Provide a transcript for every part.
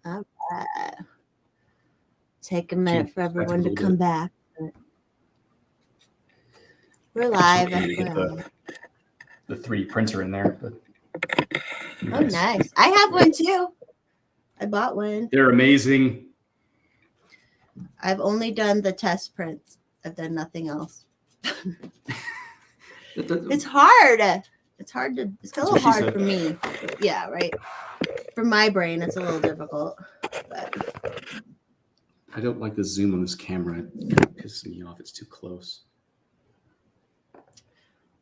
All right. Take a minute for everyone to come back. We're live. The 3D printer in there. Oh, nice. I have one too. I bought one. They're amazing. I've only done the test prints. I've done nothing else. It's hard. It's a little hard for me. Yeah, right. For my brain, it's a little difficult. But I don't like the zoom on this camera. It pisses me off. It's too close.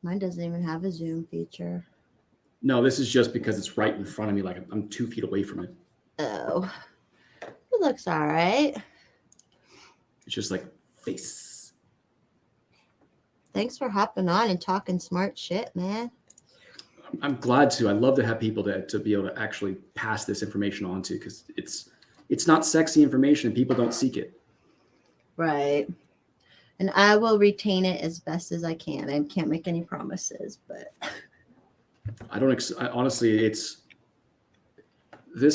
Mine doesn't even have a zoom feature. No, this is just because it's right in front of me. Like I'm 2 feet away from it. Oh, it looks all right. It's just like face. Thanks for hopping on and talking smart shit, man. I'm glad to. I love to have people to be able to actually pass this information on to, because it's not sexy information and people don't seek it. Right. And I will retain it as best as I can. I can't make any promises, but honestly, this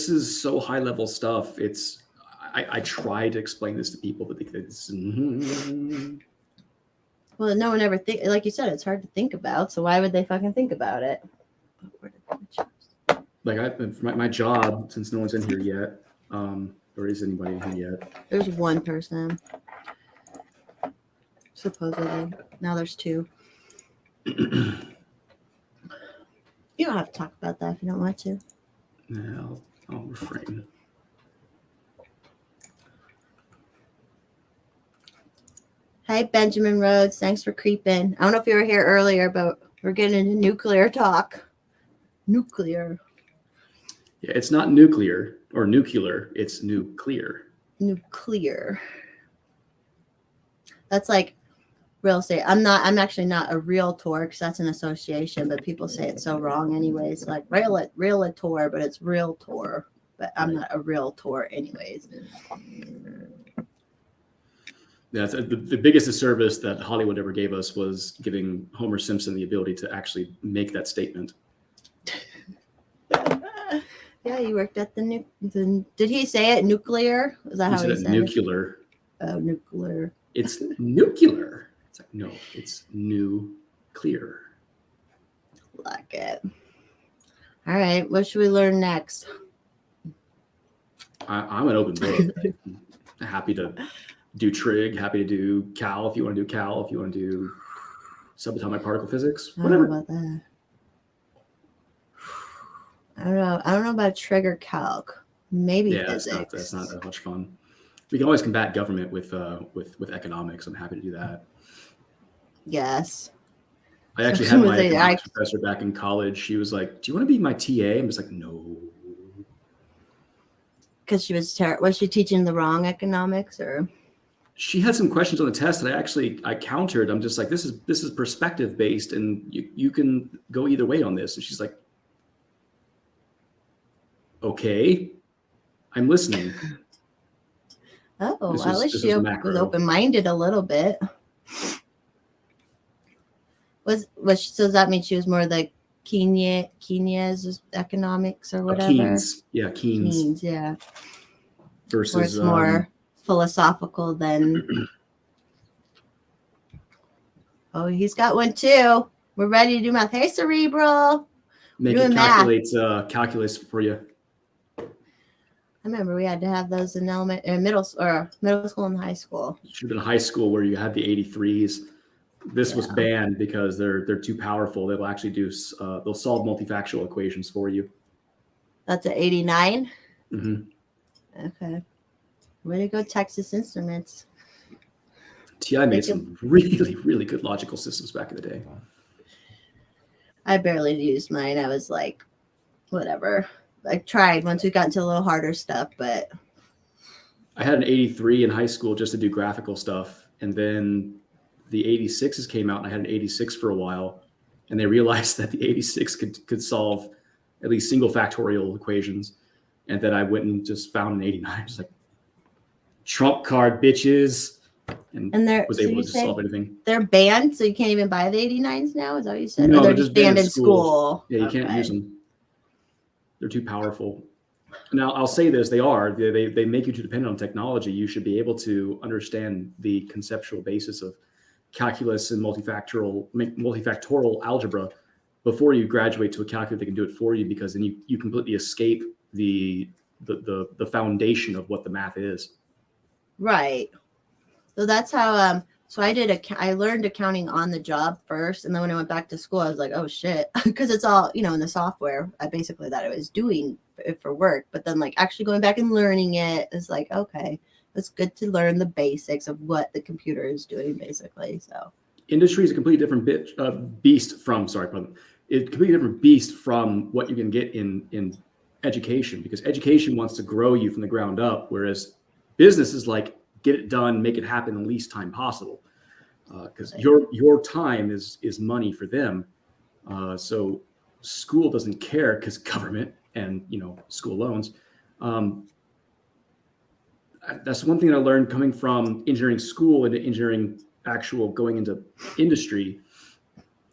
is so high level stuff. I try to explain this to people, but it's well, no one ever like you said, it's hard to think about. So why would they fucking think about it? Like my job, since no one's in here yet, or is anybody in here yet? There's one person. Supposedly. Now there's 2. You don't have to talk about that if you don't want to. No, I'll refrain. Hi, Benjamin Rhodes. Thanks for creeping. I don't know if you were here earlier, but we're getting into nuclear talk. Nuclear. Yeah, it's not nuclear or nuclear. It's nuclear. Nuclear. That's like real estate. I'm actually not a realtor because that's an association, but people say it's so wrong anyways. Like realtor, but it's realtor. But I'm not a realtor anyways. Yeah, the biggest disservice that Hollywood ever gave us was giving Homer Simpson the ability to actually make that statement. Yeah, you worked at the did he say it nuclear? Is that how he said nuclear? Oh, nuclear. It's nuclear. It's like, no, it's nuclear. Like it. All right, what should we learn next? I'm an open book. Happy to do trig, happy to do cal if you want to do cal, if you want to do subatomic particle physics, whatever. I don't know about that. I don't know about trigger calc. Maybe physics. That's not that much fun. We can always combat government with economics. I'm happy to do that. Yes. I actually had my economics professor back in college. She was like, "Do you want to be my TA?" I'm just like, "No." Because she was was she teaching the wrong economics, or? She had some questions on the test that I countered. I'm just like, this is perspective based, and you can go either way on this. And she's like, "Okay, I'm listening." Oh, at least she was open-minded a little bit. So does that mean she was more the Keynes economics or whatever? Keynes, yeah, Keynes, yeah. Versus or it's more philosophical than. Oh, he's got one too. We're ready to do math. Hey, Cerebral. Make it calculus for you. I remember we had to have those in middle school and high school. It should have been high school where you had the 83s. This was banned because they're too powerful. They will actually they'll solve multifactorial equations for you. That's an 89? Mm-hmm. Okay. Way to go, Texas Instruments. TI made some really, really good logical systems back in the day. I barely used mine. I was like, whatever. I tried once we got into a little harder stuff, but I had an 83 in high school just to do graphical stuff. And then the 86s came out and I had an 86 for a while. And they realized that the 86 could solve at least single factorial equations. And then I went and just found an 89. Just like, trump card, bitches. And was able to just solve anything. They're banned, so you can't even buy the 89s now? Is that what you said? No, they're just banned in school. Yeah, you can't use them. They're too powerful. Now, I'll say this, they make you too dependent on technology. You should be able to understand the conceptual basis of calculus and multifactorial algebra before you graduate to a calculator that can do it for you, because then you completely escape the foundation of what the math is. Right. So that's how so I learned accounting on the job first, and then when I went back to school I was like, oh shit, because it's all, you know, in the software. I basically thought I was doing it for work, but then like actually going back and learning it is like, okay, it's good to learn the basics of what the computer is doing basically. So industry is a completely different beast from what you can get in education, because education wants to grow you from the ground up, whereas business is like, get it done, make it happen in the least time possible, because your time is money for them. So school doesn't care, because government and, you know, school loans. That's one thing I learned coming from engineering school into engineering going into industry.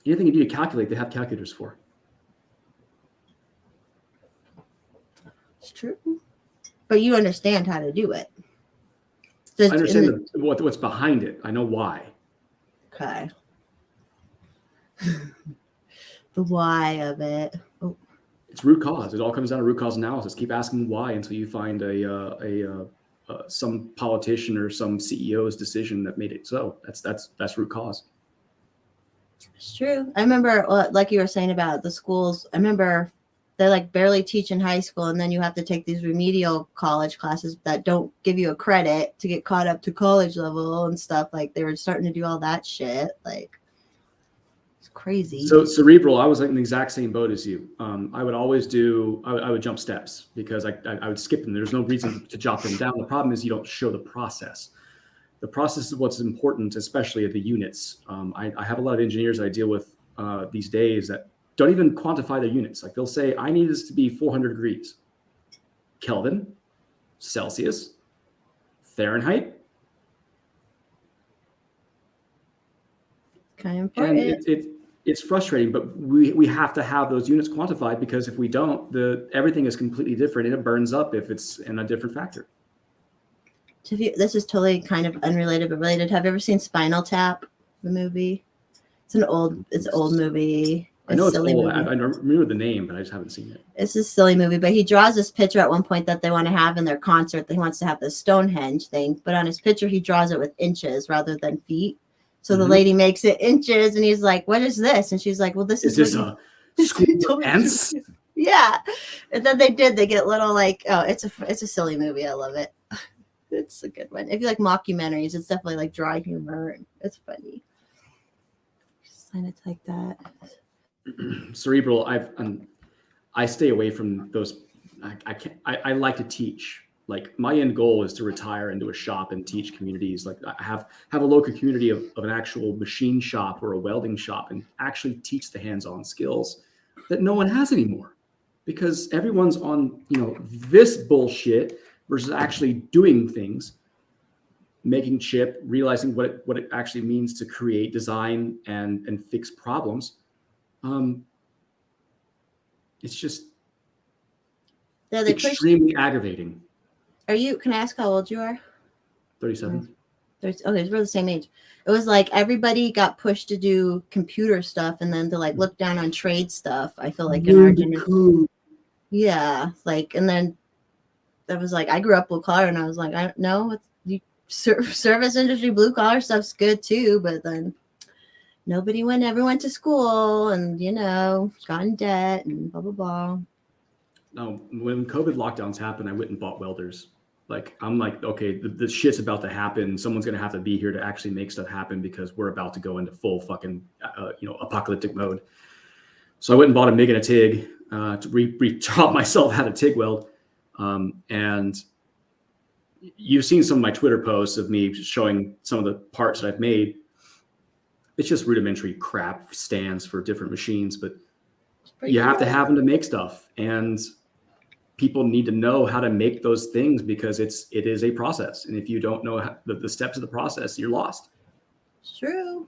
Anything you do to calculate, they have calculators for. it's true, but you understand how to do it. I understand what's behind it. I know why. Okay. The why of it. Oh. It's root cause. It all comes down to root cause analysis. Keep asking why until you find some politician or some CEO's decision that made it so. That's root cause. It's true. I remember, like you were saying about the schools, I remember they like barely teach in high school, and then you have to take these remedial college classes that don't give you a credit to get caught up to college level and stuff. Like they were starting to do all that shit. Like it's crazy. So cerebral, I was like in the exact same boat as you. I would always I would jump steps, because I would skip them. There's no reason to jot them down. The problem is you don't show the process. The process is what's important, especially at the units. I have a lot of engineers I deal with these days that don't even quantify their units. Like they'll say, I need this to be 400 degrees, Kelvin, Celsius, Fahrenheit. Kind of important. And it's frustrating, but we have to have those units quantified, because if we don't, everything is completely different, and it burns up if it's in a different factor. This is totally kind of unrelated but related. Have you ever seen Spinal Tap, the movie? It's an old movie. I know it's old. I remember the name, but I just haven't seen it. It's a silly movie, but he draws this picture at one point that they want to have in their concert. He wants to have the Stonehenge thing, but on his picture, he draws it with inches rather than feet. So the lady makes it inches, and he's like, "What is this?" And she's like, "Well, this is a school ants?" Yeah. And then they get little like, oh, it's a silly movie. I love it. It's a good one. If you like mockumentaries, it's definitely like dry humor. It's funny. Sign it like that. Cerebral, I stay away from those. I like to teach. Like my end goal is to retire into a shop and teach communities. Like I have a local community of an actual machine shop or a welding shop, and actually teach the hands-on skills that no one has anymore, because everyone's on, you know, this bullshit versus actually doing things, making chip, realizing what it actually means to create, design, and fix problems. It's just extremely aggravating. Can I ask how old you are? 37. Okay, we're the same age. It was like everybody got pushed to do computer stuff, and then to like look down on trade stuff. I feel like in our generation. Yeah, like, and then that was like, I grew up blue collar, and I was like, I know service industry, blue collar stuff's good too, but then everyone went to school, and you know, got in debt and blah blah blah. No, when COVID lockdowns happened, I went and bought welders. Like I'm like, okay, the shit's about to happen. Someone's gonna have to be here to actually make stuff happen, because we're about to go into full fucking apocalyptic mode. So I went and bought a MIG and a TIG to re-taught myself how to TIG weld. And you've seen some of my Twitter posts of me showing some of the parts that I've made. It's just rudimentary crap stands for different machines, but you have to have them to make stuff, and people need to know how to make those things, because it is a process. And if you don't know the steps of the process, you're lost. It's true.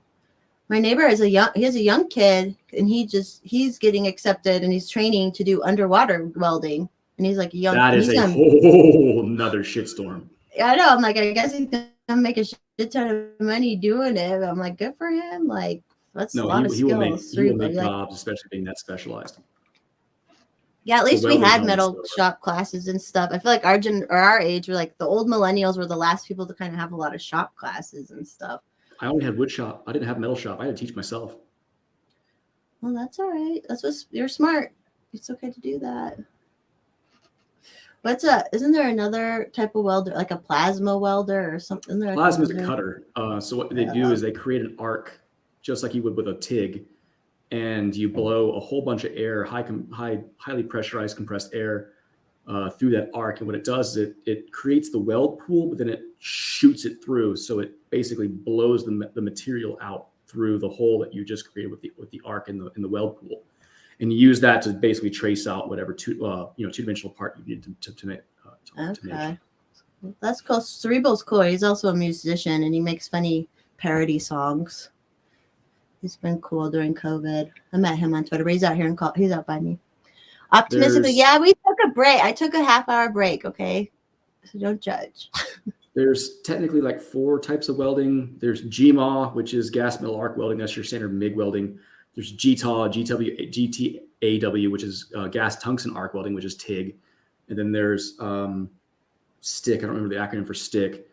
My neighbor has a young kid, and he's getting accepted, and he's training to do underwater welding. and he's like young. That is he's a whole nother shitstorm. I know. I'm like, I guess he's gonna make a shit ton of money doing it. I'm like, good for him. Like, that's a lot of skills. He will make jobs, especially being that specialized. Yeah, at least we had metal helmets, shop classes and stuff. I feel like our age were like the old millennials were the last people to kind of have a lot of shop classes and stuff. I only had wood shop. I didn't have metal shop. I had to teach myself. Well, that's all right. You're smart. It's okay to do that. Isn't there another type of welder, like a plasma welder or something? Plasma is a cutter. So what they do is they create an arc, just like you would with a TIG, and you blow a whole bunch of air, highly pressurized compressed air through that arc. And what it does is it creates the weld pool, but then it shoots it through. So it basically blows the material out through the hole that you just created with the arc in the weld pool. And you use that to basically trace out whatever two-dimensional part you need to make. Okay. That's cool. Cerebral's cool. He's also a musician, and he makes funny parody songs. He's been cool during COVID. I met him on Twitter, but he's out here he's out by me. Optimistically, yeah, we took a break. I took a half-hour break, okay? So don't judge. There's technically like 4 types of welding. There's GMAW, which is gas metal arc welding. That's your standard MIG welding. There's GTAW, GTAW, which is gas tungsten arc welding, which is TIG. And then there's STIC. I don't remember the acronym for STIC.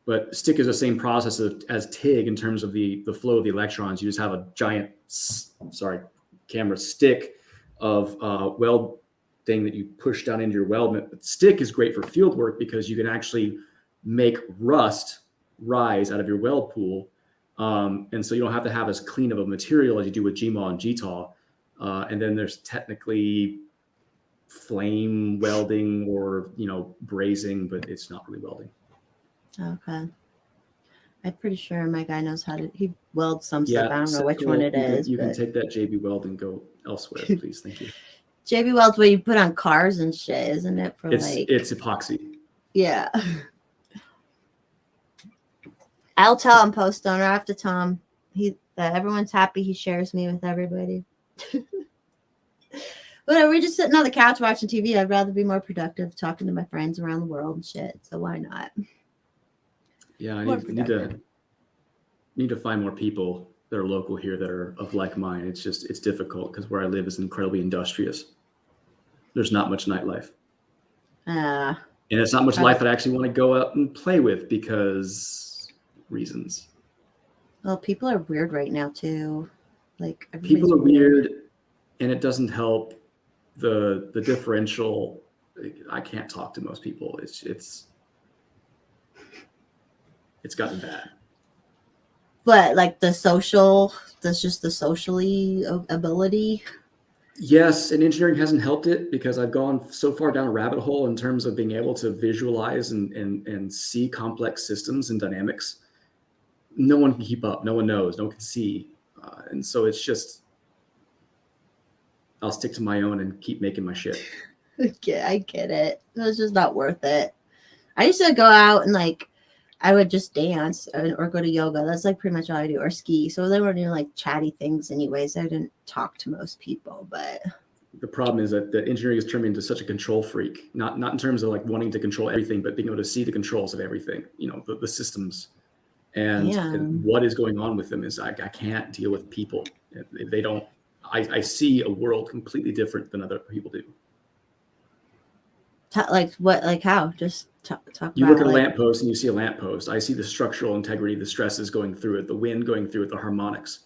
But STIC is the same process as TIG in terms of the flow of the electrons. You just have a giant, stick of weld thing that you push down into your weldment. But STIC is great for field work because you can actually make rust rise out of your weld pool. And so you don't have to have as clean of a material as you do with GMAW and GTAW. And then there's technically flame welding or, brazing, but it's not really welding. Okay. I'm pretty sure my guy knows he welds some stuff. I don't know which one it is. You can take that JB Weld and go elsewhere, please. Thank you. JB Weld's what you put on cars and shit, isn't it? It's epoxy. Yeah. I'll tell him, post owner. I have to tell him everyone's happy. He shares me with everybody. But we're just sitting on the couch watching TV. I'd rather be more productive talking to my friends around the world and shit. So why not? Yeah, I need to find more people that are local here that are of like mind. It's difficult because where I live is incredibly industrious. There's not much nightlife. And it's not much life that I actually want to go out and play with because reasons. Well, people are weird right now too. Like people are weird, and it doesn't help the differential. I can't talk to most people. It's gotten bad. But like that's just the socially ability. Yes, and engineering hasn't helped it because I've gone so far down a rabbit hole in terms of being able to visualize and see complex systems and dynamics. No one can keep up. No one knows. No one can see. And so it's just, I'll stick to my own and keep making my shit. Yeah, I get it. It's just not worth it. I used to go out and I would just dance or go to yoga. That's pretty much all I do, or ski. So they were doing chatty things anyways. I didn't talk to most people, but the problem is that the engineering has turned me into such a control freak, not in terms of wanting to control everything, but being able to see the controls of everything, the systems and what is going on with them is I can't deal with people. They don't, I see a world completely different than other people do. How? Just talk you look at a lamppost and you see a lamppost. I see the structural integrity, the stresses going through it, the wind going through it, the harmonics.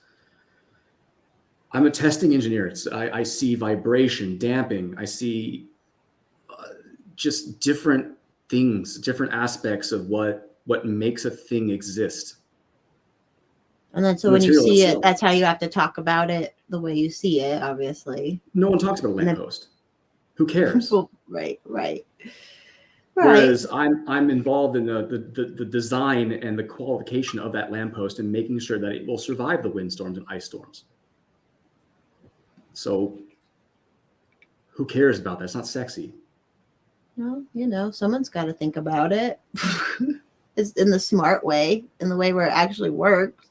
I'm a testing engineer. I see vibration, damping. I see just different things, different aspects of what makes a thing exist. And then so when you see it, that's how you have to talk about it the way you see it, obviously. No one talks about a lamppost. Who cares? Right. Whereas I'm involved in the design and the qualification of that lamppost and making sure that it will survive the windstorms and ice storms. So who cares about that? It's not sexy. No, someone's got to think about it. It's in the smart way, in the way where it actually works.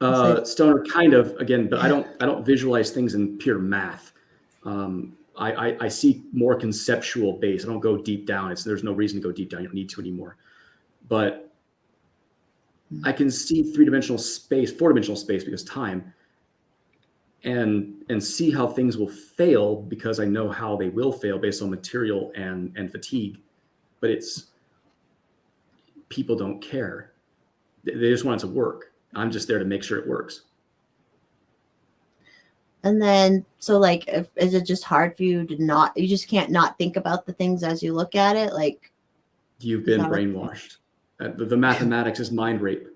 Stoner, kind of, again, but I don't visualize things in pure math. I see more conceptual base. I don't go deep down. There's no reason to go deep down. You don't need to anymore. But I can see 3-dimensional space, 4-dimensional space because time, and see how things will fail because I know how they will fail based on material and fatigue. But people don't care. They just want it to work. I'm just there to make sure it works. And then, so like, is it just hard for you to you just can't not think about the things as you look at it? Like, you've been brainwashed. The mathematics is mind rape.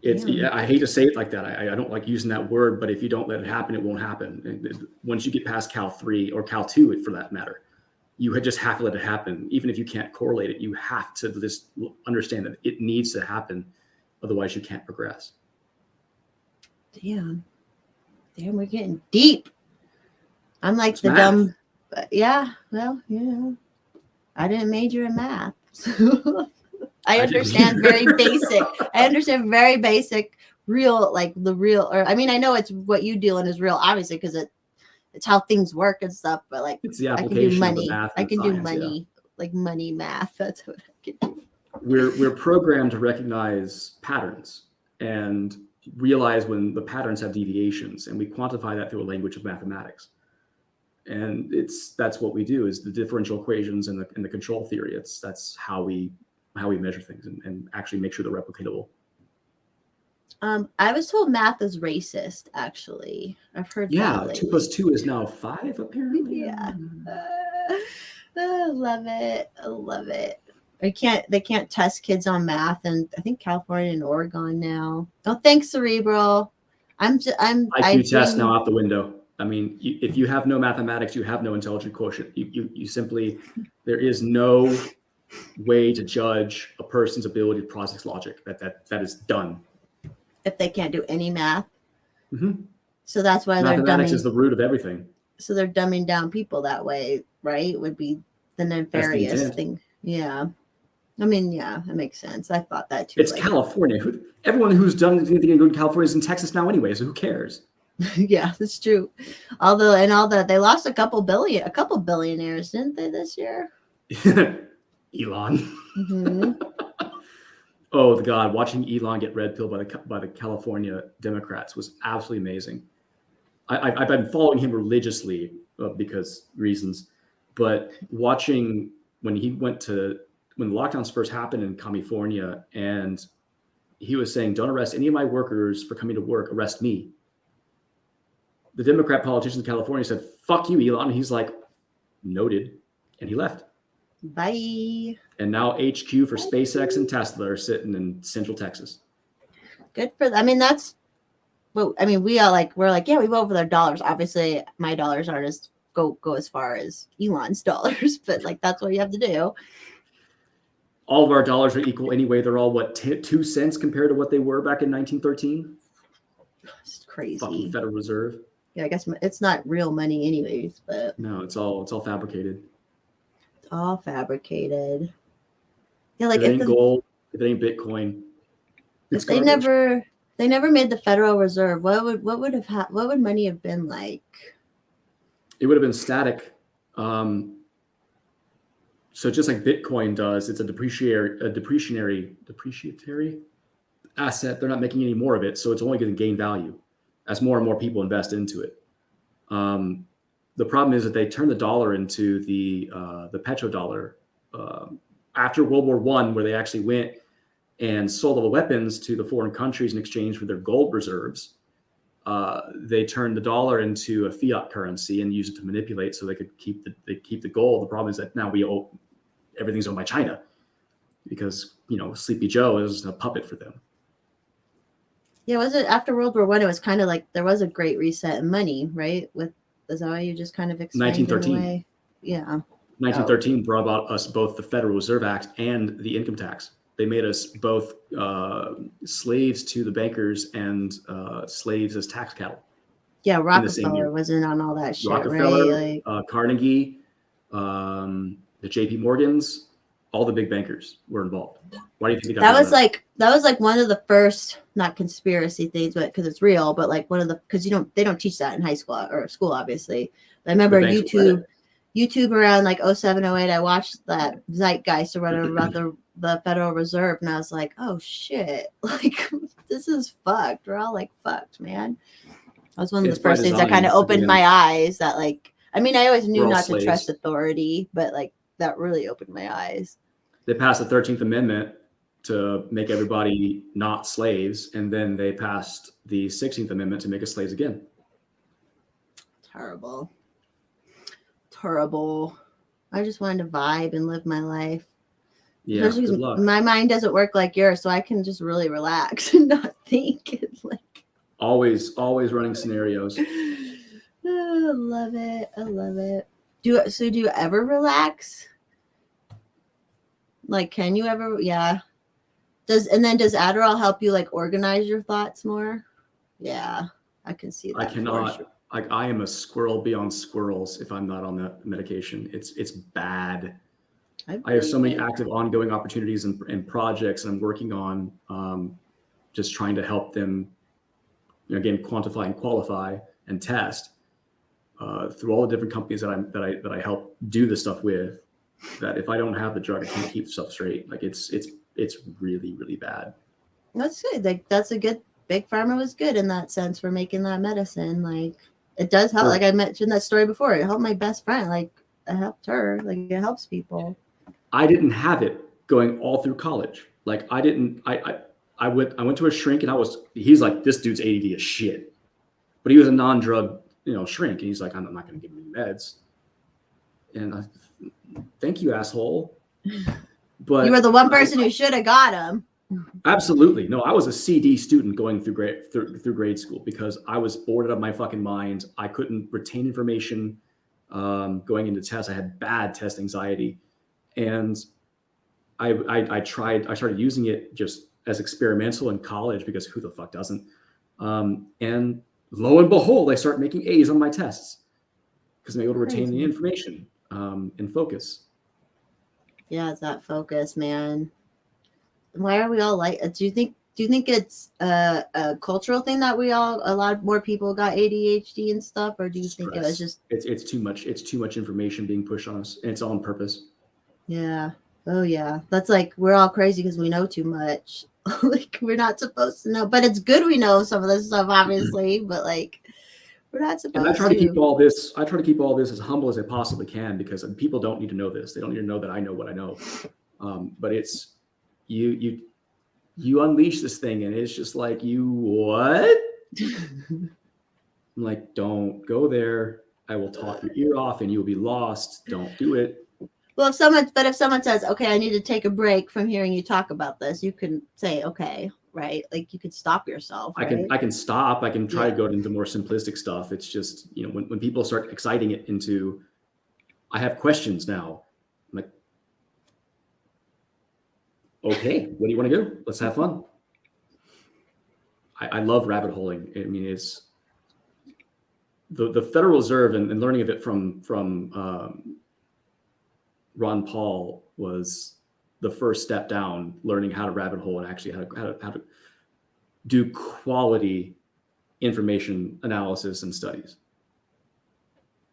I hate to say it like that. I don't like using that word, but if you don't let it happen, it won't happen. Once you get past Cal 3 or Cal 2, for that matter, you just have to let it happen. Even if you can't correlate it, you have to just understand that it needs to happen. Otherwise, you can't progress. Damn, we're getting deep. I'm like It's the math. dumb, yeah. Well, I didn't major in math, so I understand very basic. I understand very basic, real, like the real. Or I mean, I know it's what you deal in is real, obviously, because it's how things work and stuff. But like, it's the I can application do money. of the math. I can science, do money, like money math. That's what I can do. We're programmed to recognize patterns and realize when the patterns have deviations, and we quantify that through a language of mathematics. And that's what we do, is the differential equations and the control theory. That's how we measure things and actually make sure they're replicatable. I was told math is racist, actually. I've heard that lately. 2 + 2 is now 5, apparently. Yeah. I love it. I love it. They can't test kids on math, and I think California and Oregon now. Oh, thanks, Cerebral. IQ test now out the window. I mean, if you have no mathematics, you have no intelligent quotient. You simply, there is no way to judge a person's ability to process logic. That is done. If they can't do any math. Mm-hmm. So that's why mathematics is the root of everything. So they're dumbing down people that way, right? Would be the nefarious thing. Yeah. I mean, yeah, that makes sense. I thought that too. It's California. Everyone who's done anything good in California is in Texas now anyway, so who cares? Yeah, that's true. Although, they lost a couple billionaires, didn't they, this year? Elon. Mm-hmm. Oh God, watching Elon get red pilled by the California Democrats was absolutely amazing. I've been following him religiously because reasons, but watching when the lockdowns first happened in California, and he was saying, "Don't arrest any of my workers for coming to work. Arrest me." The Democrat politicians in California said, "Fuck you, Elon." And he's like, "Noted," and he left. Bye. And now HQ for SpaceX and Tesla are sitting in Central Texas. Good for them. I mean, that's what I mean. We're like, yeah, we vote for their dollars. Obviously, my dollars aren't as go as far as Elon's dollars, but like that's what you have to do. All of our dollars are equal anyway. They're all 2 cents compared to what they were back in 1913. It's crazy. Fucking Federal Reserve. Yeah, I guess it's not real money anyways, but no, it's all fabricated. It's all fabricated. Yeah, like if it ain't gold, if it ain't Bitcoin, if they never made the Federal Reserve, what would money have been like? It would have been static. So just like Bitcoin does, it's a depreciatory asset. They're not making any more of it, so it's only going to gain value as more and more people invest into it. The problem is that they turned the dollar into the petrodollar after World War I, where they actually went and sold all the weapons to the foreign countries in exchange for their gold reserves. They turned the dollar into a fiat currency and used it to manipulate so they could keep the gold. The problem is that now everything's owned by China because Sleepy Joe is a puppet for them. Yeah, was it after World War I? It was kind of like there was a great reset in money, right? Is that how you just kind of explained 1913. Yeah. 1913 brought about us both the Federal Reserve Act and the income tax. They made us both slaves to the bankers and slaves as tax cattle. Yeah, Rockefeller was in on all that shit, Rockefeller, right? Carnegie, the JP Morgans, all the big bankers were involved. Why do you think they got that was like one of the first, not conspiracy things, but because it's real, but like one of the, because they don't teach that in high school or school, obviously. But I remember YouTube around like 07, 08, I watched that Zeitgeist or whatever about the Federal Reserve, and I was like, oh shit, like this is fucked. We're all like fucked, man. That was one of the first things that kind of opened my eyes. That like, I mean, I always knew not to trust authority, but like that really opened my eyes. They passed the 13th Amendment to make everybody not slaves, and then they passed the 16th Amendment to make us slaves again. Terrible. I just wanted to vibe and live my life. Yeah, good luck. My mind doesn't work like yours, so I can just really relax and not think. It's like always running scenarios. I love it. Do you ever relax? Like, can you ever? Yeah. Does Adderall help you like organize your thoughts more? Yeah, I can see that. I cannot. Sure. Like, I am a squirrel beyond squirrels if I'm not on that medication. It's bad. I have so many active ongoing opportunities and projects that I'm working on, just trying to help them, again, quantify and qualify and test through all the different companies that I help do this stuff with. That if I don't have the drug, I can't keep stuff straight. Like it's really, really bad. That's good. Like that's a good. Big Pharma was good in that sense for making that medicine. Like it does help. Like I mentioned that story before. It helped my best friend. Like it helped her. Like it helps people. I didn't have it going all through college. Like I went to a shrink and he's like, this dude's ADD as shit. But he was a non-drug, shrink. And he's like, I'm not going to give him any meds. And thank you, asshole. But you were the one person who should have got him. Absolutely. No, I was a CD student going through grade school because I was bored out of my fucking mind. I couldn't retain information going into tests. I had bad test anxiety. And I started using it just as experimental in college because who the fuck doesn't? And lo and behold, I start making A's on my tests because I'm able to retain the information and focus. Yeah, it's that focus, man. Why are we all like? Do you think it's a cultural thing that a lot more people got ADHD and stuff, or do you think it was just it's too much? It's too much information being pushed on us, and it's all on purpose. Yeah. Oh yeah. That's like we're all crazy because we know too much. Like we're not supposed to know, but it's good we know some of this stuff, obviously. But like we're not supposed to. And I try to keep all this. I try to keep all this as humble as I possibly can because people don't need to know this. They don't need to know that I know what I know. But it's you unleash this thing, and it's just like what? I'm like, don't go there. I will talk your ear off, and you will be lost. Don't do it. Well, if someone says, okay, I need to take a break from hearing you talk about this, you can say, okay, right? Like you could stop yourself. Right? I can stop. I can try to go into more simplistic stuff. It's just, when people start exciting it into, I have questions now. I'm like, okay, what do you want to do? Let's have fun. I love rabbit holing. I mean, it's the Federal Reserve and learning of it from Ron Paul was the first step down, learning how to rabbit hole and actually how to do quality information analysis and studies.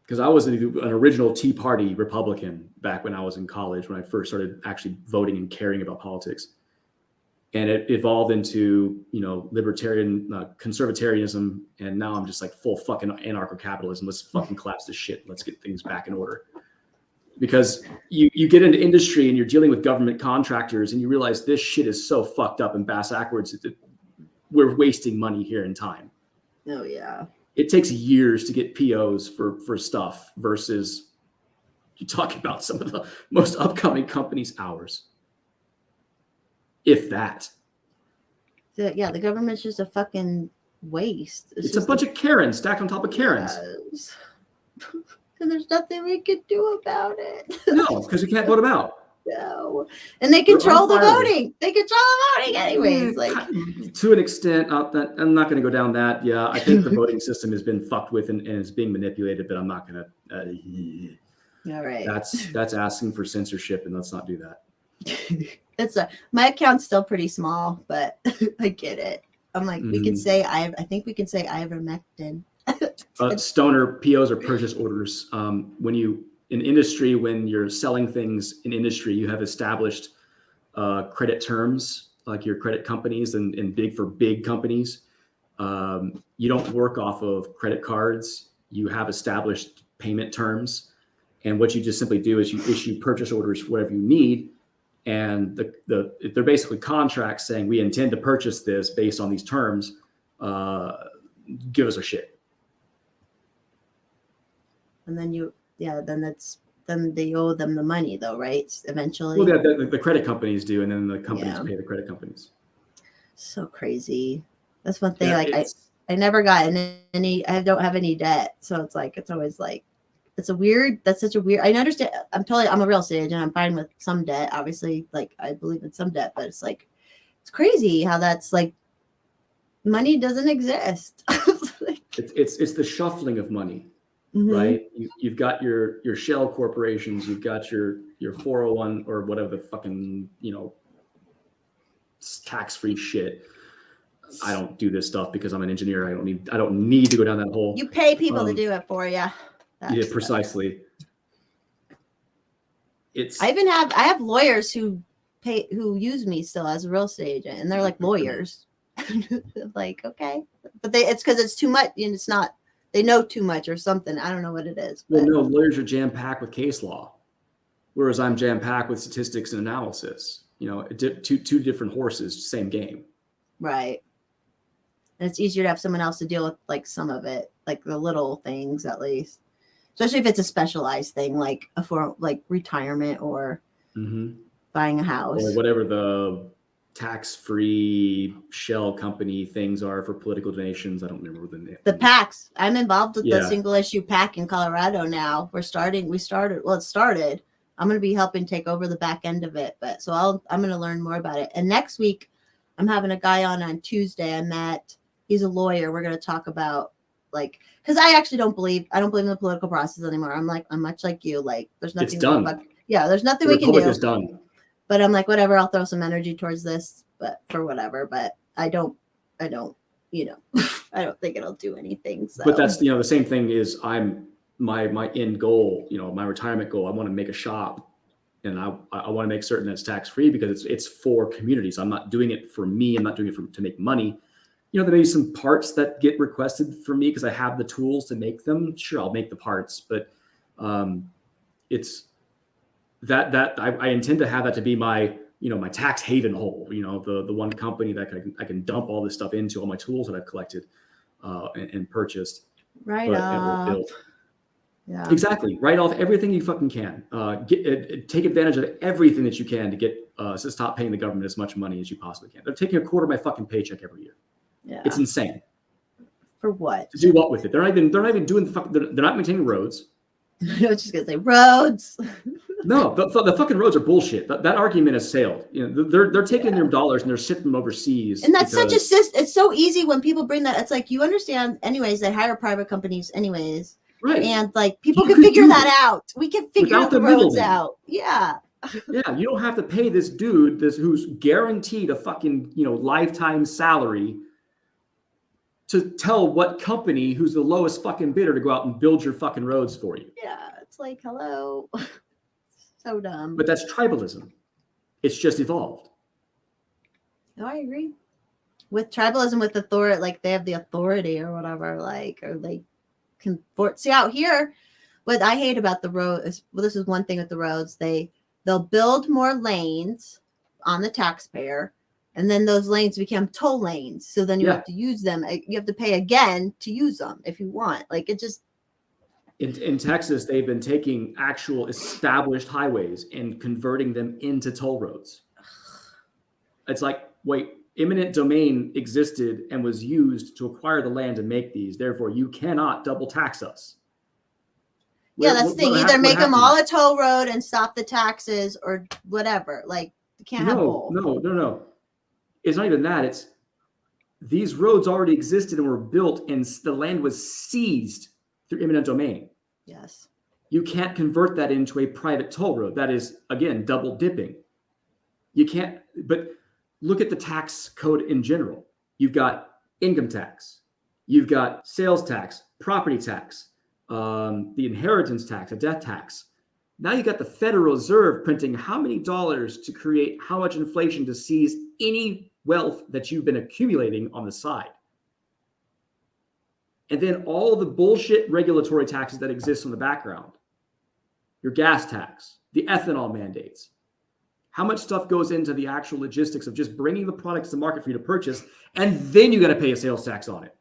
Because I was an original Tea Party Republican back when I was in college, when I first started actually voting and caring about politics. And it evolved into, libertarian conservatarianism. And now I'm just like full fucking anarcho-capitalism. Let's fucking collapse this shit. Let's get things back in order. Because you get into industry and you're dealing with government contractors and you realize this shit is so fucked up and bass backwards that we're wasting money here and time. Oh yeah. It takes years to get POs for stuff versus you talking about some of the most upcoming companies' hours. If that. The government's just a fucking waste. It's a bunch of Karens stacked on top of Karens. Yes. And there's nothing we can do about it. No, because we can't vote them out. No. And they control the voting. They control the voting anyways. To an extent, I'm not going to go down that. Yeah, I think the voting system has been fucked with and is being manipulated, but I'm not going to. All right. That's asking for censorship, and let's not do that. My account's still pretty small, but I get it. I'm like, we can say I think we can say ivermectin. Stoner POs or purchase orders. When you're selling things in industry, you have established credit terms, like your credit companies and big companies. You don't work off of credit cards. You have established payment terms. And what you just simply do is you issue purchase orders for whatever you need. And they're basically contracts saying we intend to purchase this based on these terms. Give us a shit. And then then they owe them the money though, right? Eventually. Well, the credit companies do, and then the companies pay the credit companies. So crazy. That's one thing. I never got any. I don't have any debt, so it's always like. That's such a weird. I understand. I'm a real estate agent. I'm fine with some debt. Obviously, like I believe in some debt, but it's crazy how that's like money doesn't exist. It's the shuffling of money, right? You've got your shell corporations. You've got your 401 or whatever the fucking tax-free shit. I don't do this stuff because I'm an engineer. I don't need to go down that hole. You pay people to do it for you. Yeah, precisely. I have lawyers who use me still as a real estate agent, and they're like lawyers. Like, okay, but it's because it's too much, and it's not. They know too much or something. I don't know what it is. But. Well, no, lawyers are jam packed with case law, whereas I'm jam packed with statistics and analysis. Two different horses, same game. Right. And it's easier to have someone else to deal with like some of it, like the little things at least. Especially if it's a specialized thing, like retirement or buying a house. Or whatever the tax-free shell company things are for political donations. I don't remember the name. The PACs. I'm involved with the single issue PAC in Colorado now. It started. I'm going to be helping take over the back end of it. But I'm going to learn more about it. And next week, I'm having a guy on Tuesday. He's a lawyer. We're going to talk about because I actually don't believe in the political process anymore. I'm much like you. Like, there's nothing. It's done. There's nothing we can do. It's done. But I'm like, whatever. I'll throw some energy towards this, but for whatever. But I don't. I don't think it'll do anything. So. But that's the same thing is my end goal. My retirement goal. I want to make a shop, and I want to make certain that it's tax free because it's for communities. I'm not doing it for me. I'm not doing it to make money. There may be some parts that get requested for me because I have the tools to make them. Sure, I'll make the parts, but it's that I intend to have that to be my my tax haven hole. The one company that I can dump all this stuff into, all my tools that I've collected and purchased. Right off. Yeah. Exactly. Write off everything you fucking can. Take advantage of everything that you can to get to stop paying the government as much money as you possibly can. They're taking a quarter of my fucking paycheck every year. Yeah. It's insane. For what? To do what with it? They're not even doing they're not maintaining roads. I was just gonna say roads. No, the fucking roads are bullshit. That argument has sailed. They're taking their dollars and they're shipping them overseas. And that's such a it's so easy when people bring that. It's like, you understand anyways, they hire private companies anyways. Right. And like people can figure that out. We can figure the roads out. Yeah. Yeah, you don't have to pay this dude who's guaranteed a fucking lifetime salary to tell what company who's the lowest fucking bidder to go out and build your fucking roads for you. Yeah, it's like, hello. So dumb. But that's tribalism. It's just evolved. No, I agree. With tribalism, with authority, like they have the authority or whatever, or they can see out here. What I hate about the road is, this is one thing with the roads, they'll build more lanes on the taxpayer. And then those lanes become toll lanes. So then you have to use them. You have to pay again to use them if you want. Like, it just. In Texas, they've been taking actual established highways and converting them into toll roads. It's like, wait, eminent domain existed and was used to acquire the land to make these. Therefore, you cannot double tax us. Yeah, that's the thing. Either make them all a toll road and stop the taxes or whatever. Like, you can't have both. No. It's not even that. It's these roads already existed and were built, and the land was seized through eminent domain. Yes. You can't convert that into a private toll road. That is, again, double dipping. You can't, but look at the tax code in general. You've got income tax, you've got sales tax, property tax, the inheritance tax, a death tax. Now you got the Federal Reserve printing how many dollars to create how much inflation to seize any wealth that you've been accumulating on the side. And then all the bullshit regulatory taxes that exist in the background. Your gas tax, the ethanol mandates. How much stuff goes into the actual logistics of just bringing the products to market for you to purchase, and then you got to pay a sales tax on it.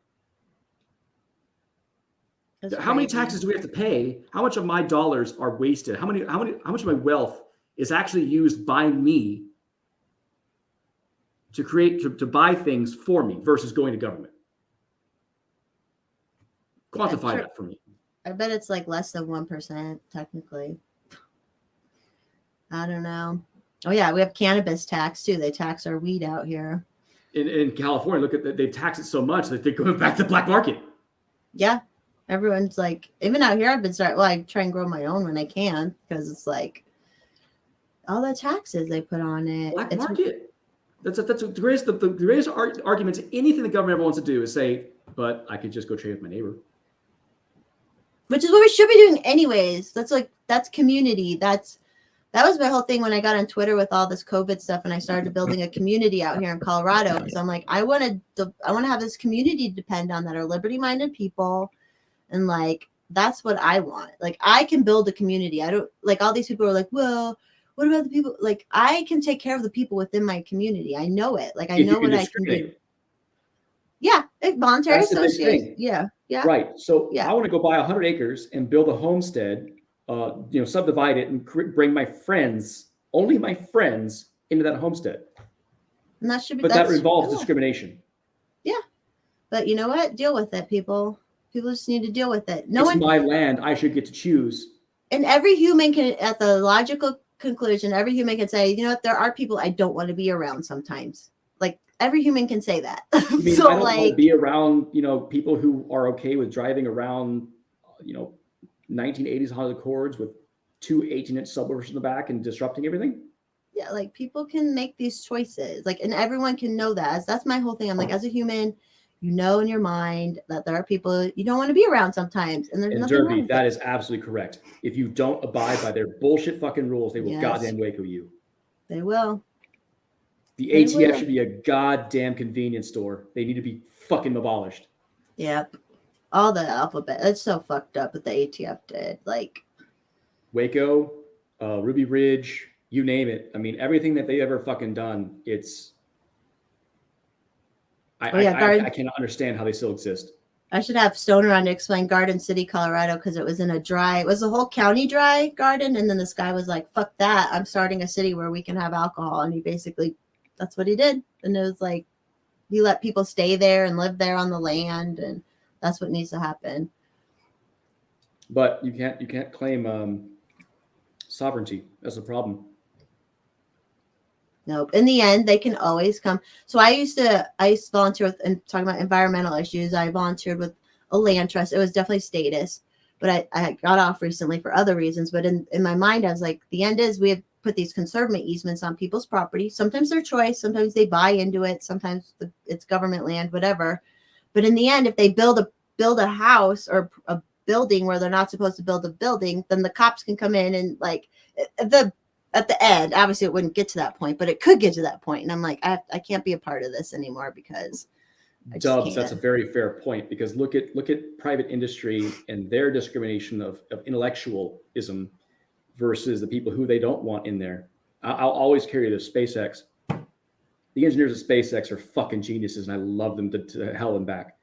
How many taxes do we have to pay? How much of my dollars are wasted? How much of my wealth is actually used by me to buy things for me versus going to government? Quantify that for me. I bet it's like less than 1% technically. I don't know. Oh yeah, we have cannabis tax too. They tax our weed out here. In California, look at that. They tax it so much that they're going back to the black market. Yeah. Everyone's like, even out here, I've been I try and grow my own when I can, because it's like all the taxes they put on it. Black market. That's the greatest argument to anything the government ever wants to do is say, but I could just go trade with my neighbor. Which is what we should be doing anyways. That's community. That was my whole thing when I got on Twitter with all this COVID stuff, and I started building a community out here in Colorado. Because I'm like, I want to have this community to depend on that are liberty-minded people. And like, that's what I want. Like, I can build a community. I don't like all these people are like, well, what about the people? Like, I can take care of the people within my community. I know it. Like, I know what I can do. Yeah. Voluntary association. Yeah. Yeah. Right. So yeah. I want to go buy 100 acres and build a homestead, subdivide it and bring my friends, only my friends, into that homestead. And that should be, but that involves discrimination. Yeah. But you know what? Deal with it, people. People just need to deal with it. It's my land. I should get to choose. And every human can, at the logical conclusion, every human can say, you know what, there are people I don't want to be around sometimes. Like, every human can say that. You mean, so I don't want to be around, people who are okay with driving around, 1980s Honda Accords with two 18-inch subwoofers in the back and disrupting everything? Yeah, like, people can make these choices. Like, and everyone can know that. That's my whole thing. I'm like, as a human, you know in your mind that there are people you don't want to be around sometimes. And there's nothing wrong with that is absolutely correct. If you don't abide by their bullshit fucking rules, they will goddamn Waco you. They will. The ATF should be a goddamn convenience store. They need to be fucking abolished. Yep. All the alphabet. It's so fucked up what the ATF did. Like Waco, Ruby Ridge, you name it. I mean, everything that they ever fucking done, it's I cannot understand how they still exist. I should have Stoner on to explain Garden City, Colorado, because it was in it was the whole county dry garden. And then this guy was like, fuck that. I'm starting a city where we can have alcohol. And he basically, that's what he did. And it was like, he let people stay there and live there on the land. And that's what needs to happen. But you can't claim sovereignty. That's the problem. Nope. In the end, they can always come. So I used to volunteer with, and talking about environmental issues, I volunteered with a land trust. It was definitely status, but I got off recently for other reasons. But in my mind, I was like, the end is we have put these conservation easements on people's property. Sometimes their choice, sometimes they buy into it, sometimes it's government land, whatever. But in the end, if they build a house or a building where they're not supposed to build a building, then the cops can come in and like at the end, obviously it wouldn't get to that point, but it could get to that point. And I'm like, I can't be a part of this anymore because Dubs, that's a very fair point, because look at private industry and their discrimination of intellectualism versus the people who they don't want in there. I'll always carry this SpaceX. The engineers at SpaceX are fucking geniuses, and I love them to hell and back.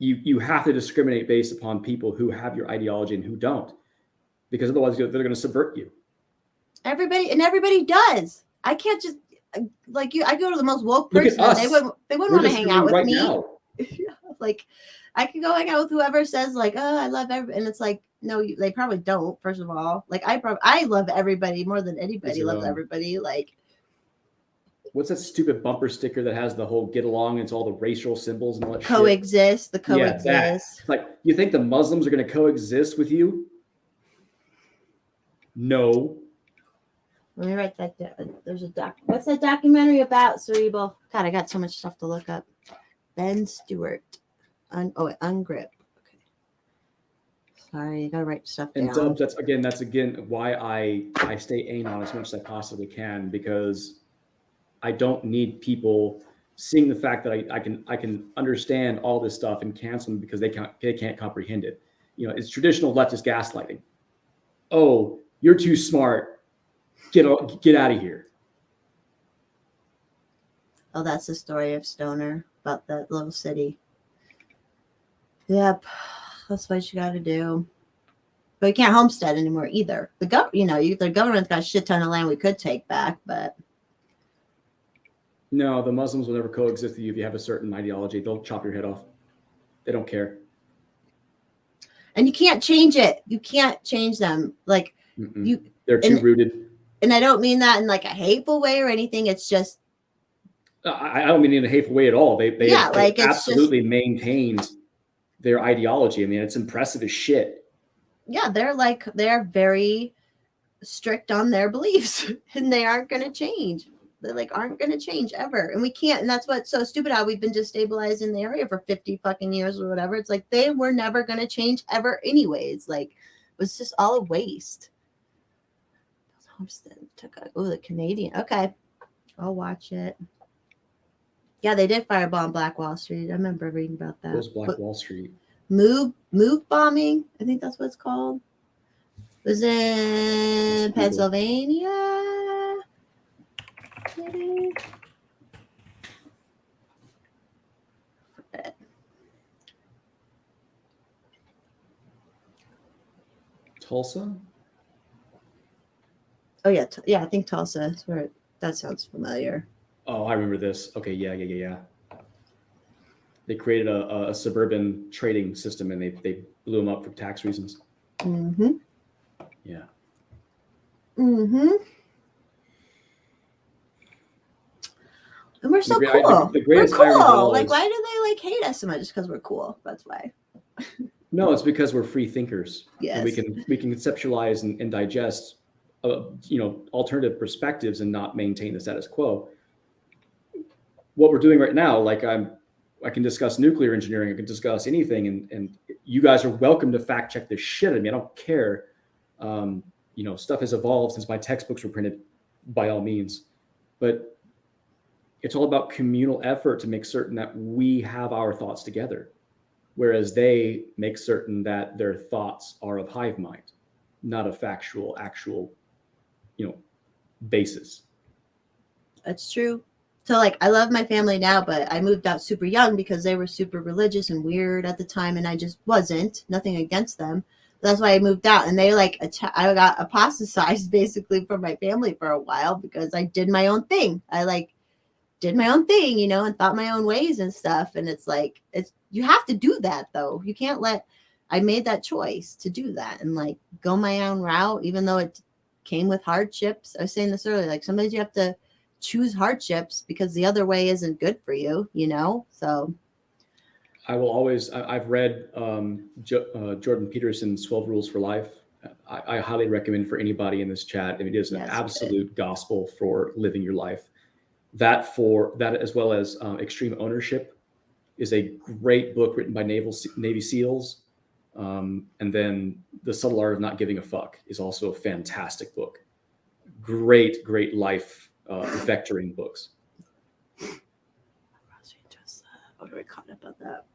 You have to discriminate based upon people who have your ideology and who don't, because otherwise they're going to subvert you. Everybody does. I can't just like you. I go to the most woke person. They wouldn't want to hang out with me. Like, I can go hang out with whoever says like, oh, I love everybody, and it's like, no, they probably don't. First of all, like I love everybody more than anybody loves everybody. Like, what's that stupid bumper sticker that has the whole get along? It's all the racial symbols and all that coexist. shit. The coexist. Yeah, like, you think the Muslims are going to coexist with you? No. Let me write that down. There's a what's that documentary about, Cerebral? God, I got so much stuff to look up. Ben Stewart. Ungrip. Okay. Sorry, you gotta write stuff down. And Dubs, that's again why I stay anon as much as I possibly can, because I don't need people seeing the fact that I can understand all this stuff and cancel them because they can't comprehend it. You know, it's traditional leftist gaslighting. Oh, you're too smart. Get out of here. Oh, that's the story of Stoner, about that little city. Yep, that's what you got to do. But you can't homestead anymore either. The government's got a shit ton of land we could take back, but no, the Muslims will never coexist with you if you have a certain ideology. They'll chop your head off. They don't care. And you can't change it. You can't change them. Like they're too rooted. And I don't mean that in like a hateful way or anything. It's just I don't mean in a hateful way at all. They absolutely maintained their ideology. I mean, it's impressive as shit. Yeah, they're very strict on their beliefs, and they aren't going to change. They aren't going to change ever, and we can't. And that's what's so stupid. How we've been destabilized in the area for 50 fucking years or whatever. It's like they were never going to change ever, anyways. Like it was just all a waste. Homestead the Canadian. Okay, I'll watch it. Yeah, they did firebomb Black Wall Street. I remember reading about that. What was Black Wall Street? Move bombing. I think that's what it's called. It was in Pennsylvania. Maybe. Tulsa? Oh yeah, I think Tulsa is where that sounds familiar. Oh, I remember this. Okay, yeah. They created a suburban trading system, and they blew them up for tax reasons. Mm-hmm. Yeah. Mm-hmm. And we're so cool. The greatest we're cool. Like, why do they hate us so much? Just because we're cool. That's why. No, it's because we're free thinkers. Yes. And we can conceptualize and digest, alternative perspectives and not maintain the status quo. What we're doing right now, like I can discuss nuclear engineering, I can discuss anything, and you guys are welcome to fact check this shit at me. I don't care. Stuff has evolved since my textbooks were printed, by all means, but it's all about communal effort to make certain that we have our thoughts together, whereas they make certain that their thoughts are of hive mind, not a factual, actual, basis. That's true. So I love my family now, but I moved out super young because they were super religious and weird at the time, and I just wasn't. Nothing against them. That's why I moved out, and they I got apostatized basically from my family for a while because I did my own thing. I did my own thing, and thought my own ways and stuff. And it's you have to do that though. You can't I made that choice to do that and go my own route, even though it came with hardships. I was saying this earlier, sometimes you have to choose hardships because the other way isn't good for you, so I will always, I've read Jordan Peterson's 12 Rules for Life. I highly recommend for anybody in this chat. It is an absolute gospel for living your life. That as well as Extreme Ownership is a great book written by Navy SEALs. And then The Subtle Art of Not Giving a Fuck is also a fantastic book. Great life vectoring books. What do I caught up on that?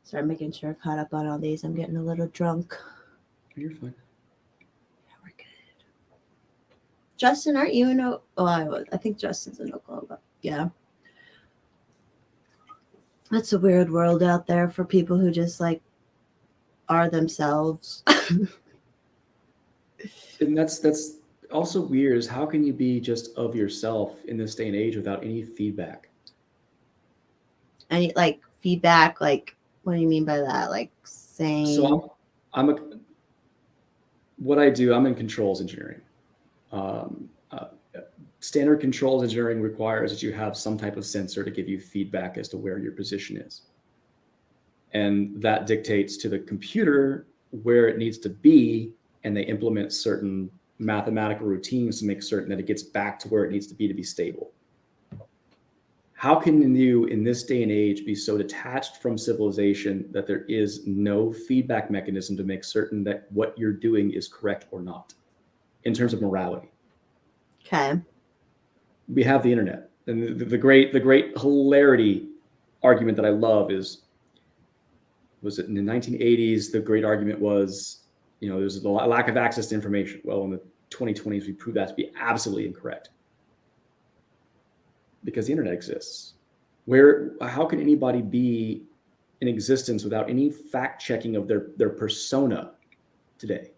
Sorry, making sure I caught up on all these. I'm getting a little drunk. You're fine. Yeah, we're good. Justin, aren't you in I think Justin's in Oklahoma. Yeah. That's a weird world out there for people who just are themselves. And that's also weird is how can you be just of yourself in this day and age without any feedback? Any feedback, what do you mean by that? Saying. So what I do, I'm in controls engineering. Standard controls engineering requires that you have some type of sensor to give you feedback as to where your position is. And that dictates to the computer where it needs to be, and they implement certain mathematical routines to make certain that it gets back to where it needs to be stable. How can you, in this day and age, be so detached from civilization that there is no feedback mechanism to make certain that what you're doing is correct or not in terms of morality? Okay. We have the internet, and the great hilarity argument that I love was it in the 1980s? The great argument was, there's a lack of access to information. Well, in the 2020s, we proved that to be absolutely incorrect. Because the internet exists. How can anybody be in existence without any fact checking of their persona today?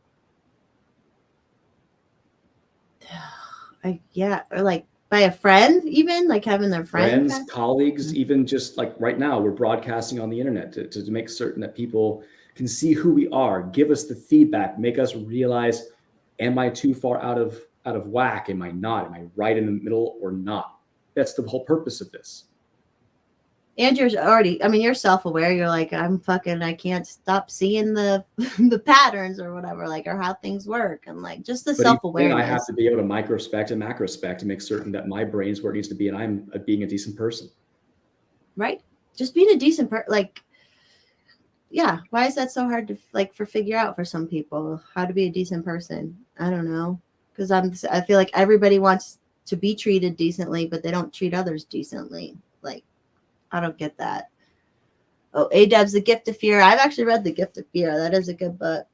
Or like by a friend, even like having their friends, colleagues, even just like right now, we're broadcasting on the internet to make certain that people can see who we are, give us the feedback, make us realize, am I too far out of whack? Am I not? Am I right in the middle or not? That's the whole purpose of this. And you're you're self-aware. You're like, I can't stop seeing the patterns or whatever, like, or how things work. And like, just the self-awareness. I have to be able to microspect and macrospect to make certain that my brain's where it needs to be and I'm being a decent person. Right. Just being a decent person. Like, yeah. Why is that so hard to figure out for some people, how to be a decent person? I don't know. Because I feel like everybody wants to be treated decently, but they don't treat others decently. Like, I don't get that. Oh, A-Dub's The Gift of Fear. I've actually read The Gift of Fear. That is a good book.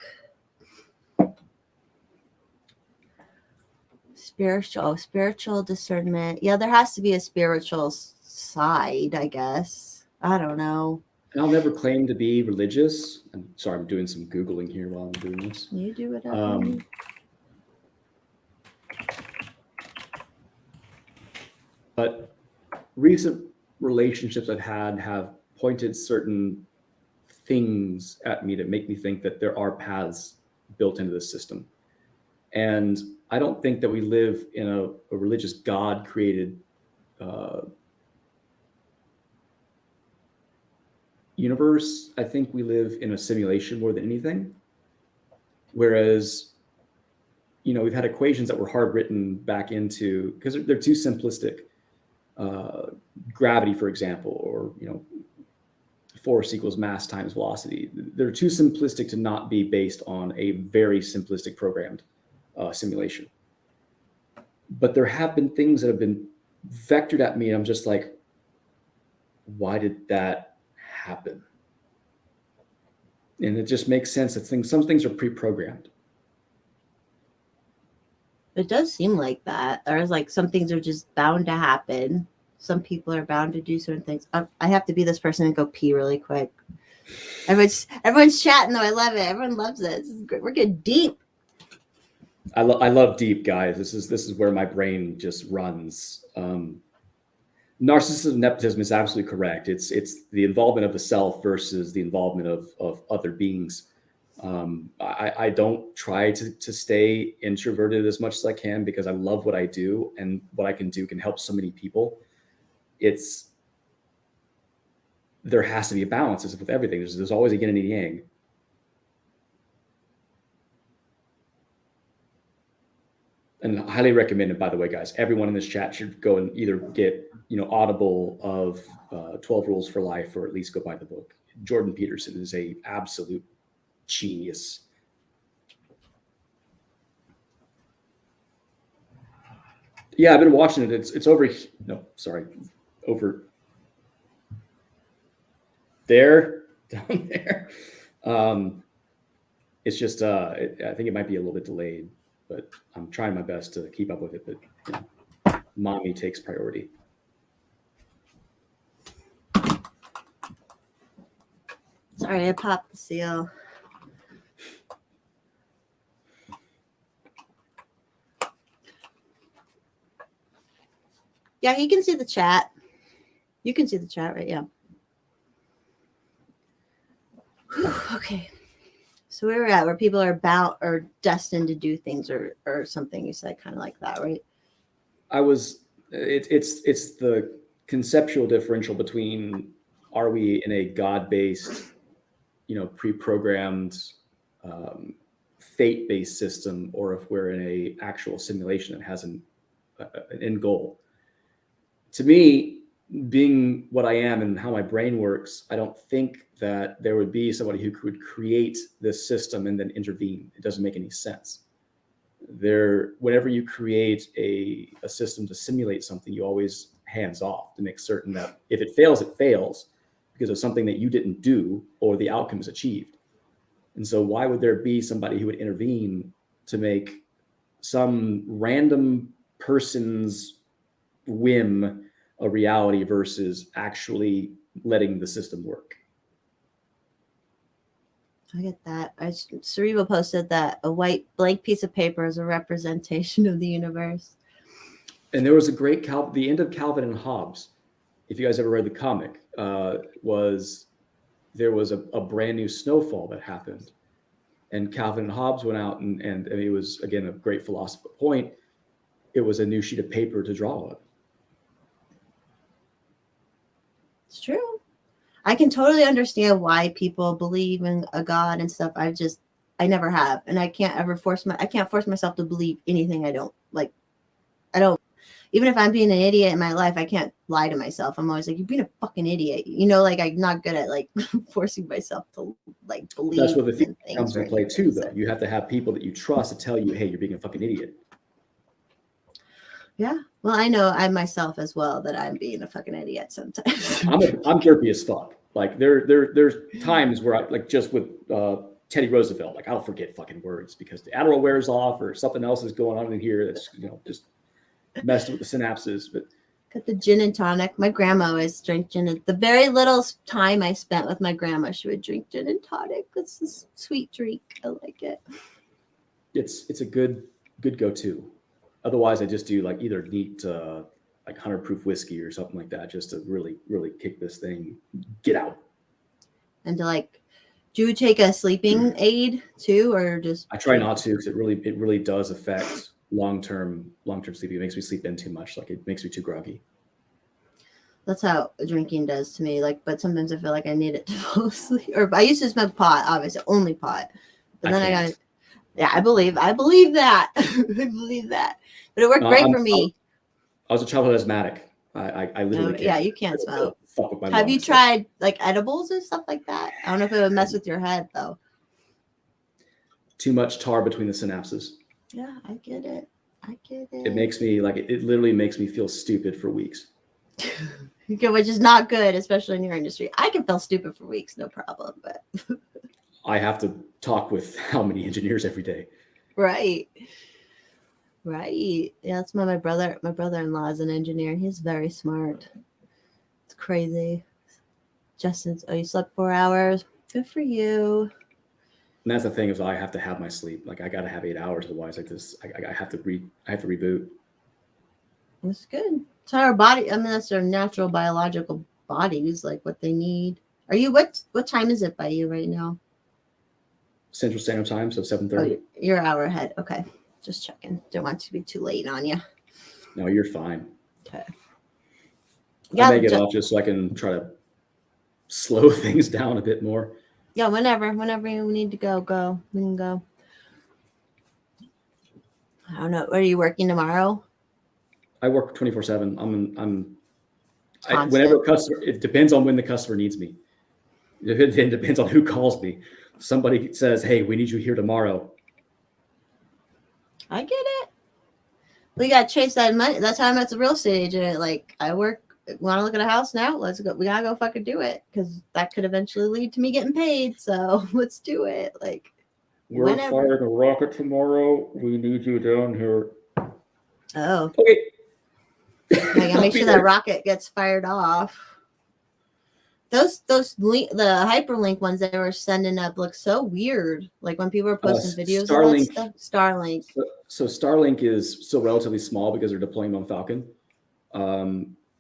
Spiritual discernment. Yeah, there has to be a spiritual side, I guess. I don't know. And I'll never claim to be religious. I'm sorry, I'm doing some Googling here while I'm doing this. You do whatever. But recent relationships I've had have pointed certain things at me that make me think that there are paths built into the system. And I don't think that we live in a religious God created universe. I think we live in a simulation more than anything. Whereas, we've had equations that were hard written back into, because they're too simplistic. Gravity, for example, or force equals mass times velocity. They're too simplistic to not be based on a very simplistic programmed simulation. But there have been things that have been vectored at me, and I'm just like, why did that happen? And it just makes sense that some things are pre-programmed. It does seem like that. There's like some things are just bound to happen. Some people are bound to do certain things. I have to be this person and go pee really quick. Everyone's chatting though. I love it. Everyone loves it. This is great. We're getting deep. I love deep, guys. This is where my brain just runs. Narcissism, nepotism is absolutely correct. It's the involvement of the self versus the involvement of other beings. I don't try to stay introverted as much as I can because I love what I do, and what I can do can help so many people. There has to be a balance, as with everything. There's always a yin and a yang. And I highly recommend it, by the way, guys. Everyone in this chat should go and either get Audible of 12 Rules for Life, or at least go buy the book. Jordan Peterson is a absolute genius. Yeah, I've been watching it. It's over. No, sorry, over there, down there. It's just I think it might be a little bit delayed, but I'm trying my best to keep up with it. But mommy takes priority. Sorry, I popped the seal. Yeah, you can see the chat. You can see the chat, right? Yeah. Whew, okay. So where we're at, where people are bound or destined to do things or something, you said, kind of like that, right? It's the conceptual differential between, are we in a God-based, pre-programmed fate-based system or if we're in a actual simulation that has an end goal. To me, being what I am and how my brain works, I don't think that there would be somebody who could create this system and then intervene. It doesn't make any sense. Whenever you create a system to simulate something, you always hands off to make certain that if it fails because of something that you didn't do or the outcome is achieved. And so why would there be somebody who would intervene to make some random person's whim a reality versus actually letting the system work? I get that. Cerebral posted that a white blank piece of paper is a representation of the universe. And there was a great the end of Calvin and Hobbes. If you guys ever read the comic, there was a brand new snowfall that happened, and Calvin and Hobbes went out and it was, again, a great philosophical point. It was a new sheet of paper to draw on. It's true. I can totally understand why people believe in a God and stuff. I never have, and I can't force myself to believe anything I don't like. I don't. Even if I'm being an idiot in my life, I can't lie to myself. I'm always like, you're being a fucking idiot. Like, I'm not good at like forcing myself to like believe. That's where the thing comes into play too, though. You have to have people that you trust to tell you, hey, you're being a fucking idiot. Yeah. Well, I know I myself as well that I'm being a fucking idiot sometimes. I'm derpy as fuck. Like there's times where I, like, just with Teddy Roosevelt, like, I'll forget fucking words because the Adderall wears off or something else is going on in here that's, just messed with the synapses. But got the gin and tonic. My grandma always drank gin. The very little time I spent with my grandma, she would drink gin and tonic. It's a sweet drink. I like it. It's a good go-to. Otherwise, I just do like either neat like 100 proof whiskey or something like that, just to really, really kick this thing, get out. And do you take a sleeping aid too, or just? I try not to, because it really does affect long-term sleep. It makes me sleep in too much. Like, it makes me too groggy. That's how drinking does to me. But sometimes I feel like I need it to fall asleep. Or I used to smoke pot, obviously, only pot. But then I believe that. I believe that. But it worked great for me. I was a childhood asthmatic. I literally can't. Yeah, you can't smoke. Fuck with my Have you lungs. tried like edibles and stuff like that? I don't know if it would mess with your head though. Too much tar between the synapses. Yeah, I get it. It makes me it literally makes me feel stupid for weeks. Which is not good, especially in your industry. I can feel stupid for weeks, no problem. But I have to talk with how many engineers every day. Right. Yeah, that's my brother-in-law is an engineer. He's very smart. It's crazy. Justin's, you slept 4 hours. Good for you. And that's the thing, is I have to have my sleep. Like, I got to have 8 hours. Otherwise, I have to reboot. That's good. It's our body. I mean, that's our natural biological bodies, like what they need. Are you, what time is it by you right now? Central Standard Time, so 7:30. Oh, you're an hour ahead. Okay. Just checking. Don't want to be too late on you. No, you're fine. Okay. I may get off just so I can try to slow things down a bit more. Yeah, whenever you need to go. We can go. I don't know. Are you working tomorrow? I work 24/7. Whenever a customer, it depends on when the customer needs me. It depends on who calls me. Somebody says, "Hey, we need you here tomorrow." I get it. We got to chase that money. That's how I met the real estate agent. Like, I work, want to look at a house now? Let's go. We got to go fucking do it, because that could eventually lead to me getting paid. So let's do it. Like, we're firing a rocket tomorrow. We need you down here. Oh. Okay. I gotta make sure that rocket gets fired off. The hyperlink ones they were sending up look so weird. Like when people were posting videos of that stuff. Starlink. So Starlink is still relatively small because they're deploying on Falcon.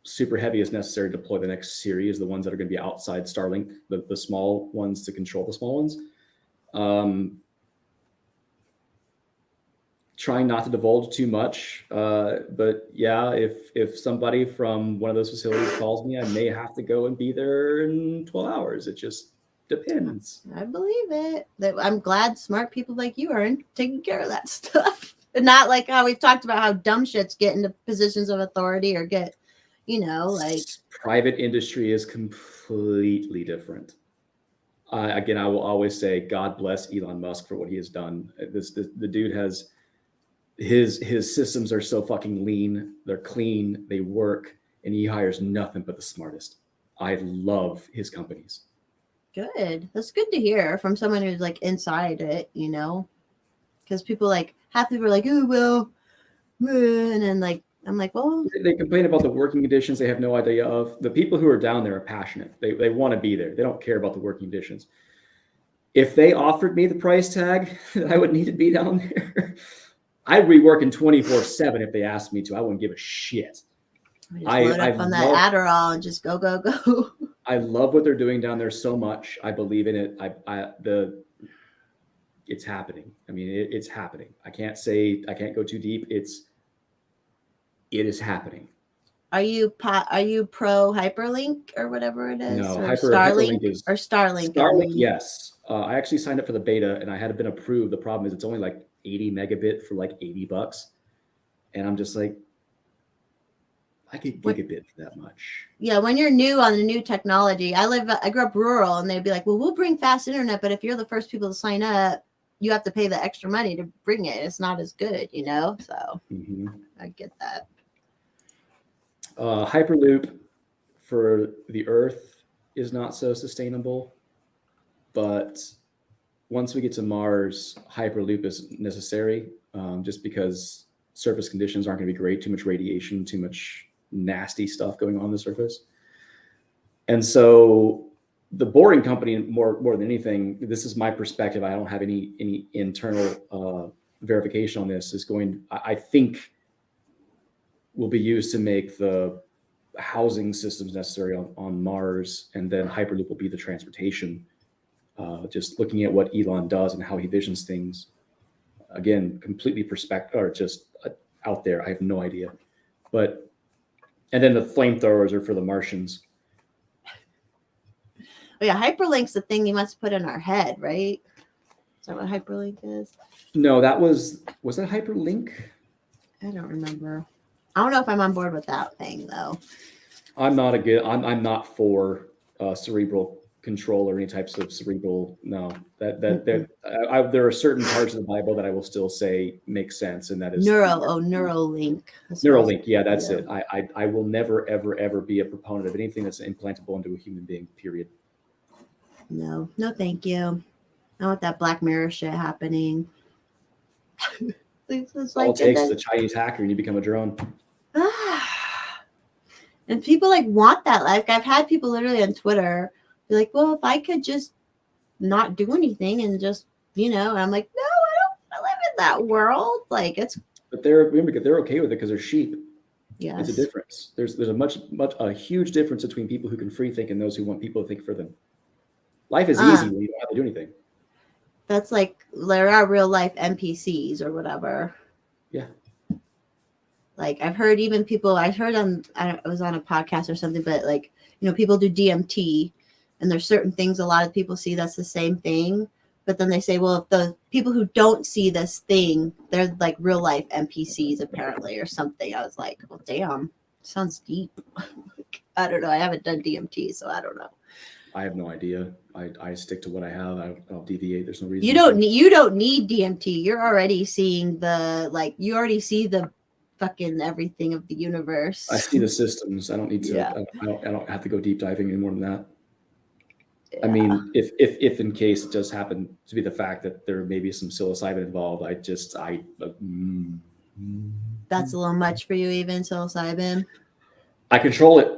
Super heavy is necessary to deploy the next series, the ones that are going to be outside Starlink, the small ones to control the small ones. Trying not to divulge too much, but yeah, if somebody from one of those facilities calls me, I may have to go and be there in 12 hours. It just, Depends. I believe it. I'm glad smart people like you are taking care of that stuff. And not like how we've talked about how dumb shits get into positions of authority or get, like. Private industry is completely different. Again, I will always say, God bless Elon Musk for what he has done. The dude has his systems are so fucking lean. They're clean. They work, and he hires nothing but the smartest. I love his companies. Good. That's good to hear from someone who's like inside it, because half people are like, oh, well, and then like, I'm like, well, they complain about the working conditions they have no idea of. The people who are down there are passionate. They want to be there. They don't care about the working conditions. If they offered me the price tag that I would need to be down there, I'd be working 24/7 if they asked me to. I wouldn't give a shit. I just load up on that Adderall and just go. I love what they're doing down there so much. I believe in it. It's happening. I mean, it's happening. I can't go too deep. It is happening. Are you pro hyperlink or whatever it is? No, or hyperlink is Starlink. Starlink, yes. I actually signed up for the beta and I had been approved. The problem is it's only like 80 megabit for like $80, and I'm just like, I get gigabit for that much. Yeah, when you're new on the new technology, I grew up rural, and they'd be like, well, we'll bring fast internet, but if you're the first people to sign up, you have to pay the extra money to bring it. It's not as good, so I get that. Hyperloop for the Earth is not so sustainable, but once we get to Mars, Hyperloop is necessary, just because surface conditions aren't going to be great. Too much radiation, too much nasty stuff going on the surface. And so the boring company, more than anything, this is my perspective, I don't have any internal verification on this, I think will be used to make the housing systems necessary on Mars, and then Hyperloop will be the transportation. Just looking at what Elon does and how he visions things, again, completely out there. I have no idea, and then the flamethrowers are for the Martians. Oh yeah, hyperlink's the thing you must put in our head, right? Is that what hyperlink is? No, was that hyperlink? I don't remember. I don't know if I'm on board with that thing though. I'm not for cerebral control or any types of cerebral. No, there are certain parts of the Bible that I will still say make sense, and that is Neuralink. Neuralink, yeah, that's it. I will never ever be a proponent of anything that's implantable into a human being. Period. No, thank you. I want that Black Mirror shit happening. All it takes is a Chinese hacker and you become a drone. And people want that. Like, I've had people literally on Twitter be like, well, if I could just not do anything and just, and I'm like, no, I don't live in that world. But they're okay with it because they're sheep. Yeah, it's a difference. There's a huge difference between people who can free think and those who want people to think for them. Life is easy when you don't have to do anything. That's like there are real life NPCs or whatever. Yeah. Like I've heard even people, I was on a podcast or something, but people do DMT and there's certain things a lot of people see that's the same thing. But then they say, well, if the people who don't see this thing, they're like real life NPCs apparently or something. I was like, well, damn, sounds deep. I don't know. I haven't done DMT, so I don't know. I have no idea. I stick to what I have. I'll deviate. There's no reason. You don't need DMT. You're already seeing you already see the fucking everything of the universe. I see the systems. I don't need to. Yeah. I don't have to go deep diving any more than that. Yeah. I mean, if in case it does happen to be the fact that there may be some psilocybin involved, that's a little much for you, even psilocybin. I control it.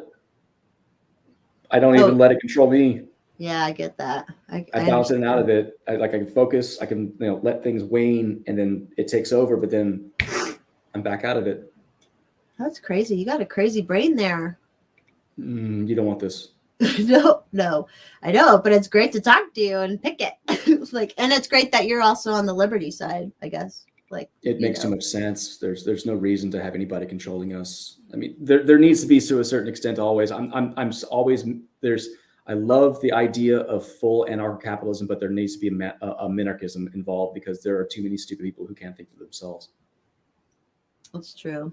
I don't even let it control me. Yeah, I get that. I bounce in and out of it. I can focus. I can let things wane, and then it takes over. But then I'm back out of it. That's crazy. You got a crazy brain there. You don't want this. No, I know, but it's great to talk to you and pick it. And it's great that you're also on the liberty side, I guess. It makes too much sense. There's no reason to have anybody controlling us. I mean, there needs to be to a certain extent always. I love the idea of full anarcho-capitalism, but there needs to be a minarchism involved because there are too many stupid people who can't think for themselves. That's true.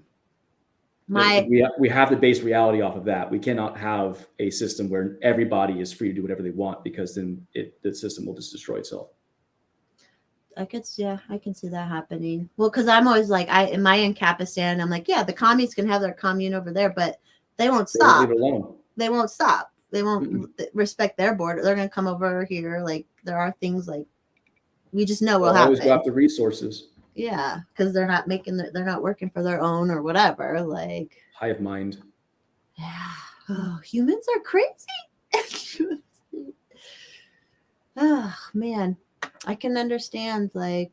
We have to base reality off of that. We cannot have a system where everybody is free to do whatever they want, because then the system will just destroy itself. I can see that happening. Well, because I'm always like, in my Ancapistan, I'm like, yeah, the commies can have their commune over there, but they won't stop. Leave it alone. They won't stop. They won't respect their border. They're gonna come over here. Like, there are things like we just know will happen. Always go after resources. Yeah, because they're not working for their own or whatever. Like, hive mind. Yeah. Oh, humans are crazy. Oh man, I can understand like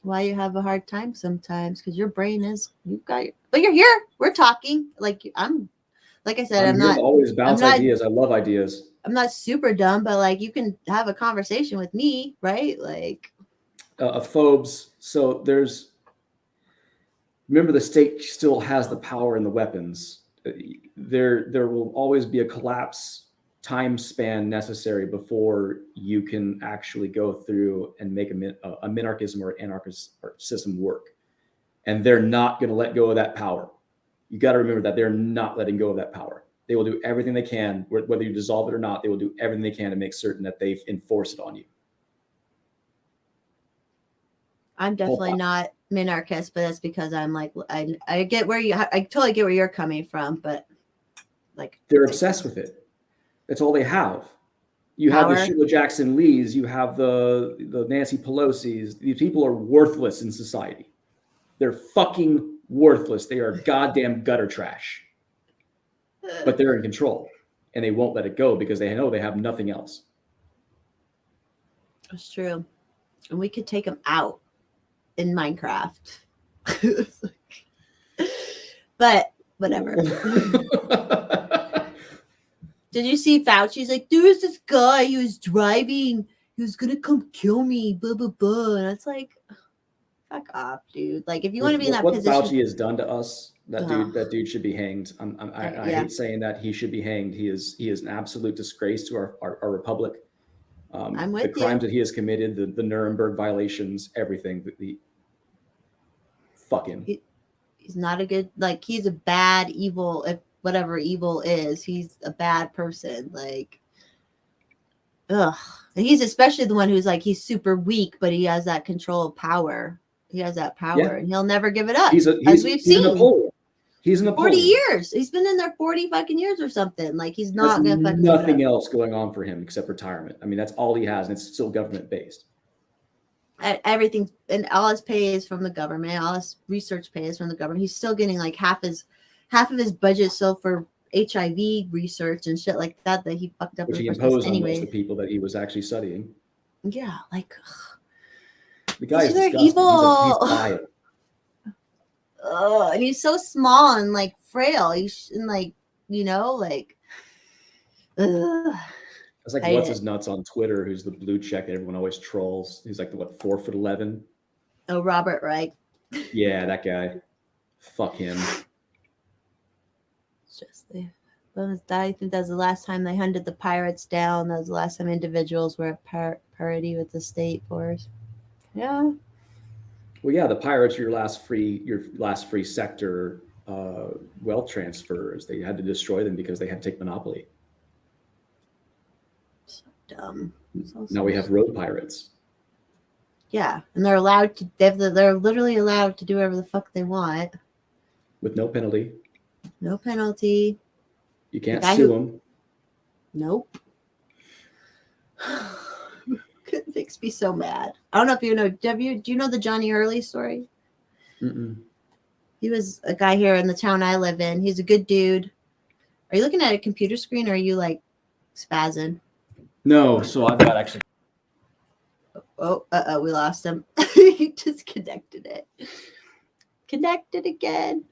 why you have a hard time sometimes, because your brain is but you're here. We're talking. Like I said, I'm not always bounce ideas. I love ideas. I'm not super dumb, but like you can have a conversation with me, right? Like phobes. So remember, the state still has the power and the weapons. There will always be a collapse time span necessary before you can actually go through and make a minarchism or anarchist system work. And they're not going to let go of that power. You got to remember that they're not letting go of that power. They will do everything they can, whether you dissolve it or not. They will do everything they can to make certain that they enforce it on you. I'm definitely not minarchist, but that's because I'm like, I get I totally get where you're coming from, but like they're obsessed with it. That's all they have. You power. Have the Sheila Jackson Lees, you have the Nancy Pelosi's. These people are worthless in society. They're fucking worthless. They are goddamn gutter trash. But they're in control, and they won't let it go because they know they have nothing else. That's true. And we could take them out in Minecraft. But whatever. Did you see Fauci's like, there was this guy who was driving, he was gonna come kill me, blah blah blah. And it's like, fuck off, dude. Like, if you want to be in that position, what Fauci has done to us, that dude should be hanged. I hate saying that. He should be hanged. He is an absolute disgrace to our republic. I'm with the crimes that he has committed, the Nuremberg violations, everything. Fuck him. He's not a good, like, he's a bad, evil, if whatever evil is, he's a bad person. Like, ugh. And he's especially the one who's like, he's super weak, but he has that control of power. He has that power, and he'll never give it up. As we've seen. He's an Napoleon. 40 years. He's been in there 40 fucking years or something. Like, he's not going to fucking nothing else going on for him except retirement. I mean, that's all he has, and it's still government based. Everything, and all his pay is from the government. All his research pay is from the government. He's still getting like half of his budget still for HIV research and shit like that he fucked up. Which he imposed on most of the people that he was actually studying. Yeah, like the guy is disgusting. Evil. He's vile. And he's so small and like frail. He's like, you know, like. It's like what's his nuts on Twitter, who's the blue check that everyone always trolls. He's like 4'11". Oh, Robert Wright. Yeah, that guy. Fuck him. It's just I think that was the last time they hunted the pirates down. That was the last time individuals were at parity with the state force. Yeah. Well, yeah, the pirates are your last free sector wealth transfers. They had to destroy them because they had to take monopoly. So dumb. Now we have road pirates. Yeah, and they're allowed to. They're literally allowed to do whatever the fuck they want with no penalty. No penalty. You can't sue them. Nope. It makes me so mad. I don't know if you know. Do you know the Johnny Early story? Mm-mm. He was a guy here in the town I live in. He's a good dude. Are you looking at a computer screen, or are you like spazzing? No. So I've got actually. Oh, we lost him. He disconnected it. Connected again.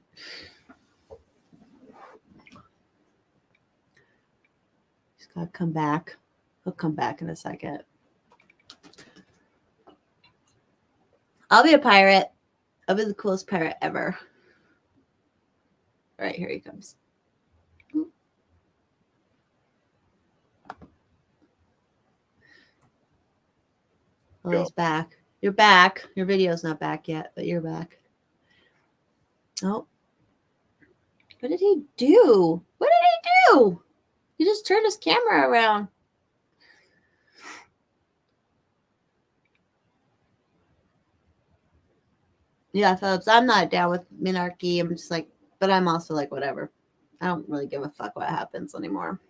He's got to come back. He'll come back in a second. I'll be a pirate. I'll be the coolest pirate ever. All right, here he comes. Oh, he's back. You're back. Your video's not back yet, but you're back. Oh. What did he do? What did he do? He just turned his camera around. Yeah, Phillips, I'm not down with minarchy. I'm just like, but I'm also like, whatever. I don't really give a fuck what happens anymore.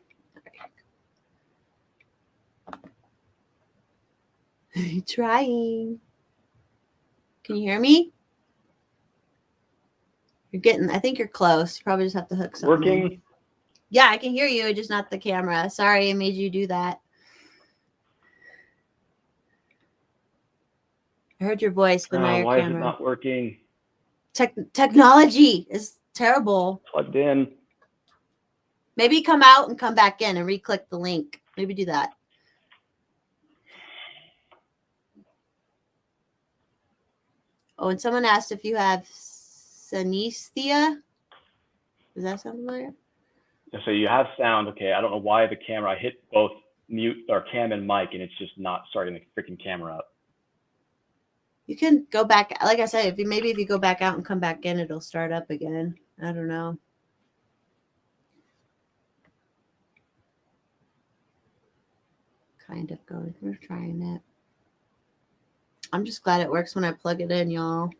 Right. Trying. Can you hear me? You're getting, I think you're close. You probably just have to hook something in. Working. Yeah, I can hear you, just not the camera. Sorry, I made you do that. I heard your voice, but not your Why camera. is it not working? Technology is terrible. Plugged in. Maybe come out and come back in and re-click the link. Maybe do that. Oh, and someone asked if you have synesthesia. Does that sound familiar? So you have sound. Okay. I don't know why the camera, I hit both mute or cam and mic and it's just not starting the freaking camera up. You can go back. Like I said, if you go back out and come back in, it'll start up again. I don't know. Kind of going. We're trying it. I'm just glad it works when I plug it in, y'all.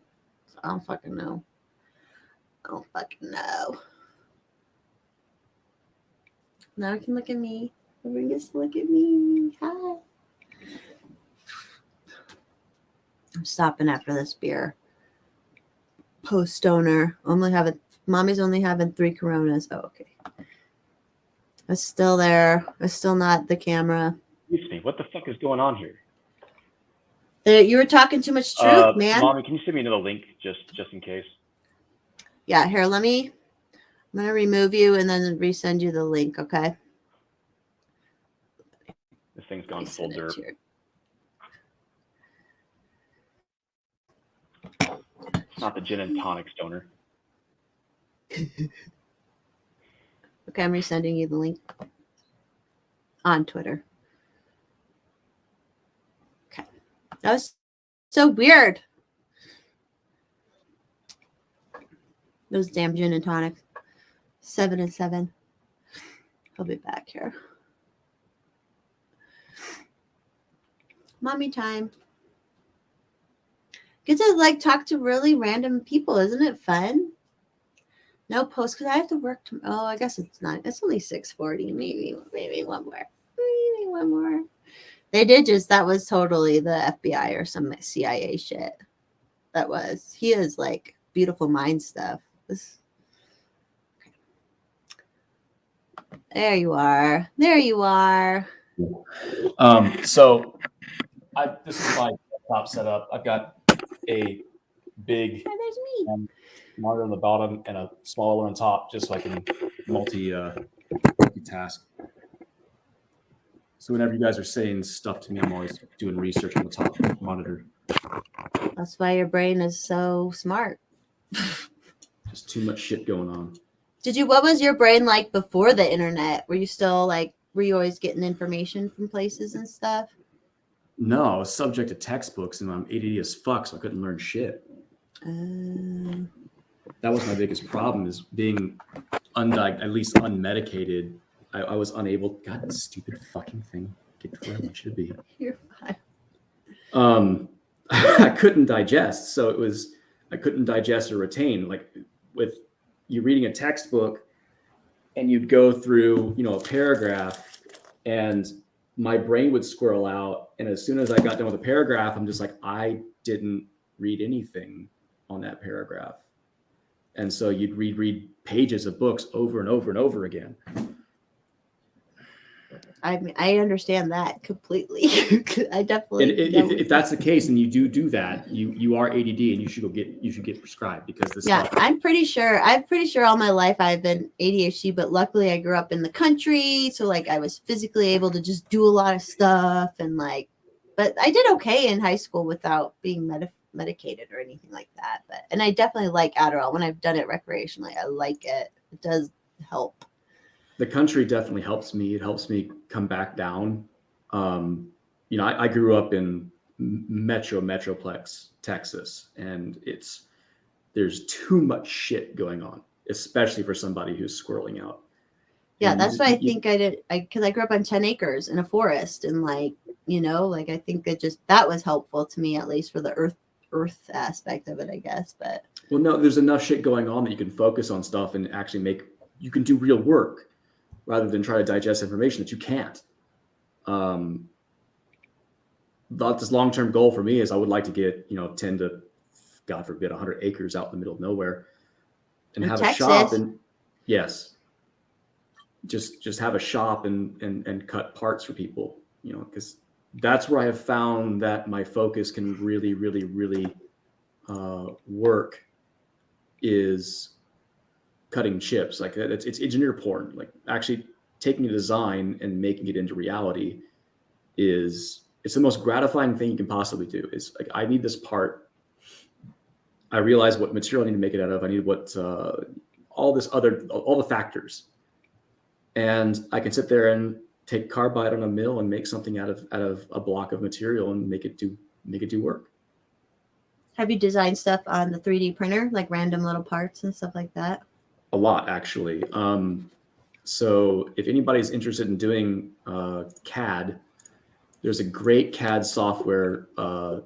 I don't fucking know. I don't fucking know. Now you can look at me. Everyone gets to look at me. Hi. I'm stopping after this beer. Post-stoner. Mommy's only having 3 Coronas. Oh, okay. It's still there. It's still not the camera. Excuse me. What the fuck is going on here? You were talking too much truth, man. Mommy, can you send me another link just in case? Yeah, here, I'm going to remove you and then resend you the link, okay? This thing's gone full dirt. Not the gin and tonic stoner. Okay, I'm resending you the link on Twitter. Okay. That was so weird. Those damn gin and tonics. 7 and 7. I'll be back here. Mommy time. Get to talk to really random people. Isn't it fun? No post because I have to work. Oh, I guess it's not. It's only 6:40. Maybe one more. Maybe one more. They did that was totally the FBI or some CIA shit. That was. He is beautiful mind stuff. There you are. There you are. So this is my top setup. I've got a big There's me. monitor on the bottom and a smaller on top, just so I can multitask. So whenever you guys are saying stuff to me, I'm always doing research on the top monitor. That's why your brain is so smart. Just too much shit going on. What was your brain like before the internet? Were you still were you always getting information from places and stuff? No, I was subject to textbooks and I'm ADD as fuck, so I couldn't learn shit. That was my biggest problem, is being at least unmedicated. I was unable. God, this stupid fucking thing. Get to where I want you to be. You're fine. I couldn't digest, I couldn't digest or retain. With you reading a textbook, and you'd go through, a paragraph, and my brain would squirrel out. And as soon as I got done with a paragraph, I'm just like, I didn't read anything on that paragraph. And so you'd read pages of books over and over and over again. I mean, I understand that completely. I definitely. And if that's the case, and you do that, you are ADD, and you should get prescribed, because this. Yeah, I'm pretty sure all my life I've been ADHD, but luckily I grew up in the country, so I was physically able to just do a lot of stuff, and but I did okay in high school without being medicated or anything like that. And I definitely like Adderall when I've done it recreationally. I like it. It does help. The country definitely helps me. It helps me come back down. I grew up in metroplex Texas, and there's too much shit going on, especially for somebody who's squirreling out. Yeah, And that's why I think I did, because I grew up on 10 acres in a forest, and like, you know, like I think that was helpful to me, at least for the earth aspect of it, I guess. But well, no, there's enough shit going on that you can focus on stuff and actually you can do real work rather than try to digest information that you can't. This long-term goal for me is I would like to get, 10 to, God forbid, 100 acres out in the middle of nowhere and have Texas. a shop. And yes, just have a shop and cut parts for people, because that's where I have found that my focus can really, really, really work, is cutting chips. Like it's engineer porn. Like actually taking a design and making it into reality it's the most gratifying thing you can possibly do. Is like, I need this part. I realize what material I need to make it out of. I need all the factors. And I can sit there and take carbide on a mill and make something out of a block of material and make it do work. Have you designed stuff on the 3D printer, like random little parts and stuff like that? A lot, actually. So if anybody's interested in doing CAD, there's a great CAD software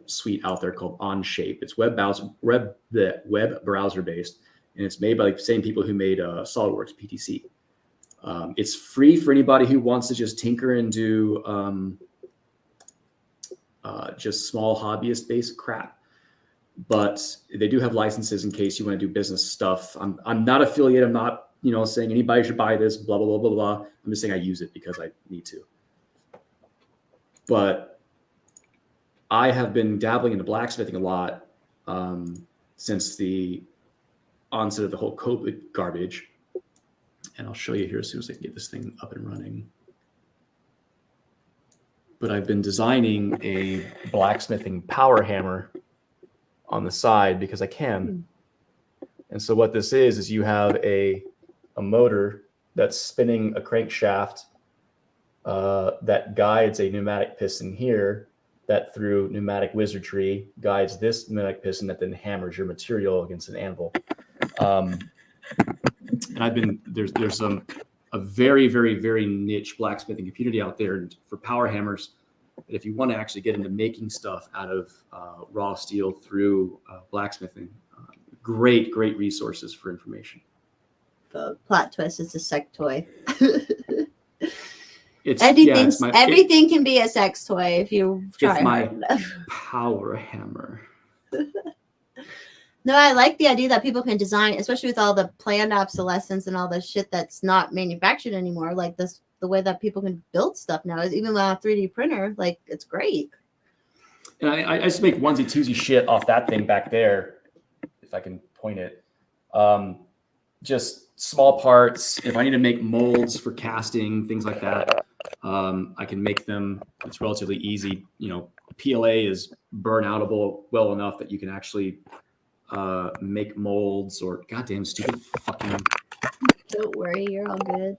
suite out there called Onshape. It's web browser based, and it's made by the same people who made SolidWorks PTC. It's free for anybody who wants to just tinker and do just small hobbyist based crap. But they do have licenses in case you want to do business stuff. I'm not affiliated. I'm not saying anybody should buy this. Blah blah blah blah blah. I'm just saying I use it because I need to. But I have been dabbling into blacksmithing a lot since the onset of the whole COVID garbage. And I'll show you here as soon as I can get this thing up and running. But I've been designing a blacksmithing power hammer on the side because I can. And so what this is you have a motor that's spinning a crankshaft that guides a pneumatic piston here that, through pneumatic wizardry, guides this pneumatic piston that then hammers your material against an anvil. And there's a very, very, very niche blacksmithing community out there for power hammers. If you want to actually get into making stuff out of raw steel through blacksmithing, great resources for information. The plot twist is a sex toy. Everything can be a sex toy if you try hard enough. Power hammer. No, I like the idea that people can design, especially with all the planned obsolescence and all the shit that's not manufactured anymore. Like this, the way that people can build stuff now is even with a 3D printer. Like, it's great. And I just make onesie twosie shit off that thing back there, if I can point it. Just small parts. If I need to make molds for casting, things like that, I can make them. It's relatively easy. PLA is burn-outable well enough that you can actually make molds, or goddamn stupid fucking. Don't worry, you're all good.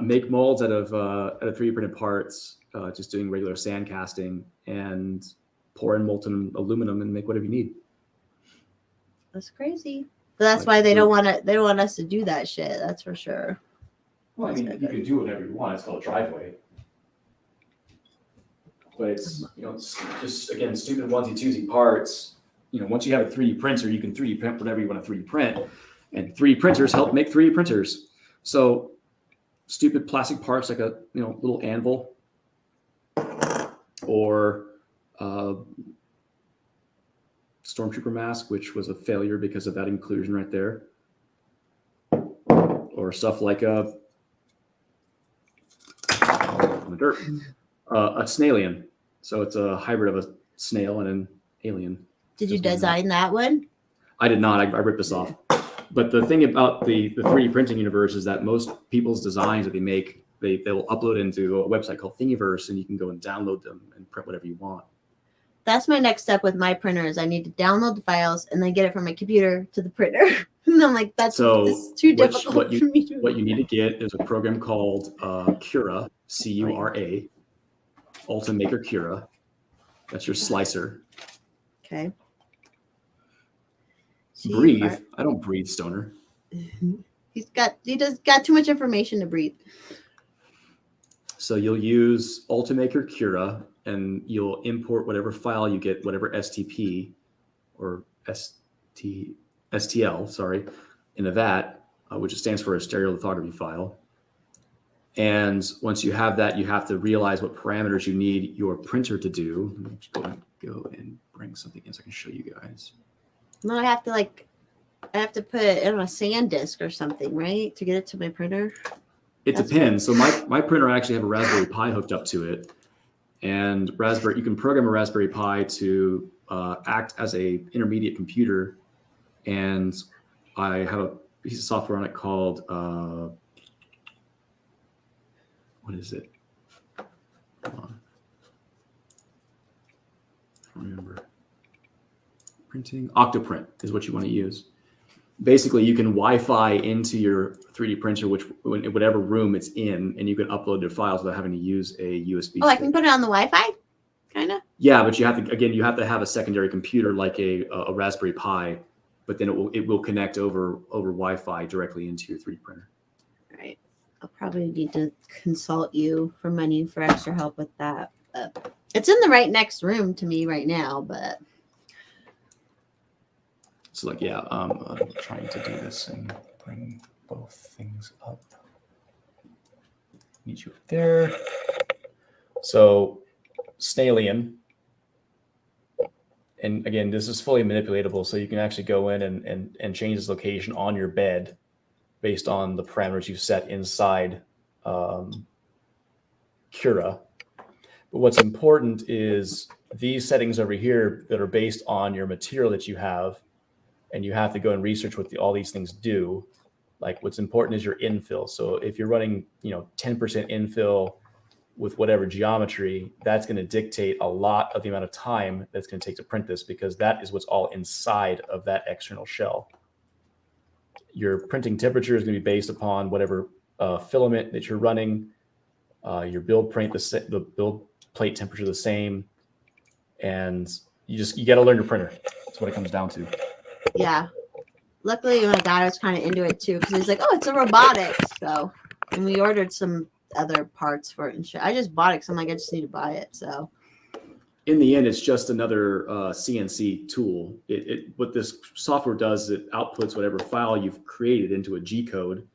Make molds out of 3D printed parts, just doing regular sand casting, and pour in molten aluminum and make whatever you need. That's crazy. But that's why they don't want us to do that shit. That's for sure. Well, I mean, you can do whatever you want. It's called a driveway. But it's, it's just, again, stupid onesie twosie parts. Once you have a 3D printer, you can 3D print whatever you want to 3D print. And 3D printers help make 3D printers. So stupid plastic parts like a little anvil, or Stormtrooper mask, which was a failure because of that inclusion right there, or stuff like a snailian. So it's a hybrid of a snail and an alien. Did you design that one? I did not. I ripped this off. But the thing about the 3D printing universe is that most people's designs that they make, they'll upload into a website called Thingiverse, and you can go and download them and print whatever you want. That's my next step with my printer, is I need to download the files and then get it from my computer to the printer. And I'm like, this is too difficult for me to do. What you need to get is a program called Cura, Cura, Ultimaker Cura. That's your slicer. Okay. Breathe. I don't breathe, Stoner. He got too much information to breathe. So you'll use Ultimaker Cura, and you'll import whatever file you get, whatever STP or STL, sorry, into that, which stands for a stereolithography file. And once you have that, you have to realize what parameters you need your printer to do. Let me just go and bring something in so I can show you guys. No, I have to put it on a SanDisk or something, right, to get it to my printer. It depends. So my printer, I actually have a Raspberry Pi hooked up to it, and you can program a Raspberry Pi to act as a intermediate computer. And I have a piece of software on it called what is it? Hold on. I don't remember. Printing Octoprint is what you want to use. Basically, you can Wi-Fi into your 3D printer, whatever room it's in, and you can upload your files without having to use a USB stick. I can put it on the Wi-Fi, kind of. Yeah, but you have to have a secondary computer like a Raspberry Pi, but then it will connect over Wi-Fi directly into your 3D printer. Right. I'll probably need to consult you for money for extra help with that. But it's in the right next room to me right now, but. So like, yeah, I'm trying to do this and bring both things up. Need you up there. So Snalian. And again, this is fully manipulatable. So you can actually go in and change this location on your bed based on the parameters you've set inside Cura. But what's important is these settings over here that are based on your material that you have, and you have to go and research what all these things do. Like what's important is your infill. So if you're running, 10% infill with whatever geometry, that's going to dictate a lot of the amount of time that's going to take to print this, because that is what's all inside of that external shell. Your printing temperature is going to be based upon whatever filament that you're running. Your build plate temperature the same, and you got to learn your printer. That's what it comes down to. Yeah. Luckily, my guy was kind of into it too, because he's like, "Oh, it's a robotics." So, and we ordered some other parts for it and shit. I just bought it because I'm like, I just need to buy it. So, in the end, it's just another CNC tool. What this software does is it outputs whatever file you've created into a G code,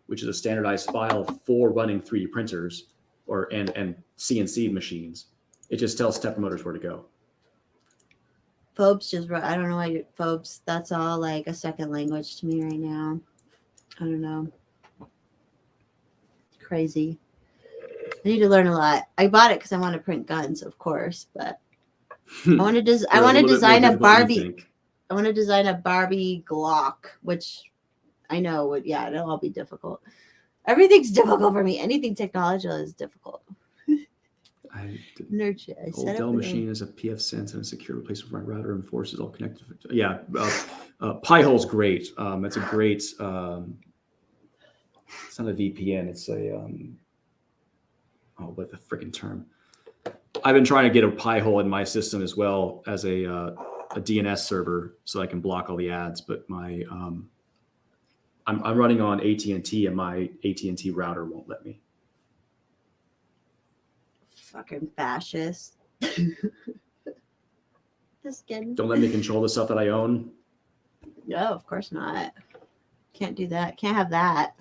which is a standardized file for running 3D printers and CNC machines. It just tells stepper motors where to go. Phobes I don't know why Phobes. That's all like a second language to me right now. I don't know. Crazy. I need to learn a lot. I bought it because I want to print guns, of course, but I want to design a Barbie. I want to design a Barbie Glock, which I know it'll all be difficult. Everything's difficult for me. Anything technological is difficult. Nerd shit. The old Dell machine is a PF Sense and a secure replacement for my router and forces all connected. Yeah, Pi-hole's great. It's a great. It's not a VPN. It's a what the freaking term? I've been trying to get a Pi-hole in my system as well as a DNS server so I can block all the ads. But my I'm running on AT&T and my AT&T router won't let me. Fucking fascist. Just kidding. Don't let me control the stuff that I own. No, of course not. Can't do that. Can't have that.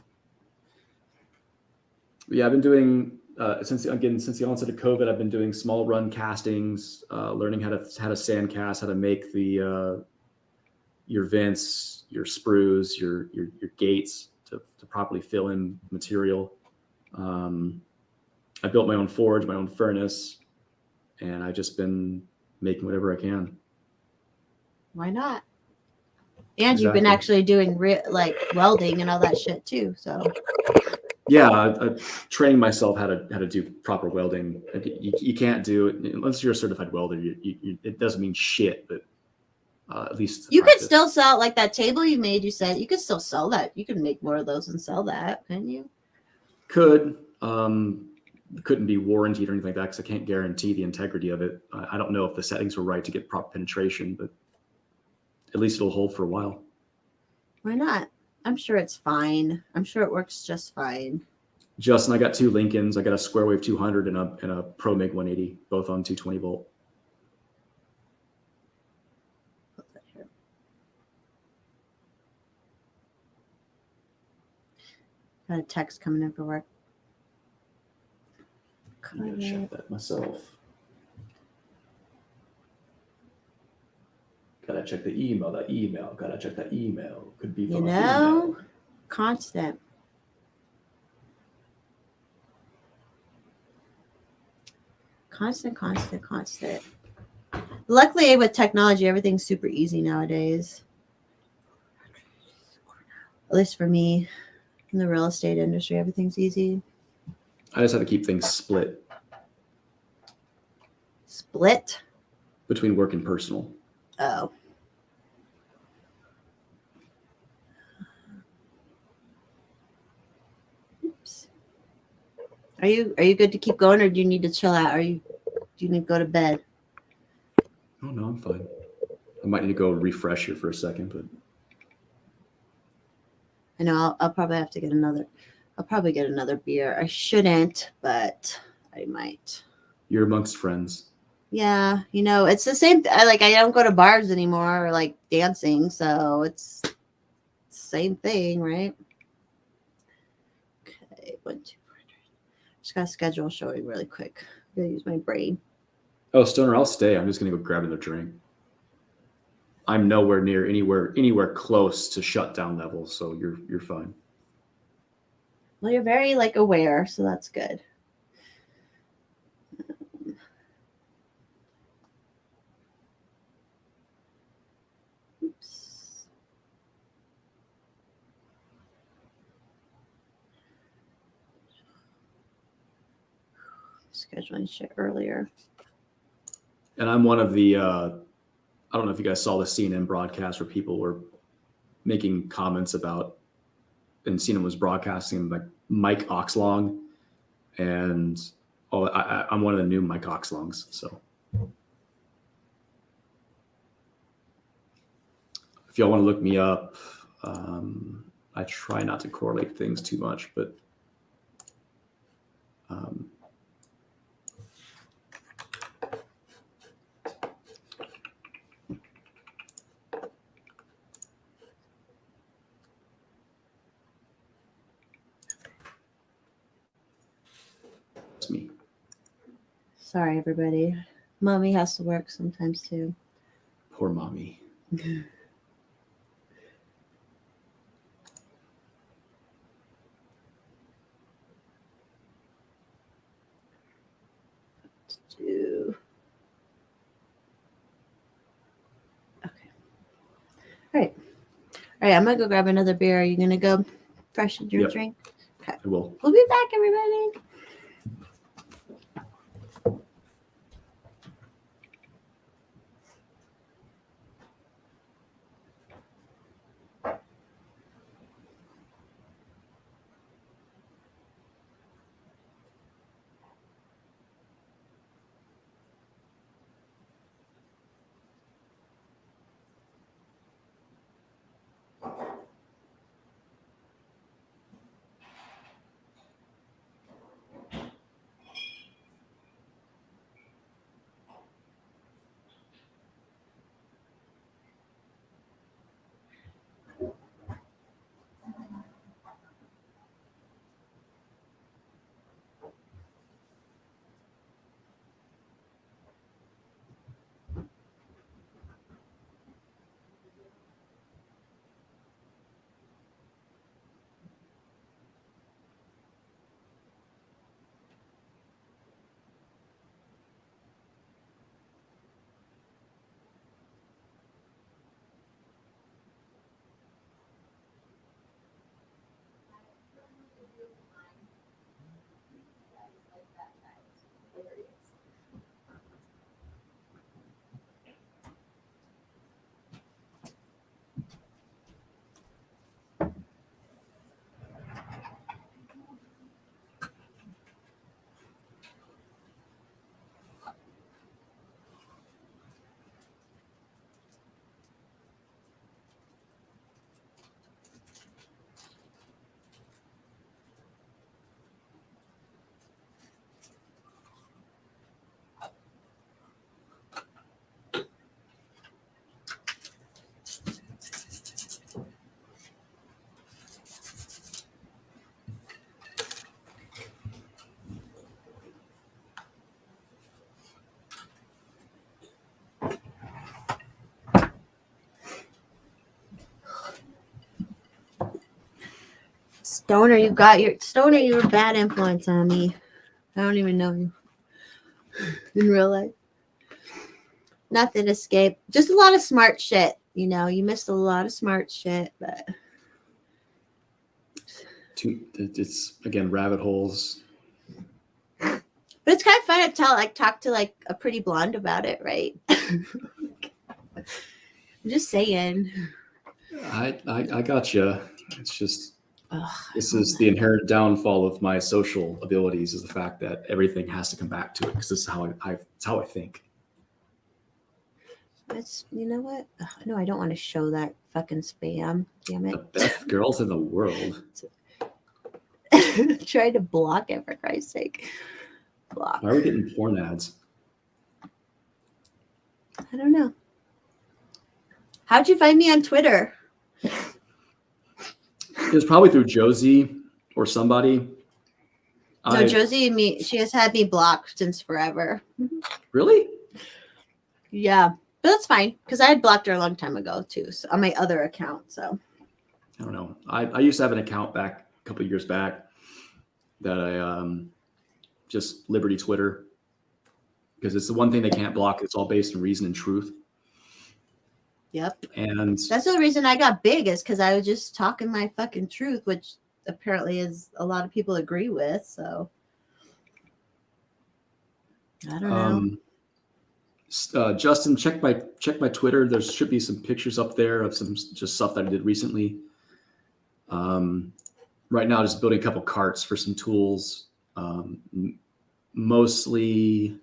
Yeah, I've been doing since the onset of COVID. I've been doing small run castings, learning how to sand cast, how to make the your vents, your sprues, your gates to properly fill in material. I built my own forge, my own furnace, and I've just been making whatever I can. Why not? And you've been actually doing welding and all that shit too. So yeah, I training myself how to do proper welding. You can't do it unless you're a certified welder. It doesn't mean shit, but at least you could still sell like that table you made. You said you could still sell that. You could make more of those and sell that, couldn't you? Could. couldn't be warranted or anything like that because I can't guarantee the integrity of it. I don't know if the settings were right to get proper penetration, but at least it'll hold for a while. Why not? I'm sure it's fine. I'm sure it works just fine. Justin, I got 2 Lincolns. I got a Square Wave 200 and a Pro MIG 180, both on 220 volt. Put that here. Got a text coming in for work. I'm gonna check that myself. Gotta check the email. Gotta check that email. Could be from a female. Constant. Constant. Luckily, with technology, everything's super easy nowadays. At least for me, in the real estate industry, everything's easy. I just have to keep things split Split? between work and personal. Oh. Oops. Are you good to keep going, or do you need to chill out? Do you need to go to bed? Oh no, I'm fine. I might need to go refresh here for a second, but I know I'll probably have to get another. I'll probably get another beer. I shouldn't, but I might. you're amongst friends. Yeah, it's the same. I don't go to bars anymore or like dancing, so it's the same thing, right? Okay, 1, 2, 4. Just gotta schedule showing really quick. I'm gonna use my brain. Oh, Stoner, I'll stay. I'm just gonna go grab another drink. I'm nowhere near anywhere close to shutdown level, so you're fine. Well, you're very aware, so that's good. Oops. Scheduling shit earlier. And I'm one of the I don't know if you guys saw the CNN broadcast where people were making comments about, and CNN was broadcasting like Mike Oxlong, and I'm one of the new Mike Oxlongs. So if y'all want to look me up, I try not to correlate things too much, but it's me. Sorry, everybody. Mommy has to work sometimes too. Poor mommy. Okay. All right. I'm gonna go grab another beer. Are you gonna go freshen your Yep. drink? Okay. I will. We'll be back, everybody. Stoner, you're a bad influence on me. I don't even know you in real life. Nothing escaped. Just a lot of smart shit. You know, you missed a lot of smart shit, but it's again rabbit holes. But it's kind of fun to talk to like a pretty blonde about it, right? I'm just saying. I gotcha. It's just this is the inherent downfall of my social abilities is the fact that everything has to come back to it because this is how it's how I think. It's, you know what? No, I don't want to show that fucking spam. Damn it. The best girls in the world. Try to block it for Christ's sake. Block. Why are we getting porn ads? I don't know. How'd you find me on Twitter? It was probably through Josie or somebody. No, Josie and me, she has had me blocked since forever. Really? Yeah. But that's fine because I had blocked her a long time ago too, so on my other account. So I don't know. I used to have an account back a couple of years back that I just Liberty Twitter because it's the one thing they can't block. It's all based on reason and truth. Yep. And that's the reason I got big is because I was just talking my fucking truth, which apparently is a lot of people agree with. So I don't know. Justin, check my Twitter. There should be some pictures up there of some just stuff that I did recently. Right now, just building a couple carts for some tools. Mostly,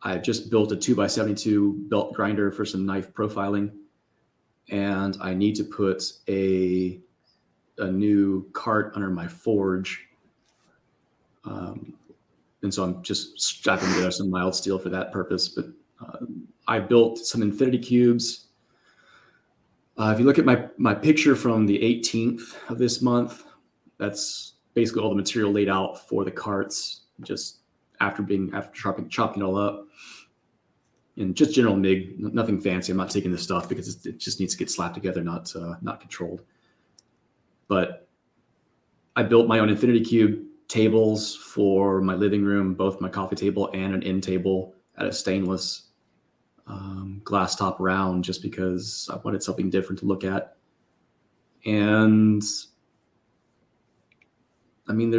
I just built a 2x72 belt grinder for some knife profiling, and I need to put a new cart under my forge. And so I'm just strapping together some mild steel for that purpose. But I built some infinity cubes. If you look at my picture from the 18th of this month, that's basically all the material laid out for the carts, just after chopping it all up. And just general MIG, nothing fancy. I'm not taking this stuff because it just needs to get slapped together, not controlled. But I built my own infinity cube tables for my living room, both my coffee table and an end table at a stainless glass top round, just because I wanted something different to look at. And I mean,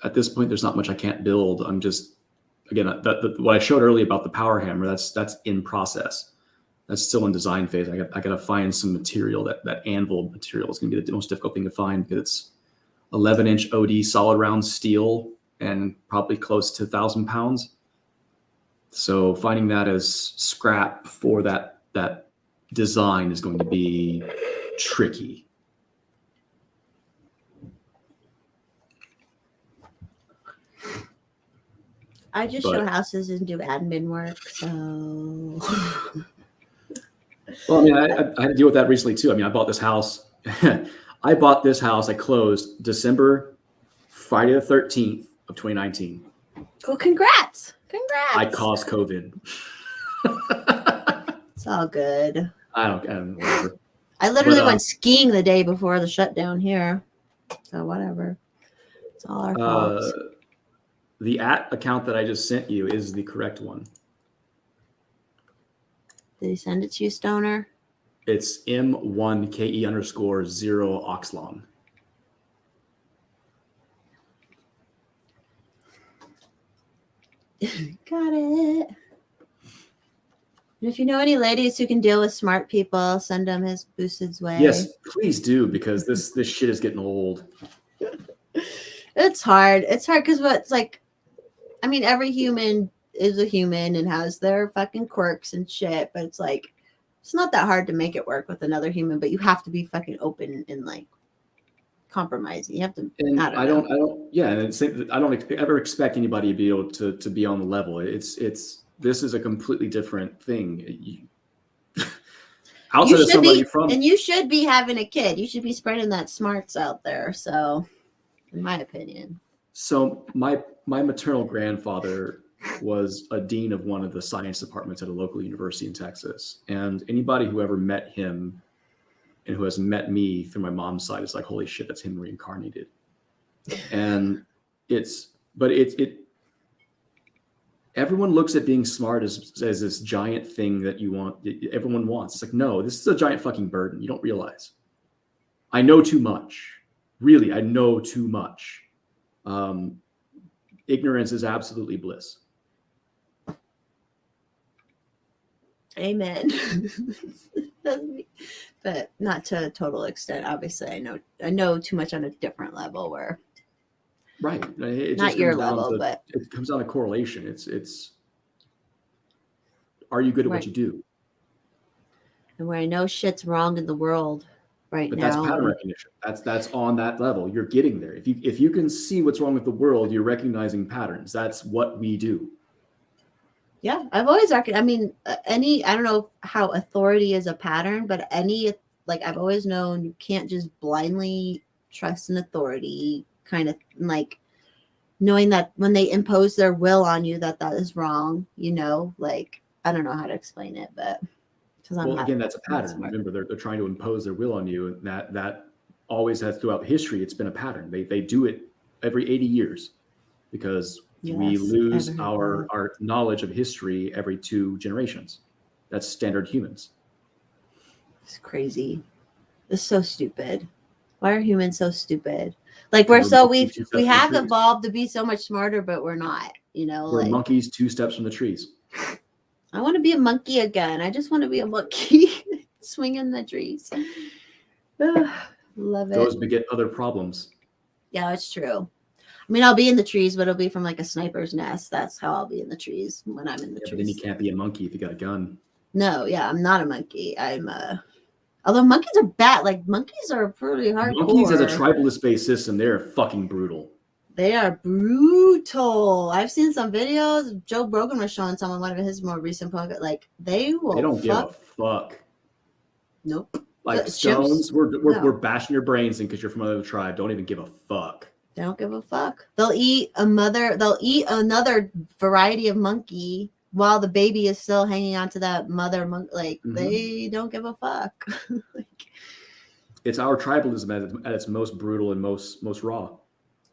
at this point, there's not much I can't build. I'm just, again, what I showed earlier about the power hammer, that's in process. That's still in design phase. I got to find some material. That anvil material is going to be the most difficult thing to find because it's 11-inch OD solid round steel and probably close to 1,000 pounds. So finding that as scrap for that design is going to be tricky. I just show houses and do admin work, so. Well, I mean, I had to deal with that recently too. I mean, I bought this house. I closed Friday the 13th of 2019. Well, congrats. I caused COVID. It's all good. I don't whatever. I literally went skiing the day before the shutdown here. So whatever. It's all our fault. The account that I just sent you is the correct one. Did he send it to you, Stoner? It's M1KE_0 Oxlong. Got it. And if you know any ladies who can deal with smart people, send them his Boosid's way. Yes, please do, because this shit is getting old. It's hard. It's hard because I mean, every human is a human and has their fucking quirks and shit, but it's like, it's not that hard to make it work with another human, but you have to be fucking open and like compromising. You have to. And I don't ever expect anybody to be able to be on the level. This is a completely different thing. Outside of somebody and you should be having a kid. You should be spreading that smarts out there. So, in my opinion. So my maternal grandfather was a dean of one of the science departments at a local university in Texas. And anybody who ever met him and who has met me through my mom's side is like, holy shit, that's him reincarnated. And everyone looks at being smart as this giant thing that everyone wants. It's like, no, this is a giant fucking burden. You don't realize. I know too much. Really, I know too much. Ignorance is absolutely bliss. Amen. But not to a total extent. Obviously, I know too much on a different level where. Right. It not just your comes down level, to, but it comes down to correlation. It's are you good at what you do? And where I know shit's wrong in the world right But now. that's pattern recognition. That's on that level. You're getting there. If you can see what's wrong with the world, you're recognizing patterns. That's what we do. Yeah, I've always I mean, I don't know how authority is a pattern, but I've always known you can't just blindly trust an authority, kind of like knowing that when they impose their will on you, that is wrong. Like I don't know how to explain it, but again, that's a pattern. Remember, they're trying to impose their will on you, and that always has throughout history. It's been a pattern. They do it every 80 years because we lose our knowledge of history every 2 generations. That's standard humans. It's crazy. It's so stupid. Why are humans so stupid? Like we have evolved to be so much smarter, but we're not. We're monkeys 2 steps from the trees. I want to be a monkey again. I just want to be a monkey swinging the trees. Love it. Those beget other problems. Yeah, it's true. I mean, I'll be in the trees, but it'll be from like a sniper's nest. That's how I'll be in the trees when I'm in the trees. But then you can't be a monkey if you got a gun. No, yeah, I'm not a monkey. Although monkeys are bad. Like monkeys are pretty hardcore. Monkeys as a tribalist-based system, they're fucking brutal. They are brutal. I've seen some videos. Joe Rogan was showing someone one of his more recent podcasts. Like they don't give a fuck. Nope. Like stones, we're bashing your brains in because you're from another tribe. Don't even give a fuck. They don't give a fuck. They'll eat another variety of monkey while the baby is still hanging on to that mother monkey. Like they don't give a fuck. It's our tribalism at its most brutal and most raw.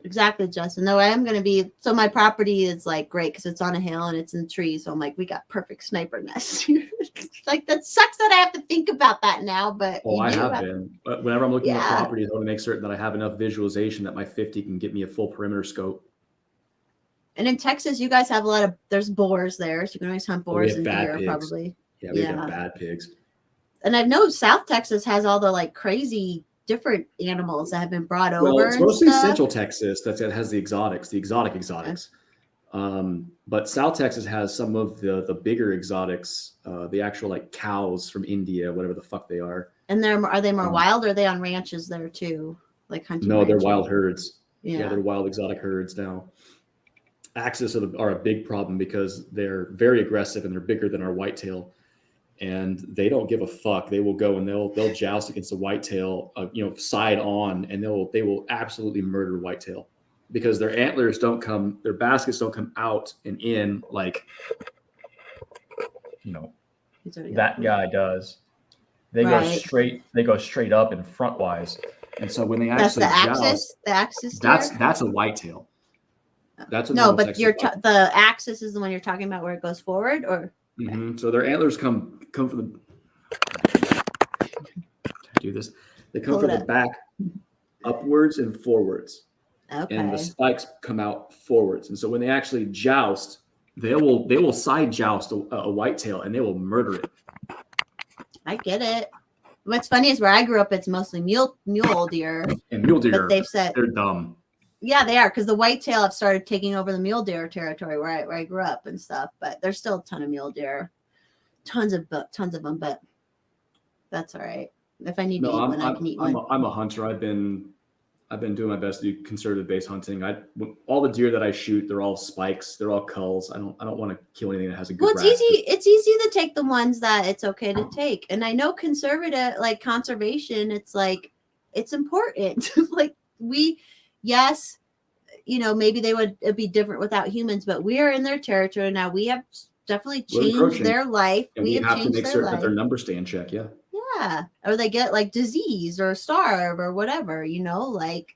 Exactly, Justin. Though I am going to be, so my property is like great because it's on a hill and it's in trees. So I'm like, we got perfect sniper nests. Like that sucks that I have to think about that now. But I have been. But whenever I'm looking at properties, I want to make certain that I have enough visualization that my 50 can get me a full perimeter scope. And in Texas, you guys have there's boars there, so you can always hunt boars and deer pigs. probably. Yeah, we have bad pigs. And I know South Texas has all the like crazy different animals that have been brought over. Well, it's mostly Central Texas that has the exotics. But South Texas has some of the bigger exotics, the actual like cows from India, whatever the fuck they are. And are they more wild, or are they on ranches there too, like hunting? No, ranches? They're wild herds. Yeah, they're wild exotic herds now. Axis are a big problem because they're very aggressive and they're bigger than our whitetail. And they don't give a fuck. They will go and they'll joust against a whitetail, side on, and they will absolutely murder whitetail because their antlers their baskets don't come out and in like that guy does. They go straight up and frontwise. And so when they actually the axis. That's a whitetail. That's no, but the axis is the one you're talking about where it goes forward, or. Mm-hmm. So their antlers come from the. Do this. They come from the back, upwards and forwards, and the spikes come out forwards. And so when they actually joust, they will side joust a whitetail and they will murder it. I get it. What's funny is where I grew up, it's mostly mule deer. And mule deer, but they've said they're dumb. Yeah, they are, because the whitetail have started taking over the mule deer territory where I grew up and stuff. But there's still a ton of mule deer, tons of them. But that's all right. If I need to eat one, I can eat one. I'm a hunter. I've been doing my best to do conservative base hunting. All the deer that I shoot, they're all spikes. They're all culls. I don't want to kill anything that has a good. Well, it's easy to take the ones that it's okay to take. And I know conservation. It's like it's important. Like yes, maybe it'd be different without humans, but we are in their territory now. We have definitely changed their life. And we have to make certain that their numbers stay in check. Yeah. Yeah. Or they get like disease or starve or whatever, you know, like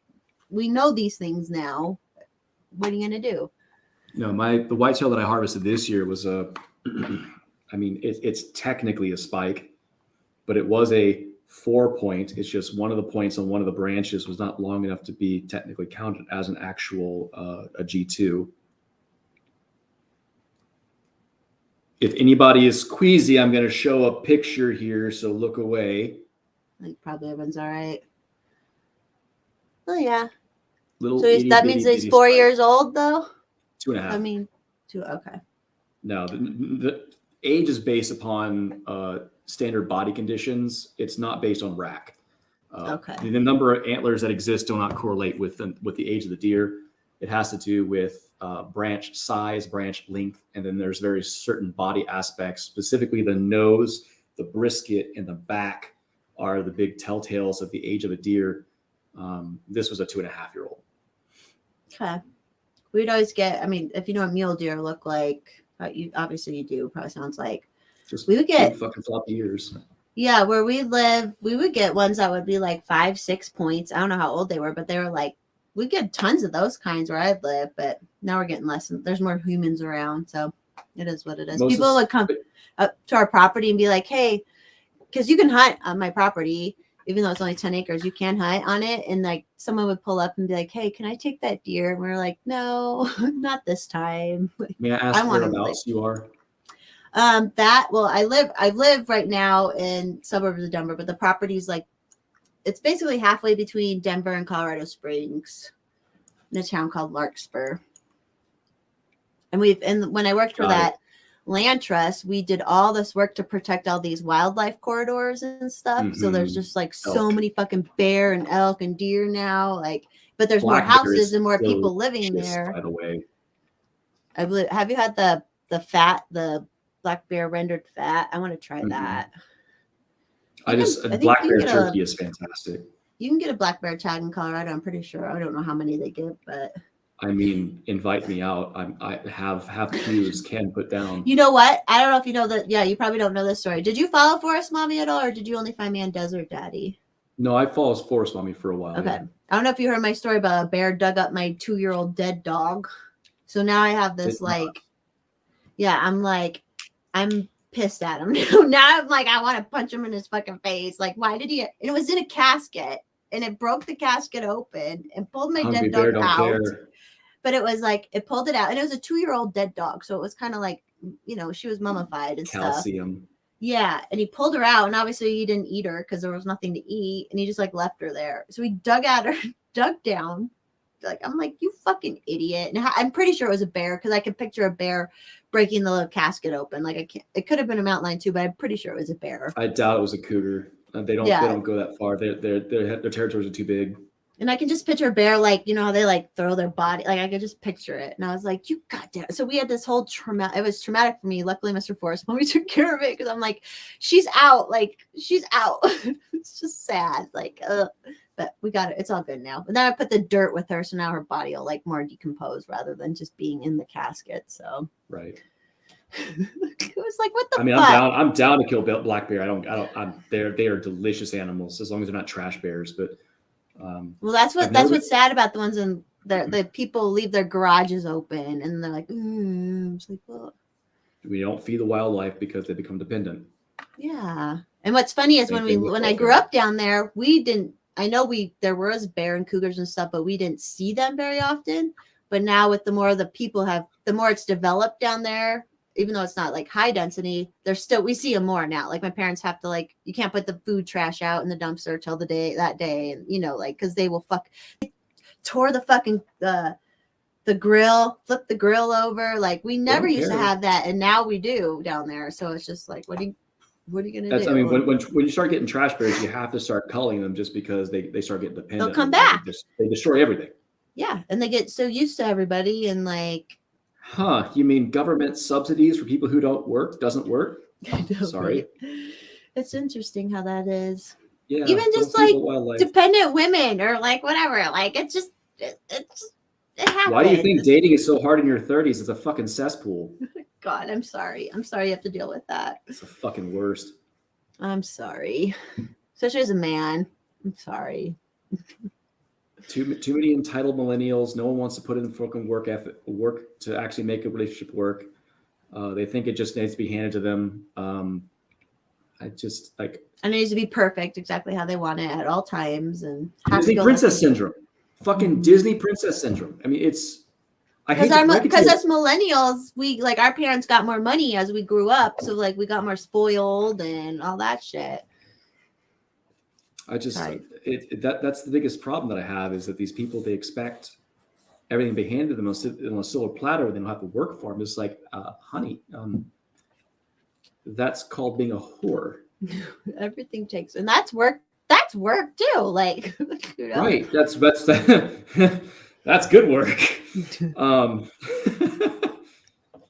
we know these things now. What are you going to do? No, the whitetail that I harvested this year was I mean, it's technically a spike, but it was a 4-point. It's just one of the points on one of the branches was not long enough to be technically counted as an actual a G2. If anybody is queasy, I'm going to show a picture here, so look away. I think probably everyone's all right. Oh yeah. Little So that means he's 4 years old, though. 2.5. I mean, 2. Okay. No, the age is based upon standard body conditions. It's not based on rack. Okay. The number of antlers that exist do not correlate with the age of the deer. It has to do with branch size, branch length, and then there's very certain body aspects, specifically the nose, the brisket, and the back are the big telltales of the age of a deer. This was a 2.5-year-old. Okay. We'd always get, I mean, if you know what mule deer look like, you obviously you do, probably sounds like. Just we would get big fucking floppy ears. Yeah, where we live, we would get ones that would be like 5, 6 points. I don't know how old they were, but they were like, we get tons of those kinds where I live, but now we're getting less. There's more humans around, so it is what it is. People would come up to our property and be like, hey, because you can hunt on my property, even though it's only 10 acres, you can hunt on it. And like someone would pull up and be like, hey, can I take that deer? And we're like, no, not this time. May I ask whereabouts you are? I live right now in suburbs of Denver, but the property's like, it's basically halfway between Denver and Colorado Springs in a town called Larkspur. And when I worked for that land trust, we did all this work to protect all these wildlife corridors and stuff. Mm-hmm. So there's just like so many fucking bear and elk and deer now, like, but there's more houses and more people living there. By the way, I believe, have you had the black bear rendered fat? I want to try that. Black bear jerky is fantastic. You can get a black bear tag in Colorado. I'm pretty sure. I don't know how many they give, but I mean, invite me out. I have cues can put down. You know what? I don't know if you know that. Yeah, you probably don't know this story. Did you follow Forest Mommy at all, or did you only find me on Desert Daddy? No, I followed Forest Mommy for a while. Okay. Yeah. I don't know if you heard my story about a bear dug up my 2-year-old dead dog. So now I have this I'm pissed at him. Now I'm like, I want to punch him in his fucking face. Like, why did he? And it was in a casket, and it broke the casket open and pulled my dead dog out. Care. But it was like, it pulled it out, and it was a 2-year-old dead dog. So it was kind of like, you know, she was mummified and calcium stuff. Yeah. And he pulled her out, and obviously he didn't eat her because there was nothing to eat. And he just like left her there. So he dug down. Like, I'm like, you fucking idiot. And I'm pretty sure it was a bear, because I could picture a bear breaking the little casket open. Like, it could have been a mountain lion too, but I'm pretty sure it was a bear. I doubt it was a cougar. They don't go that far. Their territories are too big. And I can just picture a bear, like, you know how they like throw their body. Like, I could just picture it. And I was like, you goddamn. So we had this whole trauma. It was traumatic for me. Luckily, Mr. Forrest, when we took care of it, because I'm like, she's out. Like, she's out. It's just sad. Like, but we got it. It's all good now. But then I put the dirt with her, so now her body will like more decompose rather than just being in the casket. So right. It was like, what the I mean, fuck? I'm down to kill black bear. They are delicious animals as long as they're not trash bears. But well, that's what's sad about the ones in the people leave their garages open and they're like, it's like, well, we don't feed the wildlife because they become dependent. Yeah. And what's funny is when I grew up down there, we didn't. I know there was bear and cougars and stuff, but we didn't see them very often. But now with the more the people have, the more it's developed down there, even though it's not like high density, we see them more now. Like, my parents have to, like, you can't put the food trash out in the dumpster till that day. And, you know, like, cause they will tore the fucking, the grill, flip the grill over. Like, we never used to have that. And now we do down there. So it's just like, what are you going to do? I mean, when you start getting trash bears, you have to start culling them just because they start getting dependent. They'll come back. They destroy everything. Yeah. And they get so used to everybody and like. Huh. You mean government subsidies for people who doesn't work? Sorry. It's interesting how that is. Yeah. Even just like dependent women or like whatever. Like, it happens. Why do you think dating is so hard in your 30s? It's a fucking cesspool. God, I'm sorry. I'm sorry you have to deal with that. It's the fucking worst. I'm sorry. Especially as a man. I'm sorry. Too many entitled millennials. No one wants to put in fucking work to actually make a relationship work. They think it just needs to be handed to them. I just like. And it needs to be perfect, exactly how they want it at all times, and Disney princess syndrome. Fucking Disney princess syndrome. I mean, it's. Because as millennials, we like our parents got more money as we grew up, so like we got more spoiled and all that shit. I just that's the biggest problem that I have is that these people, they expect everything to be handed to them on a silver platter. They don't have to work for them. It's like, honey, that's called being a whore. Everything takes, and that's work. That's work too. Like, you know? Right. That's that's good work.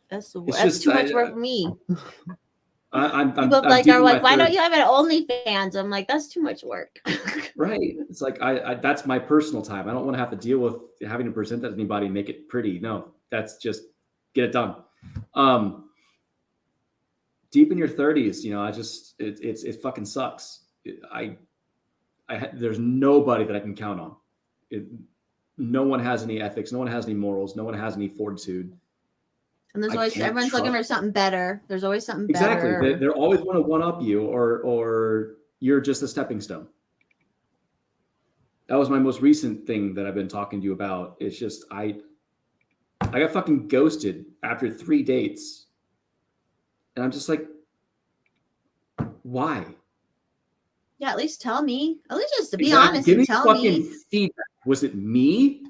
That's too much work for me. People are like, why don't you have an OnlyFans? I'm like, that's too much work. Right. It's like I that's my personal time. I don't want to have to deal with having to present that to anybody and make it pretty. No, that's just get it done. Deep in your 30s, you know, it fucking sucks. There's nobody that I can count on. No one has any ethics. No one has any morals. No one has any fortitude. And there's always everyone's looking for something better. There's always something better. Exactly. They're always want to one up you, or you're just a stepping stone. That was my most recent thing that I've been talking to you about. It's just I got fucking ghosted after 3 dates. And I'm just like, why? Yeah, at least tell me. At least just to be honest and tell me. Feedback. Was it me?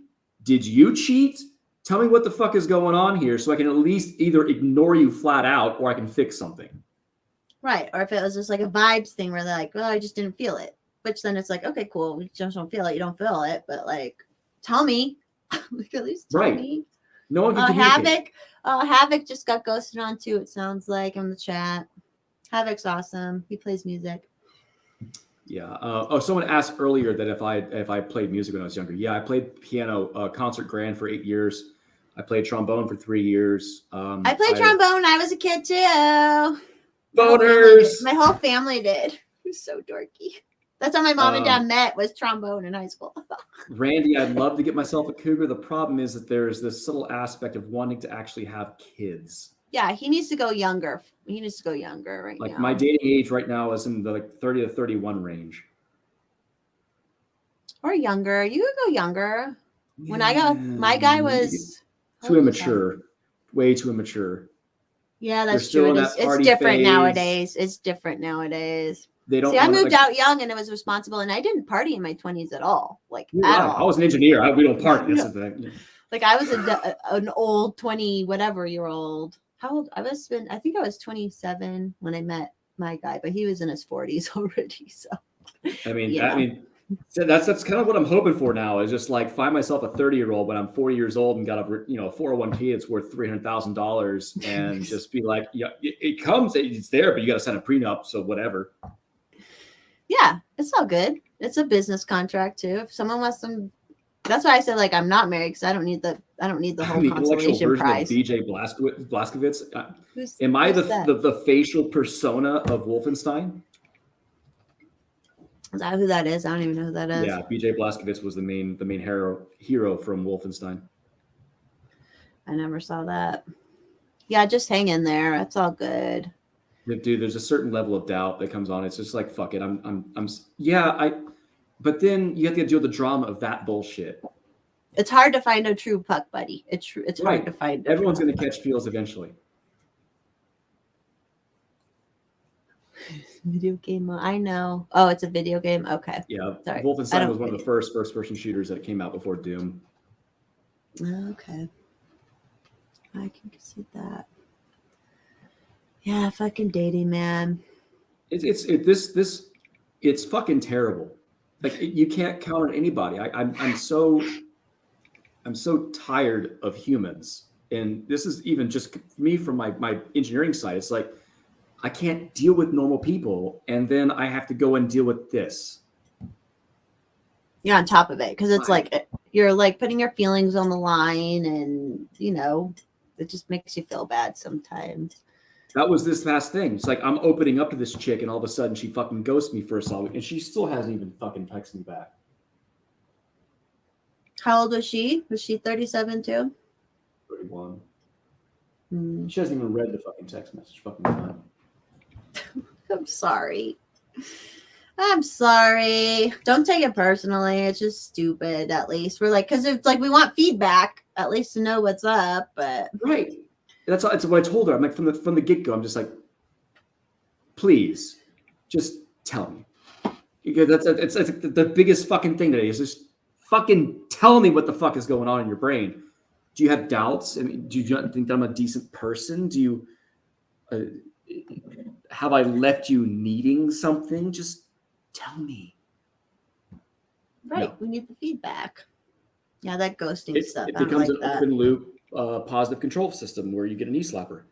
Did you cheat? Tell me what the fuck is going on here so I can at least either ignore you flat out or I can fix something. Right. Or if it was just like a vibes thing where they're like, well, I just didn't feel it. Which then it's like, okay, cool. You just don't feel it. You don't feel it. But like, tell me. Like, at least tell me. No one can communicate. Havoc just got ghosted on too, it sounds like, in the chat. Havoc's awesome. He plays music. Yeah. Someone asked earlier that if I played music when I was younger. Yeah, I played piano, concert grand for 8 years. I played trombone for 3 years. I played trombone when I was a kid too. Boners. My whole family did. It was so dorky. That's how my mom and dad met, was trombone in high school. Randy, I'd love to get myself a cougar. The problem is that there's this subtle aspect of wanting to actually have kids. Yeah, he needs to go younger. He needs to go younger right now. Like my dating age right now is in the 30 to 31 range. Or younger. You could go younger. Yeah. When I got my guy was too immature. Way too immature. Yeah, that's true. It's different nowadays. It's different nowadays. They don't. See, I moved out young and I was responsible, and I didn't party in my 20s at all. Like at all. I was an engineer. We don't party. That's the thing. Like I was an old 20 whatever year old. How old I was? I think I was 27 when I met my guy, but he was in his 40s already. So so that's kind of what I'm hoping for now. Is just like find myself a 30-year-old when I'm 40 years old and got a 401k that's worth $300,000, and just be like, yeah, it comes, it's there, but you got to sign a prenup, so whatever. Yeah, it's all good. It's a business contract too. If someone wants some, that's why I said like I'm not married because I don't need the whole consolation prize. Of BJ Blazkowicz. Am I the facial persona of Wolfenstein? Is that who that is? I don't even know who that is. Yeah, BJ Blazkowicz was the main hero from Wolfenstein. I never saw that. Yeah, just hang in there. It's all good. Dude, there's a certain level of doubt that comes on. It's just like, fuck it. But then you have to deal with the drama of that bullshit. It's hard to find a true puck buddy. It's hard to find. Everyone's going to catch feels eventually. Video game. I know. Oh, it's a video game. Okay. Yeah. Sorry. Wolfenstein was one of the first-person shooters that came out before Doom. Okay. I can see that. Yeah, fucking dating, man. It's fucking terrible. Like you can't count on anybody. I'm so tired of humans, and this is even just me from my engineering side. It's like I can't deal with normal people, and then I have to go and deal with this. You're on top of it because it's like you're like putting your feelings on the line, and it just makes you feel bad sometimes. That was this past thing. It's like I'm opening up to this chick, and all of a sudden she fucking ghosts me for a solid, and she still hasn't even fucking texted me back. How old was she? Was she 37 too? 31. Hmm. She hasn't even read the fucking text message. Fucking time. I'm sorry. I'm sorry. Don't take it personally. It's just stupid. At least we're like, because it's like we want feedback, at least to know what's up. But Right. That's what I told her. I'm like from the get go. I'm just like, please, just tell me. Because it's the biggest fucking thing today is just fucking tell me what the fuck is going on in your brain. Do you have doubts? I mean, do you not think that I'm a decent person? Do you have I left you needing something? Just tell me. right, No. we need the feedback. Yeah, that ghosting stuff. It I don't becomes like an that. open loop positive control system where you get a knee slapper.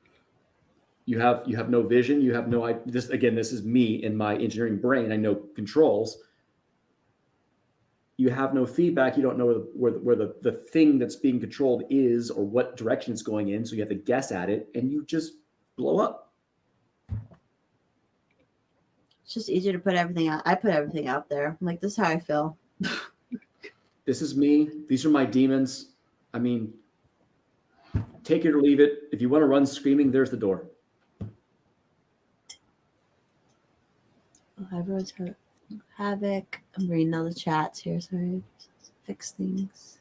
You have no vision. You have no idea. This is me in my engineering brain. I know controls. You have no feedback. You don't know where the thing that's being controlled is or what direction it's going in. So you have to guess at it, and you just blow up. It's just easier to put everything out. I put everything out there. I'm like, this is how I feel. This is me. These are my demons. I mean, take it or leave it. If you want to run screaming, there's the door. Oh, everyone's hurt. Havoc. I'm reading all the chats here. Sorry. Fix things.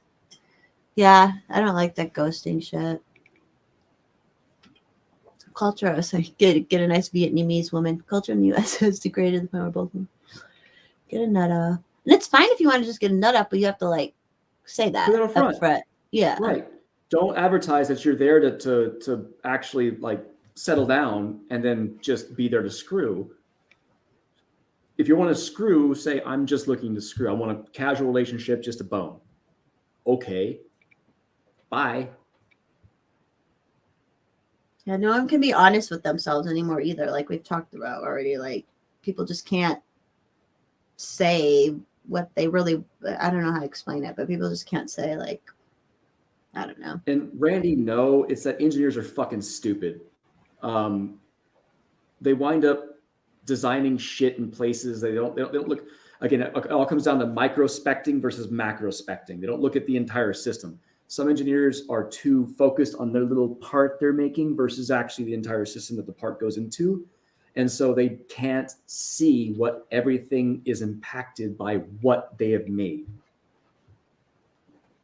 Yeah, I don't like that ghosting shit. Culture, I was like, get a nice Vietnamese woman. Culture in the U.S. has degraded the power of both of them. Get a nut up. And it's fine if you want to just get a nut up, but you have to like say that Put it up front. Yeah. Right. Don't advertise that you're there to actually like settle down and then just be there to screw. If you want to screw, say, I'm just looking to screw. I want a casual relationship, just a bone. Okay. Bye. Yeah, no one can be honest with themselves anymore either. Like we've talked about already. Like people just can't say what they really, I don't know how to explain it, but people just can't say like, I don't know. And Randy, no, it's that engineers are fucking stupid. They wind up designing shit in places they don't look. Again, it all comes down to microspecting versus macrospecting. They don't look at the entire system. Some engineers are too focused on their little part they're making versus actually the entire system that the part goes into. And so they can't see what everything is impacted by what they have made.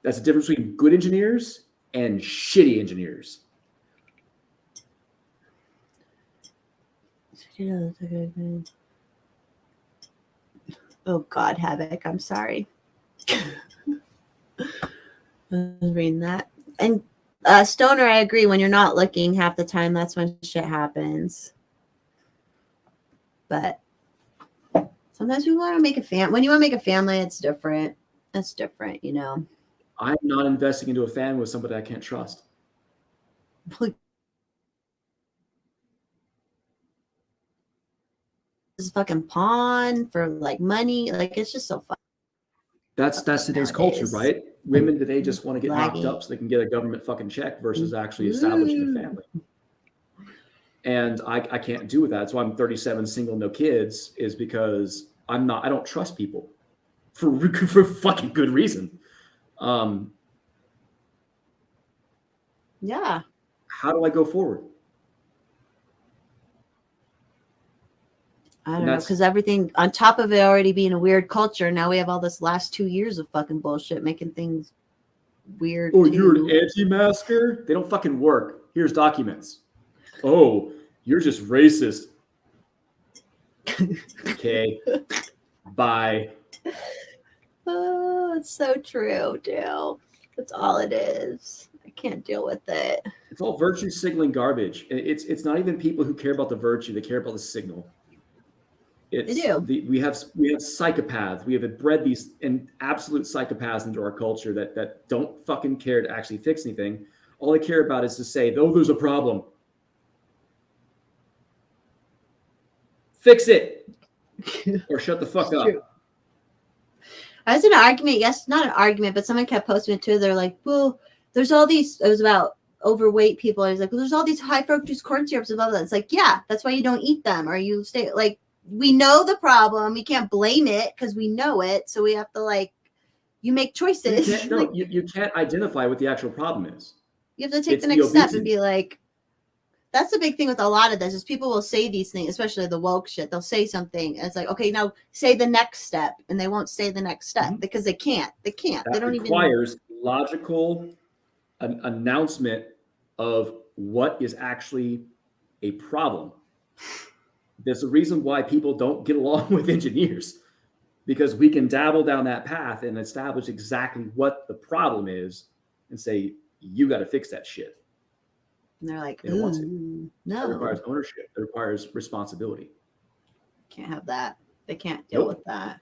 That's the difference between good engineers and shitty engineers. Oh God, Havoc, I'm sorry. I was reading that. And Stoner, I agree. When you're not looking half the time, that's when shit happens. But sometimes we want to make a family. When you want to make a family, it's different. That's different, you know. I'm not investing into a family with somebody I can't trust. This fucking pawn for like money. Like it's just so fun. That's today's culture, right? Women today just want to get knocked up so they can get a government fucking check versus actually establishing a family. And I can't do with that. That's why I'm 37, single, no kids, is because I don't trust people for fucking good reason. Yeah. How do I go forward? I don't know, because everything on top of it already being a weird culture, now we have all this last 2 years of fucking bullshit making things weird. Oh, you're an anti-masker? They don't fucking work. Here's documents. Oh, you're just racist. Okay. Bye. Oh, it's so true, Dale. That's all it is. I can't deal with it. It's all virtue signaling garbage. It's not even people who care about the virtue. They care about the signal. They do. We have psychopaths. We have bred these absolute psychopaths into our culture that don't fucking care to actually fix anything. All they care about is to say, "Oh, there's a problem. Fix it, or shut the fuck up." True. I was in an argument. Yes, not an argument, but someone kept posting it too. They're like, "Well, there's all these." It was about overweight people. He's like, well, there's all these high fructose corn syrups and blah, blah. It's like, yeah, that's why you don't eat them, or you stay like, we know the problem. We can't blame it because we know it. So we have to like, you make choices. You can't identify what the actual problem is. You have to take It's the the next step obesity. and be like, that's the big thing with a lot of this is people will say these things, especially the woke shit. They'll say something and it's like, okay, now say the next step, and they won't say the next step because they can't. They can't. That They don't requires logical an announcement of what is actually a problem. There's a reason why people don't get along with engineers, because we can dabble down that path and establish exactly what the problem is and say, you got to fix that shit. And they're like, They don't want to. no. That requires ownership. That requires responsibility. Can't have that. They can't deal with that.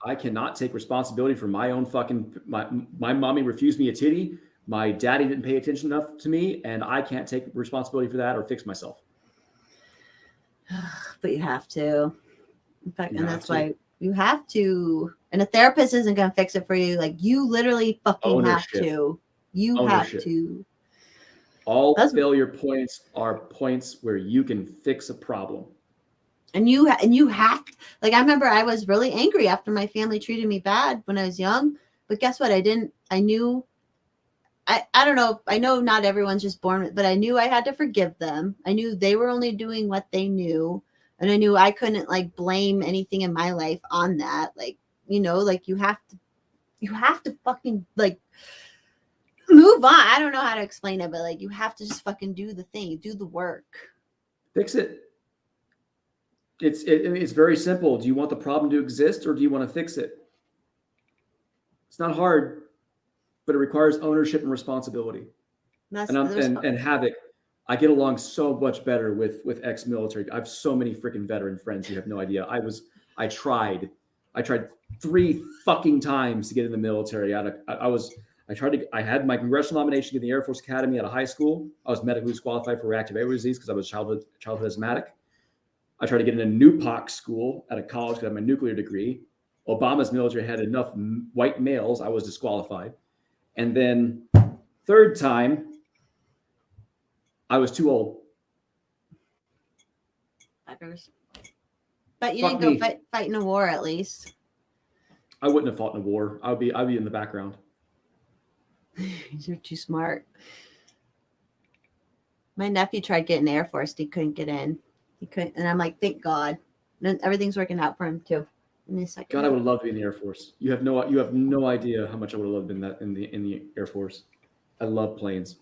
I cannot take responsibility for my own fucking, my mommy refused me a titty. My daddy didn't pay attention enough to me, and I can't take responsibility for that or fix myself. But you have to. In fact, You and have that's to. why you have to. And a therapist isn't going to fix it for you. Like, you literally fucking Ownership. have to. You Ownership. have to. All That's- failure points are points where you can fix a problem. And you have, like, I remember I was really angry after my family treated me bad when I was young. But guess what? I knew, I don't know. I know not everyone's just born with, but I knew I had to forgive them. I knew they were only doing what they knew. And I knew I couldn't like blame anything in my life on that. Like, you know, like you have to fucking like move on. I don't know how to explain it, but like you have to just fucking do the thing, do the work. Fix it. It's very simple. Do you want the problem to exist or do you want to fix it? It's not hard, but it requires ownership and responsibility. And Havoc, I get along so much better with ex-military. I have so many freaking veteran friends. You have no idea. I tried 3 fucking times to get in the military. I had my congressional nomination in the Air Force Academy out of high school. I was medically disqualified for reactive airway disease because I was childhood asthmatic. I tried to get in a NUPOC school at a college because I have my nuclear degree. Obama's military had enough white males. I was disqualified. And then 3rd time, I was too old. But you didn't go fight in a war at least. I wouldn't have fought in a war. I'd be in the background. You're too smart. My nephew tried getting the Air Force. He couldn't get in. He couldn't, and I'm like, thank God. And everything's working out for him too. God, I would love to be in the Air Force. You have no idea how much I would have loved in the Air Force. I love planes.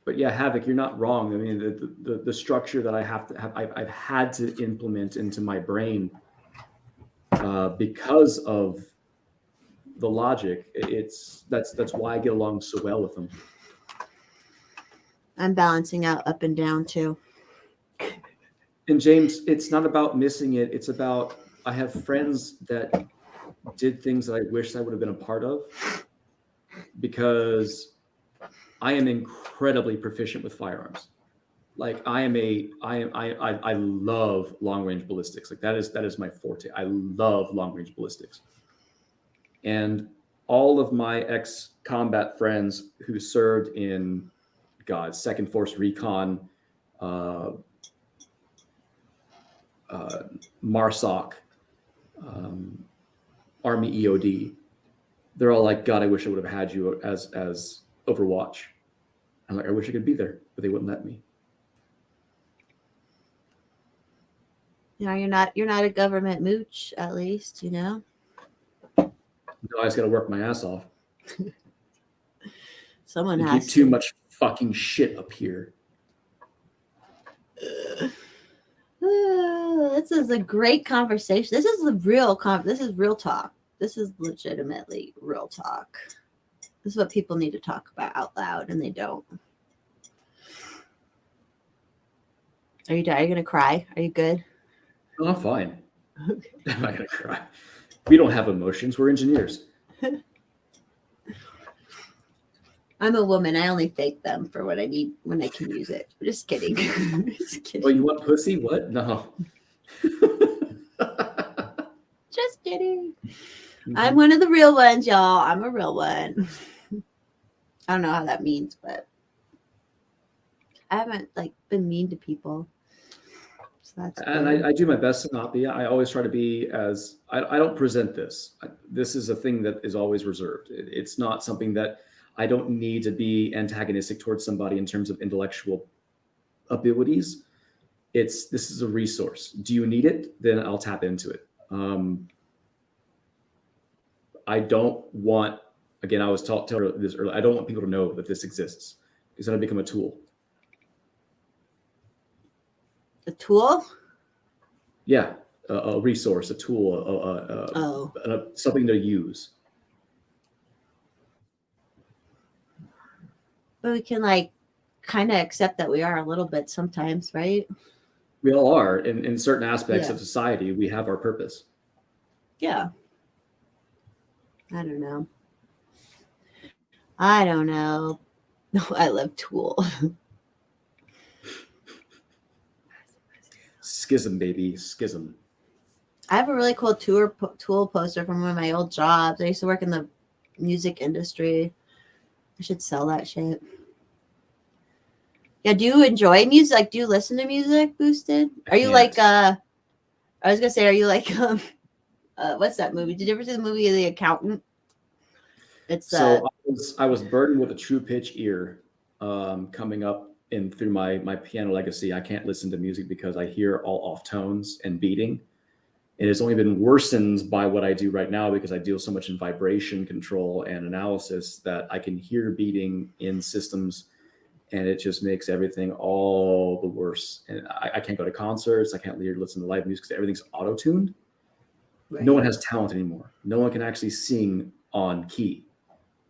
But yeah, Havoc, you're not wrong. I mean, the structure that I've had to implement into my brain because of the logic. That's why I get along so well with them. I'm balancing out up and down too. And James, it's not about missing it. It's about, I have friends that did things that I wish I would have been a part of because I am incredibly proficient with firearms. Like I love long range ballistics. Like that is my forte. I love long range ballistics. And all of my ex-combat friends who served in Second Force Recon, MARSOC, Army EOD, they're all like, God, I wish I would have had you as Overwatch. I'm like, I wish I could be there, but they wouldn't let me. You know, you're not a government mooch, at least, you know. No, I just got to work my ass off. Someone you has keep too much fucking shit up here. This is a great conversation. This is real talk. This is legitimately real talk. This is what people need to talk about out loud, and they don't. Are you gonna cry? Are you good? No, I'm fine. Okay. I'm not gonna cry. We don't have emotions. We're engineers. I'm a woman. I only fake them for what I need when I can use it. Just kidding. Just kidding. Oh, you want pussy? What? No. kidding. I'm one of the real ones, y'all. I'm a real one. I don't know how that means, but I haven't like been mean to people. So that's And good. I do my best to not be. I always try to be as I don't present this. This is a thing that is always reserved. It's not something that I don't need to be antagonistic towards somebody in terms of intellectual abilities. This is a resource. Do you need it? Then I'll tap into it. I don't want, again, I was telling this earlier, I don't want people to know that this exists. It's going to become a tool. A tool? Yeah, a resource, a tool, something to use. But we can like kind of accept that we are a little bit sometimes, right? We all are. In certain aspects of society, we have our purpose. Yeah. I don't know. I love Tool. Schism, baby. Schism. I have a really cool Tool poster from one of my old jobs. I used to work in the music industry. I should sell that shit. Yeah, do you enjoy music? Like, do you listen to music, Boosted? Are you like, I was going to say, are you like, what's that movie? Did you ever see the movie The Accountant? It's I was burdened with a true pitch ear coming up and through my piano legacy. I can't listen to music because I hear all off tones and beating. And it's only been worsened by what I do right now because I deal so much in vibration control and analysis that I can hear beating in systems, and it just makes everything all the worse. And I can't go to concerts. I can't listen to live music because everything's auto-tuned. Right. No one has talent anymore. No one can actually sing on key.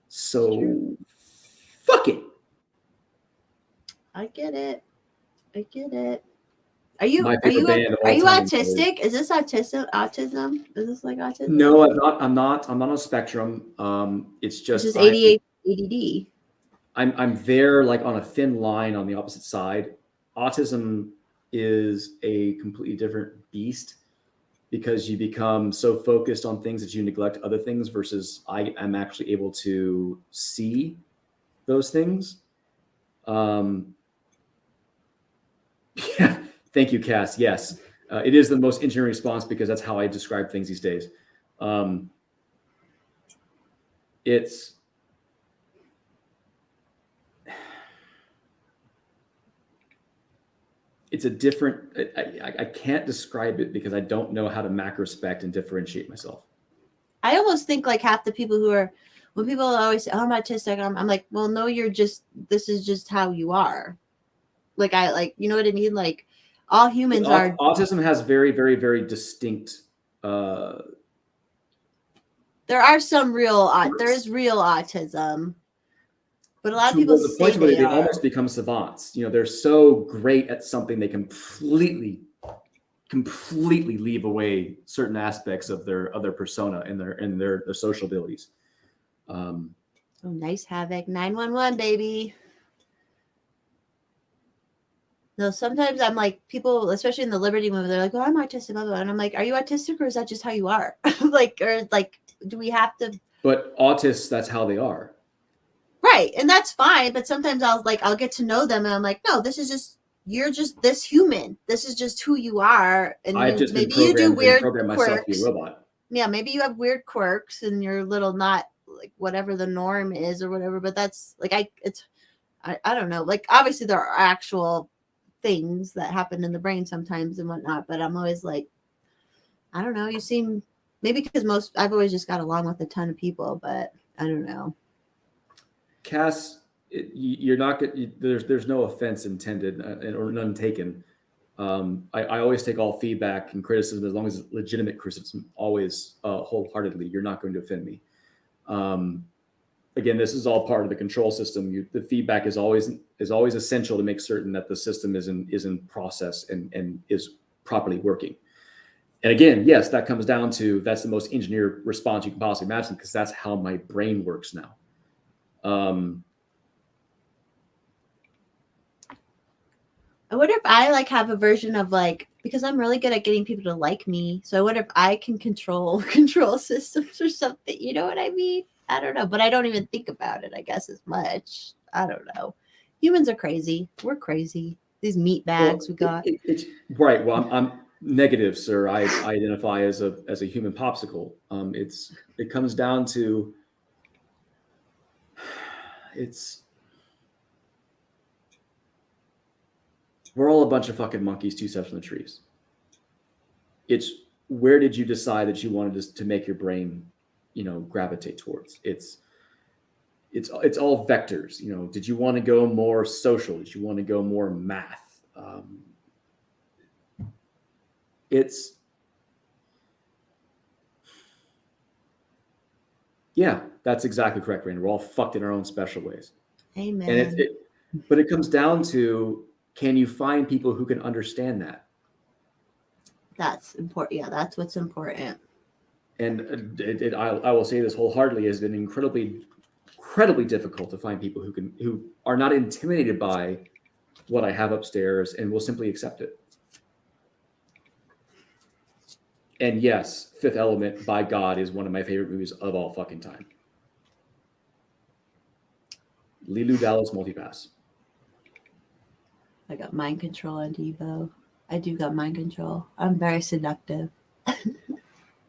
So fuck it. I get it. Are you autistic? Is this autism? Is this like autism? No, I'm not on a spectrum. It's just ADD. I'm there like on a thin line on the opposite side. Autism is a completely different beast because you become so focused on things that you neglect other things versus I am actually able to see those things. Yeah, thank you, Cass. Yes, it is the most engineering response because that's how I describe things these days. It's a different, I can't describe it because I don't know how to macrospect and differentiate myself. I almost think like half the people when people always say, oh, I'm autistic, I'm like, well, no, this is just how you are. Like, you know what I mean? Like all humans are. Autism has very, very, very distinct. There are some there is real autism. But a lot of people say they almost become savants. You know, they're so great at something they completely leave away certain aspects of their persona and their social abilities. Oh, nice, Havoc. 911, baby. No, sometimes I'm like, people, especially in the Liberty movie, they're like, oh, I'm autistic, blah, blah, blah. And I'm like, are you autistic or is that just how you are? Do we have to? But autists, that's how they are. Right. And that's fine. But sometimes I'll get to know them and I'm like, no, you're just this human. This is just who you are. And maybe you do weird quirks. Yeah. Maybe you have weird quirks and you're a little not like whatever the norm is or whatever. But that's like, I don't know. Like, obviously there are actual things that happen in the brain sometimes and whatnot. But I'm always like, I don't know. You seem maybe because I've always just got along with a ton of people, but I don't know. Cass, you're not good. There's no offense intended or none taken. I always take all feedback and criticism as long as it's legitimate criticism, always wholeheartedly. You're not going to offend me. Again, this is all part of the control system. The feedback is always essential to make certain that the system is in process and is properly working. And again, yes, that comes down to that's the most engineered response you can possibly imagine because that's how my brain works now. I wonder if I like have a version of like because I'm really good at getting people to like me. So I wonder if I can control systems or something. You know what I mean? I don't know, but I don't even think about it, I guess, as much. I don't know. Humans are crazy. We're crazy. These meat bags we got. It's right. Well, I'm negative, sir. I identify as a human popsicle. It comes down to we're all a bunch of fucking monkeys, 2 steps from the trees. It's where did you decide that you wanted to make your brain, gravitate towards? It's all vectors. Did you want to go more social? Did you want to go more math? Yeah, that's exactly correct, Randy. We're all fucked in our own special ways. Amen. And but it comes down to, can you find people who can understand that? That's important. Yeah, that's what's important. And I will say this wholeheartedly, has been incredibly difficult to find people who are not intimidated by what I have upstairs and will simply accept it. And yes, Fifth Element, by God, is one of my favorite movies of all fucking time. Lilu Dallas Multipass. I got mind control on Devo. I do got mind control. I'm very seductive.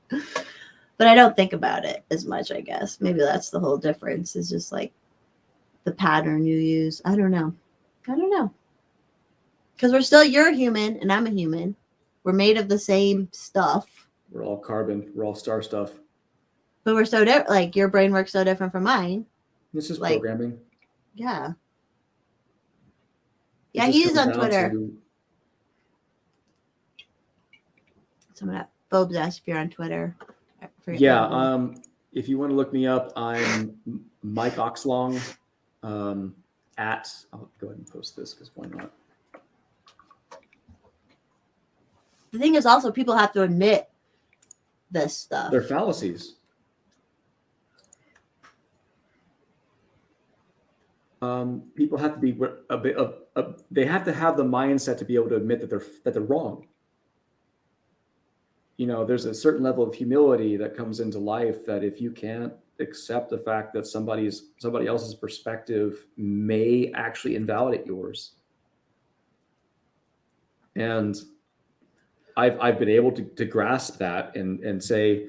But I don't think about it as much, I guess. Maybe that's the whole difference. Is just like the pattern you use. I don't know. Because you're a human and I'm a human. We're made of the same stuff. We're all carbon. We're all star stuff. But we're so different. Like your brain works so different from mine. This is programming. Yeah. Yeah, he's on Twitter. Someone at Phobes asked if you're on Twitter. Yeah. If you want to look me up, I'm Mike Oxlong. I'll go ahead and post this because why not? The thing is also people have to admit this stuff. They're fallacies. People have to be they have to have the mindset to be able to admit that they're wrong. There's a certain level of humility that comes into life that if you can't accept the fact that somebody else's perspective may actually invalidate yours. And I've been able to grasp that and say,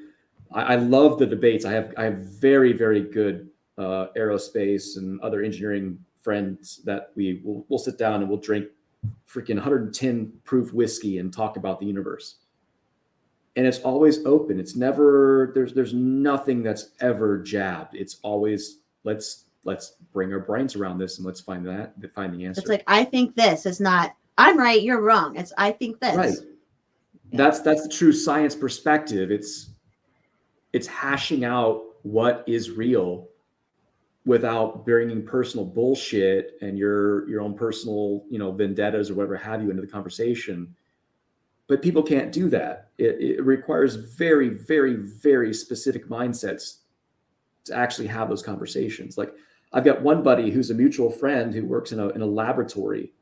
I love the debates. I have very, very good aerospace and other engineering friends that we'll sit down and we'll drink freaking 110 proof whiskey and talk about the universe. And it's always open. It's never, there's nothing that's ever jabbed. It's always, let's bring our brains around this and let's find the answer. It's like, I think this. It's not, I'm right, you're wrong. It's, I think this. Right. Yeah. That's the true science perspective. It's hashing out what is real without bringing personal bullshit and your own personal, vendettas or whatever have you into the conversation. But people can't do that. It requires very, very, very specific mindsets to actually have those conversations. Like I've got one buddy who's a mutual friend who works in a laboratory,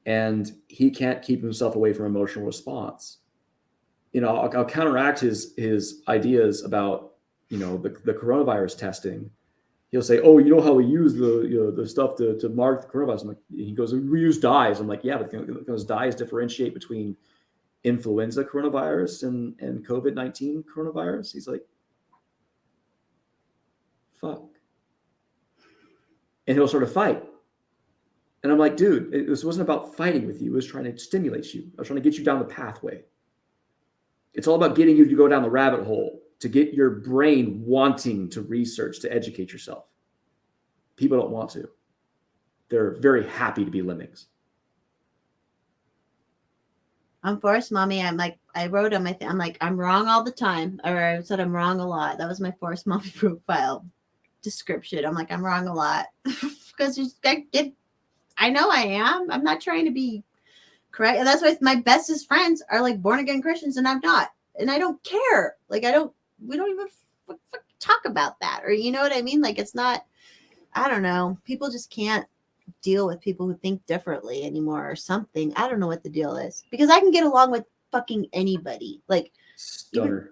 and he can't keep himself away from emotional response. I'll counteract his ideas about the coronavirus testing. He'll say, "Oh, you know how we use the stuff to mark the coronavirus?" I'm like, he goes, "We use dyes." I'm like, "Yeah, but those dyes differentiate between influenza coronavirus and COVID-19 coronavirus." He's like, "Fuck," and he'll sort of fight. And I'm like, "Dude, this wasn't about fighting with you. It was trying to stimulate you. I was trying to get you down the pathway. It's all about getting you to go down the rabbit hole, to get your brain wanting to research, to educate yourself." People don't want to. They're very happy to be lemmings. I'm Forest Mommy. I'm like, I wrote on my thing, I'm like, I'm wrong all the time. Or I said I'm wrong a lot. That was my Forest Mommy profile description. I'm like, I'm wrong a lot. Because I know I am. I'm not trying to be correct. And that's why my bestest friends are like born again Christians and I'm not. And I don't care. Like, we don't even talk about that. Or you know what I mean? Like, it's not, I don't know. People just can't deal with people who think differently anymore or something. I don't know what the deal is, because I can get along with fucking anybody. Like, Stoner.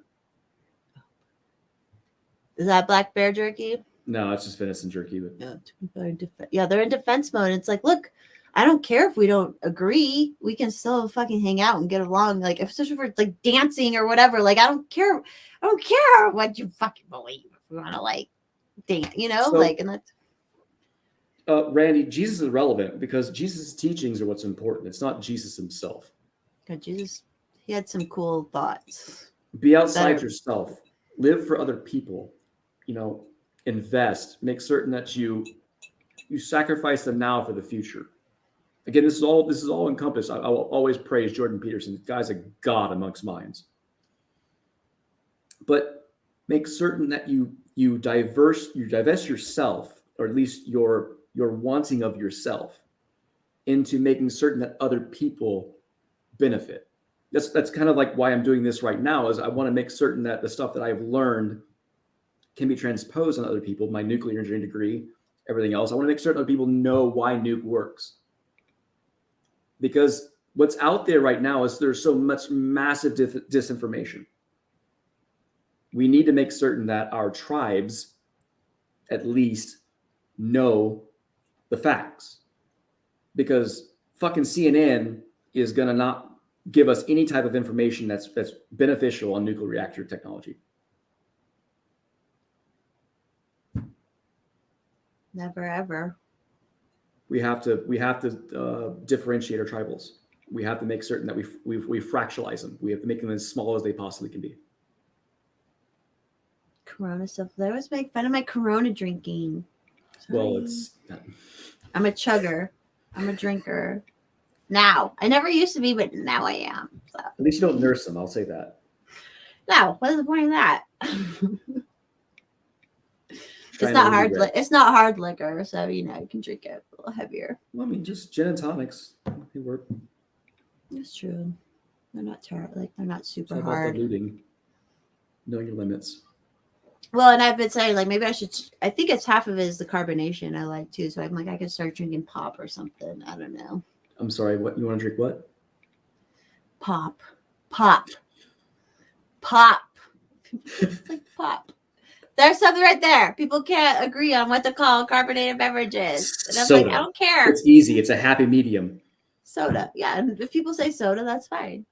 is that black bear jerky? No, it's just venison jerky. But Yeah, they're in defense mode. It's like, look, I don't care if we don't agree. We can still fucking hang out and get along. Like, especially if we're like dancing or whatever. Like, I don't care. I don't care what you fucking believe. If we want to like dance, you know, So, like, and that's. Randy, Jesus is relevant because Jesus' teachings are what's important. It's not Jesus himself. God, Jesus, he had some cool thoughts. Be outside yourself. Live for other people. You know, invest. Make certain that you sacrifice them now for the future. Again, this is all encompassed. I will always praise Jordan Peterson. The guy's a god amongst minds. But make certain that you divest yourself, or at least your wanting of yourself, into making certain that other people benefit. That's kind of like why I'm doing this right now, is I want to make certain that the stuff that I've learned can be transposed on other people, my nuclear engineering degree, everything else. I want to make certain other people know why nuke works. Because what's out there right now is there's so much massive disinformation. We need to make certain that our tribes at least know the facts. Because fucking CNN is going to not give us any type of information that's beneficial on nuclear reactor technology. Never ever. We have to differentiate our tribals. We have to make certain that we fractionalize them. We have to make them as small as they possibly can be. Corona stuff. They always make fun of my Corona drinking. Sorry. Well, I'm a chugger. I'm a drinker. Now. I never used to be, but now I am. So. At least you don't nurse them. I'll say that. No, what's the point of that? It's not hard. It's not hard liquor, so you know you can drink it a little heavier. Well, I mean, just gin and tonics. They work. That's true. They're not terrible. Like they're not super it's hard. Diluting. Know your limits. Well, and I've been saying like maybe I should. I think it's half of it is the carbonation I like too. So I'm like I could start drinking pop or something. I don't know. I'm sorry. What you want to drink? What? Pop. It's like pop. There's something right there. People can't agree on what to call carbonated beverages. And I'm soda. like, I don't care. It's easy. It's a happy medium. Soda. Yeah. And if people say soda, that's fine.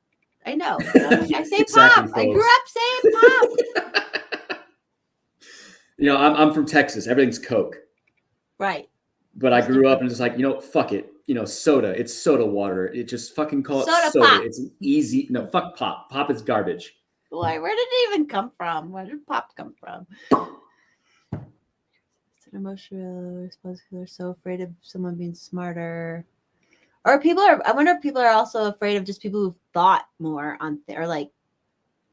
I know. I say Exactly, pop. I grew up saying pop. You know, I'm from Texas. Everything's Coke. Right. But I grew up and just like, you know, fuck it. You know, soda. It's soda water. It just fucking call it soda. Pop. It's easy. No, fuck pop. Pop is garbage. Why? Where did it even come from? Where did pop come from? It's an emotional response because they're so afraid of someone being smarter. Or people are, I wonder if people are also afraid of just people who've thought more on, or like,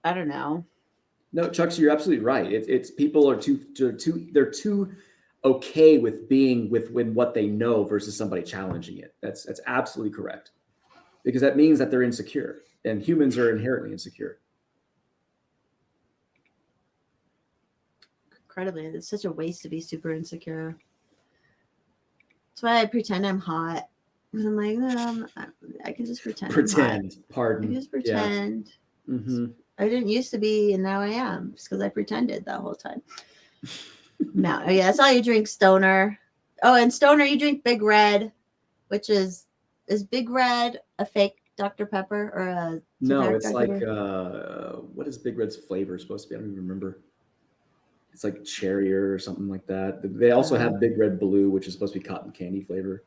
I don't know. No, Chuck, you're absolutely right. It's people are they're too okay with being when what they know versus somebody challenging it. That's absolutely correct. Because that means that they're insecure, and humans are inherently insecure. Incredibly, it's such a waste to be super insecure. That's why I pretend I'm hot. Because I'm like, I can just pretend. Pardon. I can just pretend. Yeah. Mm-hmm. I didn't used to be, and now I am, just because I pretended that whole time. No, yeah, that's all you drink, Stoner. Oh, and Stoner, you drink Big Red, which is Big Red a fake Dr. Pepper or a? No, it's Dr. like Pepper? what is Big Red's flavor supposed to be? I don't even remember. It's like cherry or something like that. They also have Big Red Blue, which is supposed to be cotton candy flavor.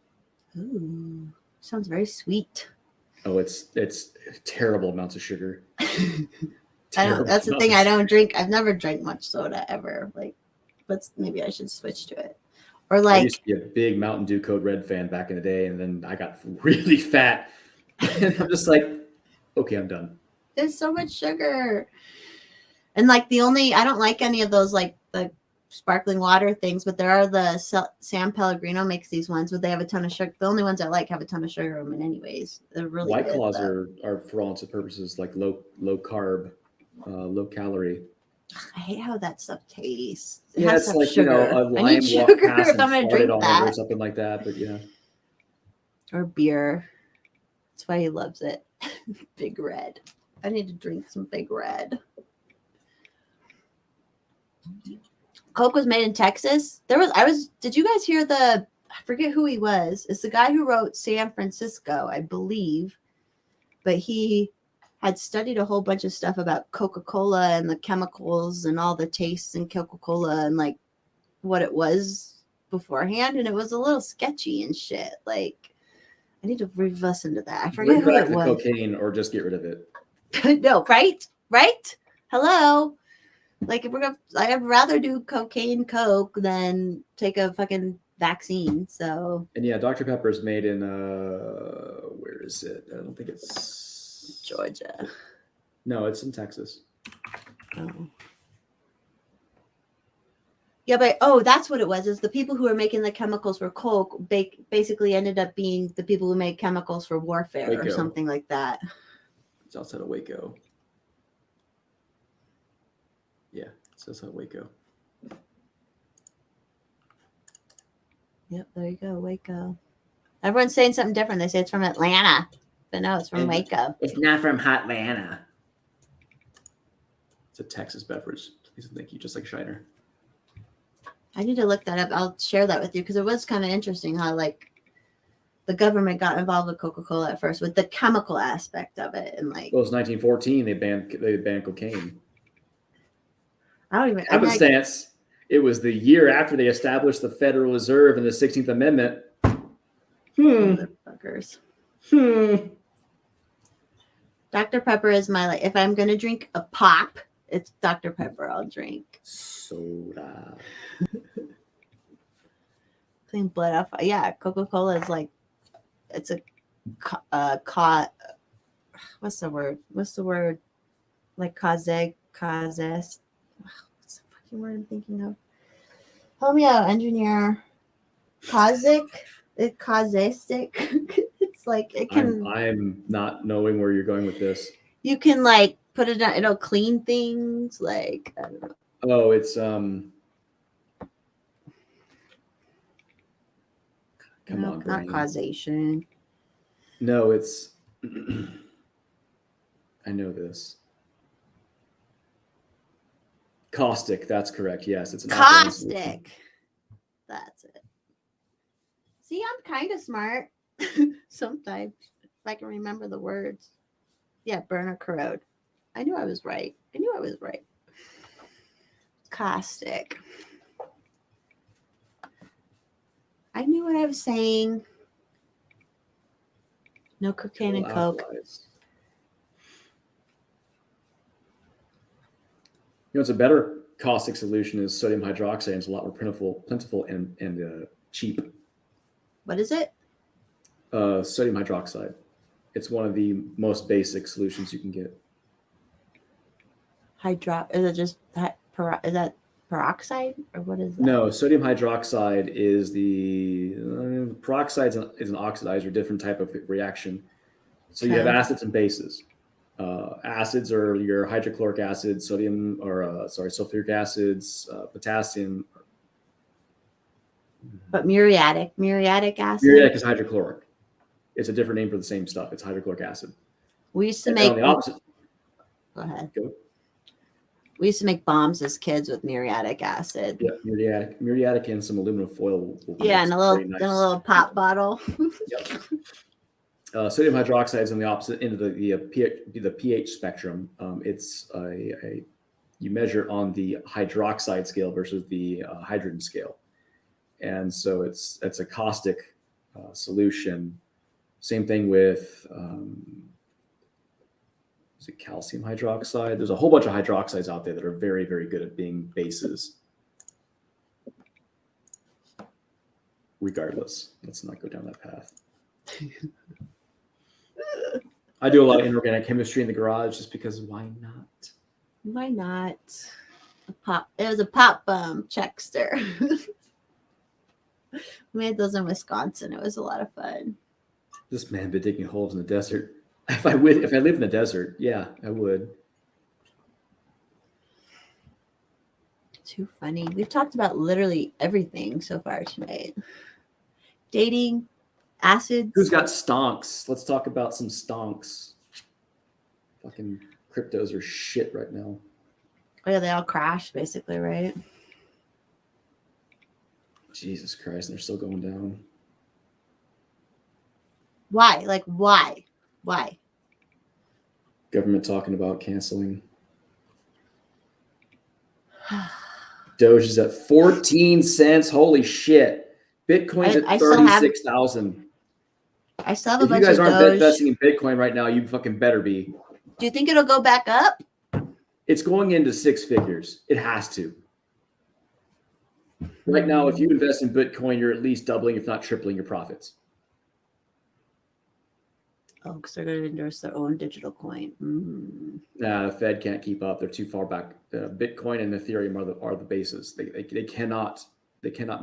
Ooh, sounds very sweet. Oh, it's terrible amounts of sugar. That's the thing. I don't drink. I've never drank much soda ever. Like, maybe I should switch to it. Or like, I used to be a big Mountain Dew Code Red fan back in the day, and then I got really fat, and I'm just like, okay, I'm done. There's so much sugar, and like I don't like any of those like the sparkling water things, but there are the San Pellegrino makes these ones where they have a ton of sugar. The only ones I like have a ton of sugar in them, anyways. They're really White good, Claws are for all intents and purposes like low carb, low calorie. I hate how that stuff tastes. Yeah, it's like sugar. A lime sugar walk past if I'm gonna and drink on that, it or something like that. But yeah, or beer. That's why he loves it. Big Red. I need to drink some Big Red. Coke was made in Texas. Did you guys hear I forget who he was. It's the guy who wrote San Francisco, I believe. But he had studied a whole bunch of stuff about Coca-Cola and the chemicals and all the tastes in Coca-Cola and like what it was beforehand. And it was a little sketchy and shit. Like, I need to re-listen to that. I forget who it the was. cocaine or just get rid of it. No, right? Hello. Like, if I'd rather do cocaine Coke than take a fucking vaccine. So. And yeah, Dr. Pepper is made in where is it? I don't think it's Georgia. No, it's in Texas. Oh. Yeah, but that's what it was. Is the people who were making the chemicals for Coke basically ended up being the people who made chemicals for warfare Waco. or something like that. It's outside of Waco. Yeah, it's outside of Waco. Yep, there you go, Waco. Everyone's saying something different. They say it's from Atlanta, but no, it's from Waco. It's not from Hotlanta. It's a Texas beverage. Please, thank you, just like Shiner. I need to look that up. I'll share that with you because it was kind of interesting how like the government got involved with Coca-Cola at first with the chemical aspect of it and like. Well, it's 1914. They banned cocaine. I don't even. Happenstance. It was the year after they established the Federal Reserve and the 16th Amendment. Motherfuckers. Dr. Pepper is my if I'm gonna drink a pop, it's Dr. Pepper I'll drink. Soda. Clean blood off. Yeah, Coca-Cola is like it's a what's the word? Like causes. What's the fucking word I'm thinking of? Help me out, engineer. Caustic. It's caustic. It's like it can. I'm not knowing where you're going with this. You can like put it on. It'll clean things. Like I don't know. Oh, it's Come on, not brain. causation. No, it's. I know this. Caustic. That's correct. Yes, it's an Caustic. That's it. See, I'm kind of smart sometimes if I can remember the words. Yeah, burn or corrode. I knew I was right. Caustic. I knew what I was saying. No cocaine and Coke. You know, it's a better caustic solution is sodium hydroxide. It's a lot more plentiful and cheap. What is it? Sodium hydroxide. It's one of the most basic solutions you can get. Is it just is that peroxide or what is that? No, sodium hydroxide is peroxide is an oxidizer, different type of reaction. So you have acids and bases. Acids are your hydrochloric acid, sulfuric acids, potassium. But muriatic acid. Muriatic is hydrochloric. It's a different name for the same stuff. It's hydrochloric acid. We used to And make. on the opposite. Go ahead. Go. We used to make bombs as kids with muriatic acid. Yeah, muriatic, and some aluminum foil. Yeah, and a little pop bottle. Yep. Sodium hydroxide is on the opposite end of the pH spectrum. It's you measure on the hydroxide scale versus the hydrogen scale, and so it's a caustic solution. Same thing with is it calcium hydroxide? There's a whole bunch of hydroxides out there that are very, very good at being bases. Regardless, let's not go down that path. I do a lot of inorganic chemistry in the garage just because why not? Why not? It was a pop checkster. We made those in Wisconsin. It was a lot of fun. This man been digging holes in the desert. If I lived in the desert, yeah, I would. Too funny. We've talked about literally everything so far tonight. Dating, acids. Who's got stonks? Let's talk about some stonks. Fucking cryptos are shit right now. Oh, yeah, they all crashed basically, right? Jesus Christ, and they're still going down. Why? Like, why? Why? Government talking about canceling. Doge is at 14 cents. Holy shit. Bitcoin's at I still have- 36,000. I still have a If you bunch guys of aren't Doge. investing in Bitcoin right now, you fucking better be. Do you think it'll go back up? It's going into six figures. It has to. Right now, if you invest in Bitcoin, you're at least doubling, if not tripling, your profits. Oh, because they're going to endorse their own digital coin. Nah, the Fed can't keep up. They're too far back. Bitcoin and Ethereum are the bases. They cannot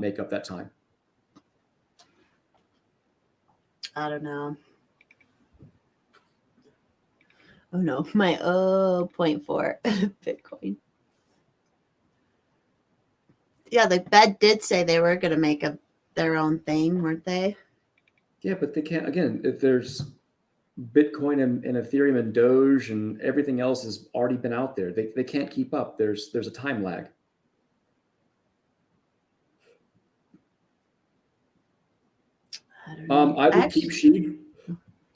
make up that time. I don't know. Oh no, my 0.4 Bitcoin. Yeah, the Fed did say they were going to make their own thing, weren't they? Yeah, but they can't. Again, if there's Bitcoin and Ethereum and Doge and everything else has already been out there, they can't keep up. There's a time lag. I don't know. I would keep Sheeb.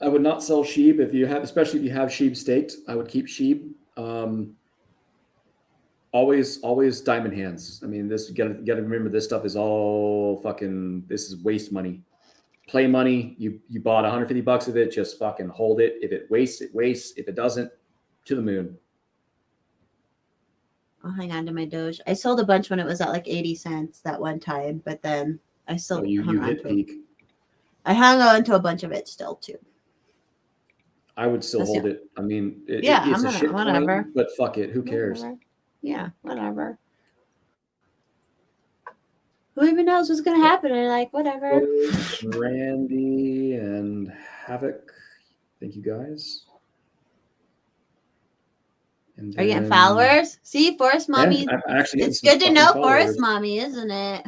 I would not sell Sheeb especially if you have Sheeb staked. I would keep Sheeb. Always diamond hands. I mean, you gotta remember this stuff is all fucking. This is waste money, play money. You bought $150 of it. Just fucking hold it. If it wastes, it wastes. If it doesn't, to the moon. I'll hang on to my Doge. I sold a bunch when it was at like 80 cents that one time, but then I still So you hit peak. I hung on to a bunch of it still too. I would still hold it. I mean, it's a shit whatever. coin, but fuck it. Who cares? Whatever. Yeah, whatever. Who even knows what's gonna happen? And like, whatever. Randy and Havoc. Thank you guys. And Are you getting followers? See, Forest Mommy. Yeah, I'm actually it's good to know followers. Forest Mommy, isn't it?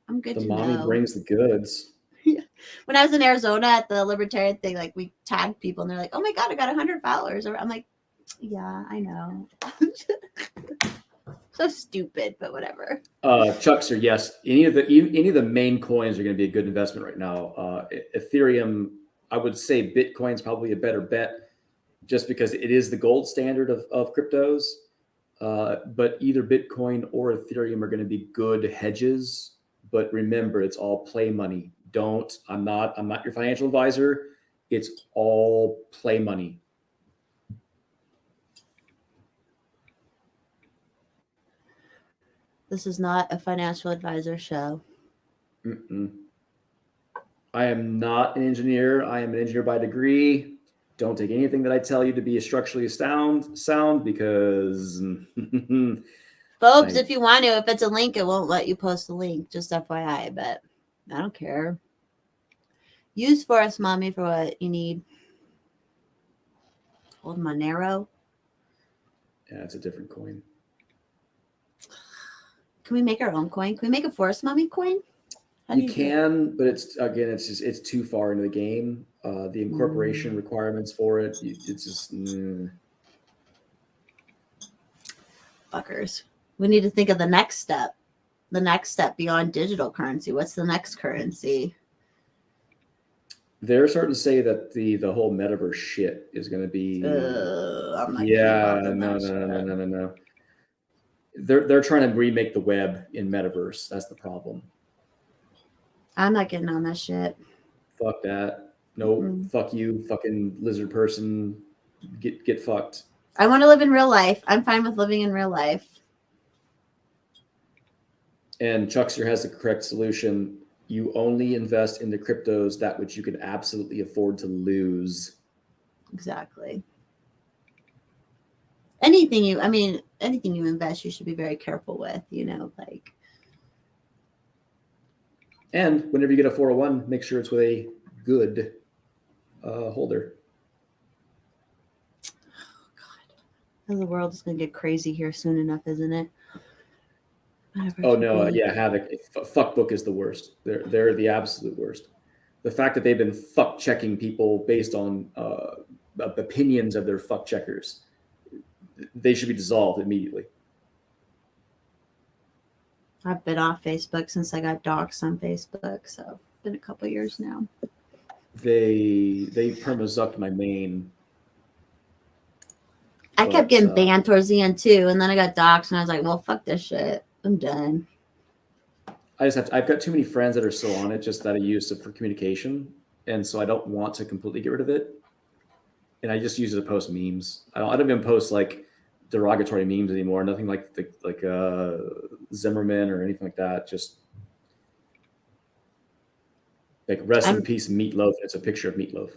I'm good the to mommy know. brings the goods. When I was in Arizona at the Libertarian thing, like we tagged people and they're like, "Oh my god, I got 100 followers." I'm like, "Yeah, I know." So stupid, but whatever. Chuckster, yes. Any of the main coins are going to be a good investment right now. Ethereum, I would say Bitcoin's probably a better bet, just because it is the gold standard of cryptos. But either Bitcoin or Ethereum are going to be good hedges. But remember, it's all play money. I'm not your financial advisor. It's all play money. This is not a financial advisor show. I am not an engineer. I am an engineer by degree. Don't take anything that I tell you to be structurally sound because folks, if you want to, if it's a link, it won't let you post the link, just FYI, but I don't care. Use Forest Mommy for what you need. Old Monero. Yeah, it's a different coin. Can we make our own coin? Can we make a Forest Mommy coin? You can, but it's too far into the game. The incorporation requirements for it, it's just fuckers. We need to think of the next step. The next step beyond digital currency. What's the next currency? They're starting to say that the whole metaverse shit is going to be. I'm not No. They're trying to remake the web in metaverse. That's the problem. I'm not getting on that shit. Fuck that. No, fuck you, fucking lizard person. Get fucked. I want to live in real life. I'm fine with living in real life. And Chuckster has the correct solution. You only invest in the cryptos that which you can absolutely afford to lose. Exactly. Anything you invest, you should be very careful with, like. And whenever you get a 401, make sure it's with a good holder. Oh, God. The world is going to get crazy here soon enough, isn't it? Oh no, yeah, Havoc. Fuckbook is the worst. They're the absolute worst. The fact that they've been fuck checking people based on opinions of their fuck checkers, they should be dissolved immediately. I've been off Facebook since I got doxxed on Facebook, so it's been a couple years now. They perma-zucked my main. I But, kept getting banned towards the end too, and then I got doxxed, and I was like, "Well, fuck this shit. I'm done." I've got too many friends that are still on it, just that I use it for communication, and so I don't want to completely get rid of it. And I just use it to post memes. I don't even post like derogatory memes anymore. Nothing like Zimmerman or anything like that. Just like rest in peace, Meatloaf. It's a picture of Meatloaf.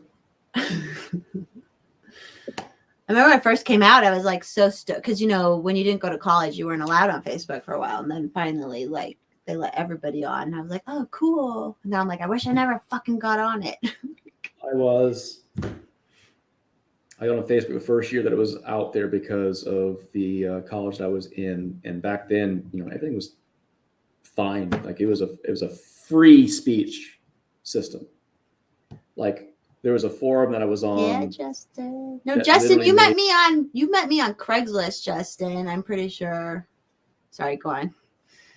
I remember when I first came out, I was like so stoked because, you know, when you didn't go to college, you weren't allowed on Facebook for a while. And then finally, like, they let everybody on. And I was like, oh, cool. And now I'm like, I wish I never fucking got on it. I got on Facebook the first year that it was out there because of the college that I was in. And back then, you know, everything was fine. Like it was a free speech system. Like, there was a forum that I was on. Yeah, Justin. No, Justin, you met me on Craigslist, Justin. I'm pretty sure. Sorry, go on.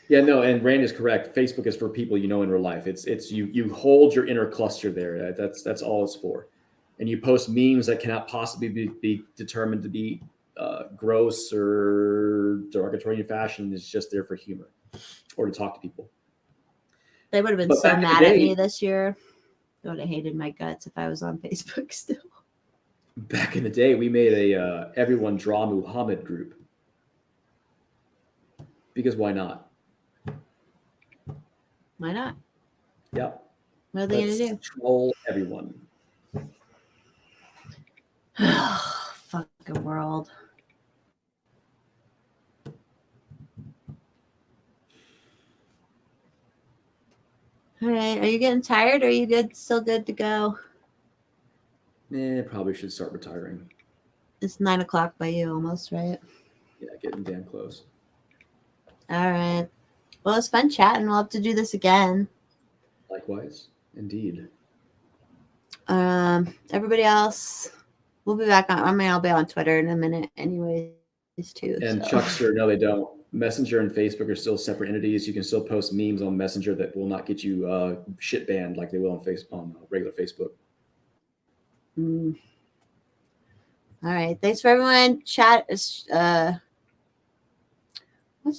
Yeah, no, and Rand is correct. Facebook is for people you know in real life. It's you hold your inner cluster there. That's all it's for. And you post memes that cannot possibly be determined to be gross or derogatory in fashion. It's just there for humor or to talk to people. They would have been so mad at me this year. They would have hated my guts if I was on Facebook still. Back in the day, we made a everyone draw Muhammad group. Because why not? Why not? Yeah. What are they going to do? Troll everyone. Fucking world. All right. Are you getting tired or are you good? Still good to go? Probably should start retiring. It's 9 o'clock by you almost, right? Yeah, getting damn close. All right. Well, it's fun chatting. We'll have to do this again. Likewise. Indeed. Everybody else, we'll be back on. I mean, I'll be on Twitter in a minute anyways too. And so. Chuckster, no, they don't. Messenger and Facebook are still separate entities. You can still post memes on Messenger that will not get you shit banned like they will on regular Facebook. All right. Thanks for everyone. Chat. What's the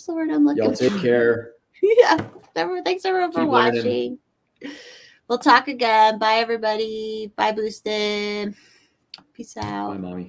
word I'm looking for? Y'all take care. Yeah. Thanks everyone for Keep watching. learning. We'll talk again. Bye, everybody. Bye, Boosted. Peace out. Bye, Mommy.